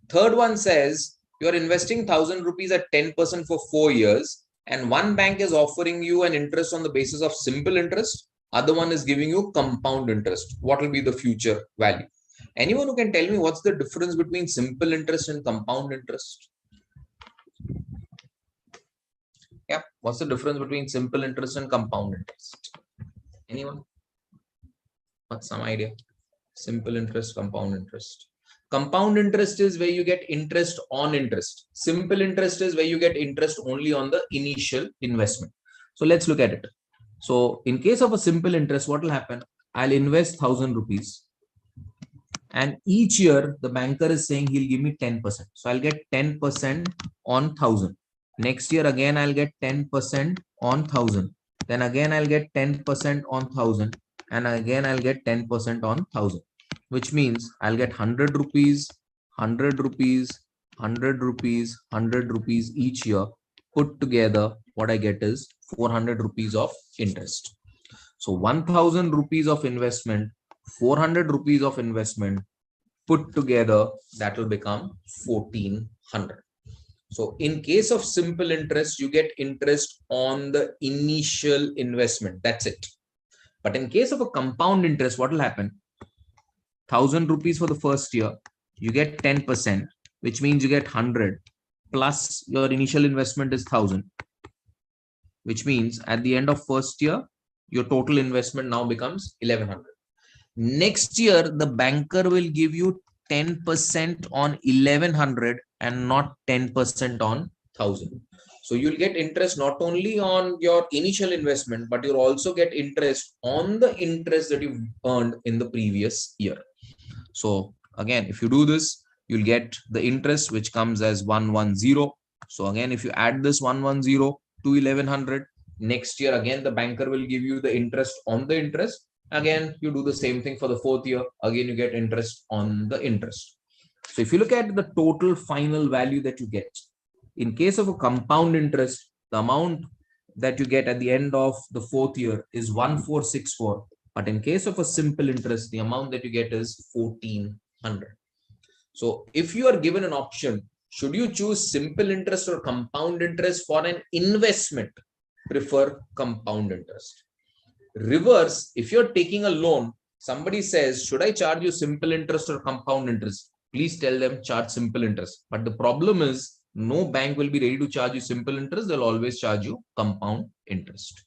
[SPEAKER 2] Third one says you're investing 1,000 rupees at 10% for 4 years, and one bank is offering you an interest on the basis of simple interest. Other one is giving you compound interest. What will be the future value? Anyone who can tell me what's the difference between simple interest and compound interest? Yeah, what's the difference between simple interest and compound interest? Anyone? What's some idea? Simple interest, compound interest. Compound interest is where you get interest on interest. Simple interest is where you get interest only on the initial investment. So let's look at it. So in case of a simple interest, what will happen? I'll invest 1,000 rupees. And each year, the banker is saying he'll give me 10%. So I'll get 10% on 1,000. Next year, again, I'll get 10% on 1,000. Then again, I'll get 10% on 1,000. And again, I'll get 10% on 1,000. Which means I'll get 100 rupees, 100 rupees, 100 rupees, 100 rupees each year. Put together, what I get is 400 rupees of interest. So 1,000 rupees of investment, 400 rupees of investment, put together, that will become 1,400. So in case of simple interest, you get interest on the initial investment. That's it. But in case of a compound interest, what will happen? 1,000 rupees for the first year, you get 10%, which means you get 100 plus your initial investment is 1,000, which means at the end of first year, your total investment now becomes 1,100. Next year, the banker will give you 10% on 1,100 and not 10% on 1,000. So you'll get interest not only on your initial investment, but you'll also get interest on the interest that you've earned in the previous year. So again, if you do this, you'll get the interest which comes as 110. So again, if you add this 110 to 1,100, next year again the banker will give you the interest on the interest. Again, you do the same thing for the fourth year. Again, you get interest on the interest. So if you look at the total final value that you get, in case of a compound interest, the amount that you get at the end of the fourth year is 1,464. But in case of a simple interest, the amount that you get is 1,400. So if you are given an option, should you choose simple interest or compound interest for an investment? Prefer compound interest. Reverse, if you're taking a loan, somebody says, should I charge you simple interest or compound interest? Please tell them charge simple interest. But the problem is no bank will be ready to charge you simple interest. They'll always charge you compound interest.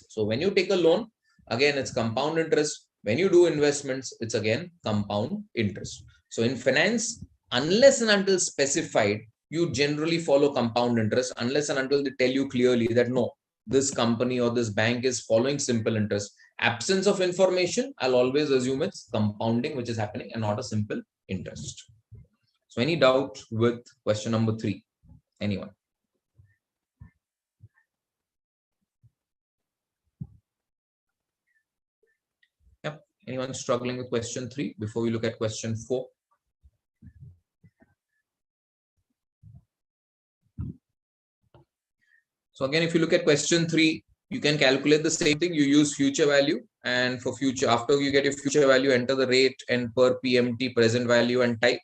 [SPEAKER 2] So when you take a loan, again, it's compound interest. When you do investments, it's again compound interest. So in finance, unless and until specified, you generally follow compound interest unless and until they tell you clearly that no, this company or this bank is following simple interest. Absence of information, I'll always assume it's compounding which is happening and not a simple interest. So any doubt with question number 3? Anyone? Yep. Anyone struggling with question 3 before we look at question 4? So again, if you look at question 3, you can calculate the same thing. You use future value, and for future, after you get your future value, enter the rate and per PMT present value and type,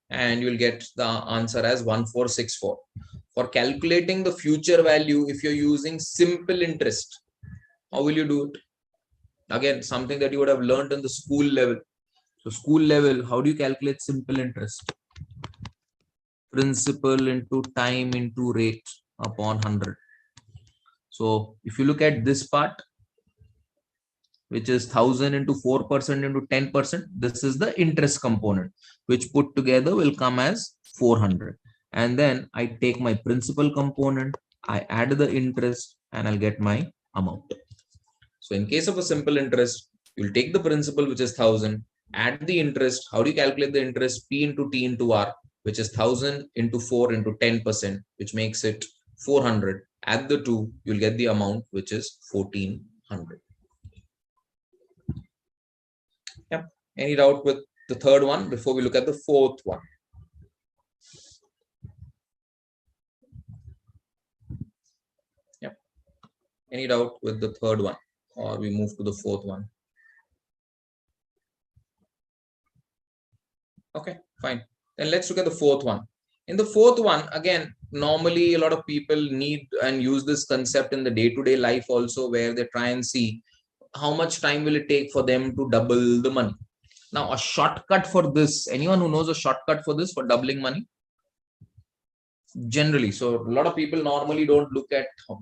[SPEAKER 2] and you'll get the answer as 1,464. For calculating the future value, if you're using simple interest, how will you do it? Again, something that you would have learned in the school level. So school level, how do you calculate simple interest? Principal into time into rate upon 100. So if you look at this part, which is 1000 into 4% into 10%. This is the interest component, which put together will come as 400. And then I take my principal component, I add the interest, and I'll get my amount. So in case of a simple interest, you'll take the principal, which is 1000, add the interest. How do you calculate the interest? P into T into R, which is 1000 into 4 into 10%, which makes it 400. Add the two, you'll get the amount, which is 1400. Yep. Any doubt with the third one before we look at the fourth one? Yep. Any doubt with the third one, or we move to the fourth one? Okay, fine. Then let's look at the fourth one. In the fourth one, again, normally a lot of people need and use this concept in the day-to-day life also, where they try and see how much time will it take for them to double the money. Now, a shortcut for this, anyone who knows a shortcut for this, for doubling money? Generally, so a lot of people normally don't look at how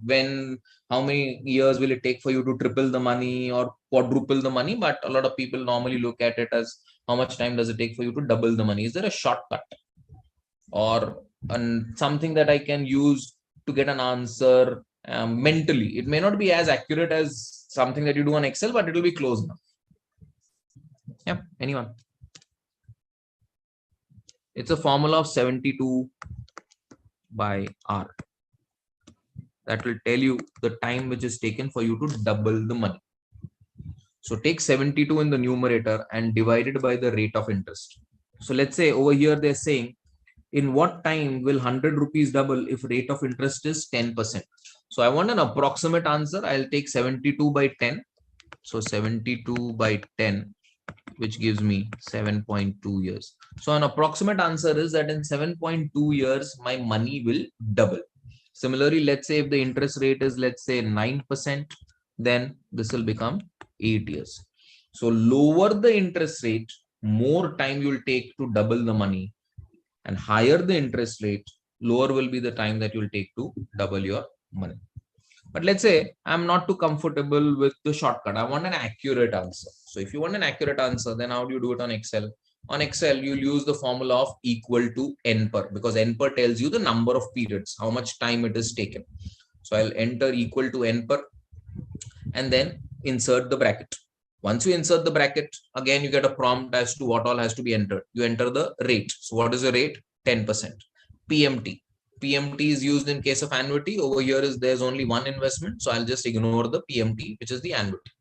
[SPEAKER 2] many years will it take for you to triple the money or quadruple the money, but a lot of people normally look at it as how much time does it take for you to double the money. Is there a shortcut or something that I can use to get an answer mentally? It may not be as accurate as something that you do on Excel, but it will be close enough. Yep. Anyone? It's a formula of 72 by R. That will tell you the time which is taken for you to double the money. So take 72 in the numerator and divide it by the rate of interest. So let's say over here they're saying, in what time will 100 rupees double if rate of interest is 10%? So I want an approximate answer. I'll take 72 by 10. So 72 by 10, which gives me 7.2 years. So an approximate answer is that in 7.2 years, my money will double. Similarly, let's say if the interest rate is, let's say 9%, then this will become 8 years. So lower the interest rate, more time you'll take to double the money, and higher the interest rate, lower will be the time that you'll take to double your money. But let's say I'm not too comfortable with the shortcut. I want an accurate answer. So if you want an accurate answer, then how do you do it on Excel? On Excel, you'll use the formula of equal to n per, because n per tells you the number of periods, how much time it is taken. So I'll enter equal to n per and then insert the bracket. Once you insert the bracket, again, you get a prompt as to what all has to be entered. You enter the rate. So what is the rate? 10%. PMT. PMT is used in case of annuity. Over here there's only one investment. So I'll just ignore the PMT, which is the annuity.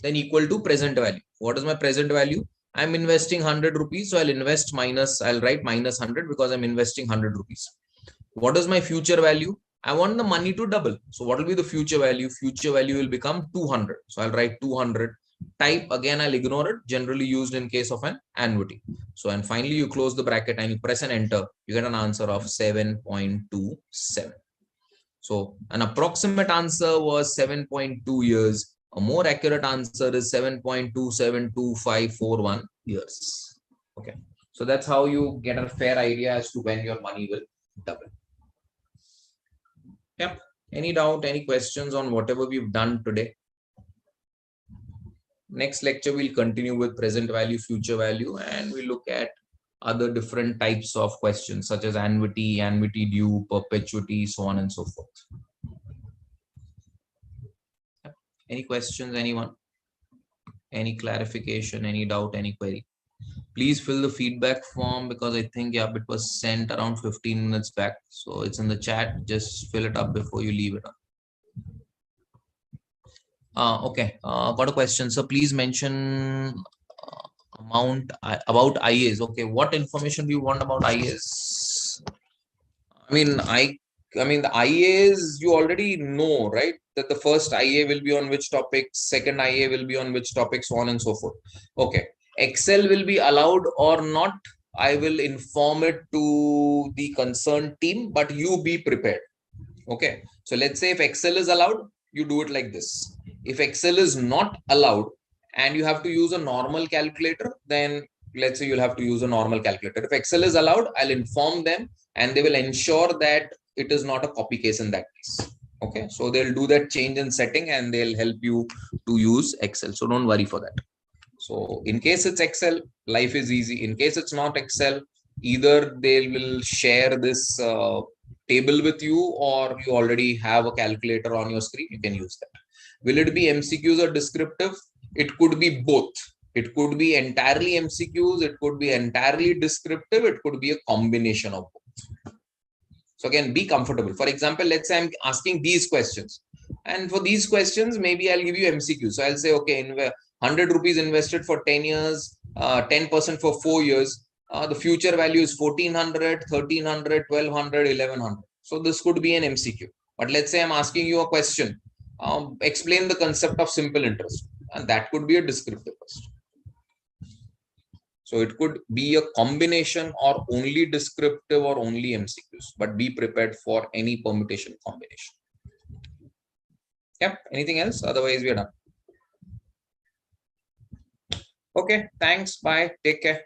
[SPEAKER 2] Then equal to present value. What is my present value? I'm investing 100 rupees. So I'll write minus 100 because I'm investing 100 rupees. What is my future value? I want the money to double. So what will be the future value? Future value will become 200. So I'll write 200. Type again, I'll ignore it, generally used in case of an annuity. So, and finally you close the bracket and you press an enter, you get an answer of 7.27. So an approximate answer was 7.2 years. A more accurate answer is 7.272541 years. Okay. So that's how you get a fair idea as to when your money will double. Yep. Any doubt, any questions on whatever we've done today? Next lecture, we'll continue with present value, future value, and we'll look at other different types of questions such as annuity, annuity due, perpetuity, so on and so forth. Any questions, anyone? Any clarification, any doubt, any query? Please fill the feedback form because I think, yeah, it was sent around 15 minutes back. So it's in the chat. Just fill it up before you leave it on. Okay, got a question. So please mention amount about IAs. Okay, what information do you want about IAs? I mean, the IAs you already know, right? That the first IA will be on which topics, second IA will be on which topics, so on and so forth. Okay, Excel will be allowed or not. I will inform it to the concerned team, but you be prepared. Okay, so let's say if Excel is allowed, you do it like this. If Excel is not allowed and you have to use a normal calculator, then let's say you'll have to use a normal calculator. If Excel is allowed, I'll inform them and they will ensure that it is not a copy case in that case.
[SPEAKER 1] Okay, so they'll do that change in setting and they'll help you to use Excel. So don't worry for that. So in case it's Excel, life is easy. In case it's not Excel, either they will share this table with you, or you already have a calculator on your screen, you can use that. Will it be MCQs or descriptive? It could be both. It could be entirely MCQs, it could be entirely descriptive, it could be a combination of both. So again, be comfortable. For example, let's say I'm asking these questions. And for these questions, maybe I'll give you MCQ. So I'll say, okay, 100 rupees invested for 10 years, 10% for 4 years. The future value is 1400, 1300, 1200, 1100. So this could be an MCQ. But let's say I'm asking you a question. Explain the concept of simple interest. And that could be a descriptive question. So it could be a combination or only descriptive or only MCQs, but be prepared for any permutation combination. Yep. Anything else? Otherwise, we are done. Okay. Thanks. Bye. Take care.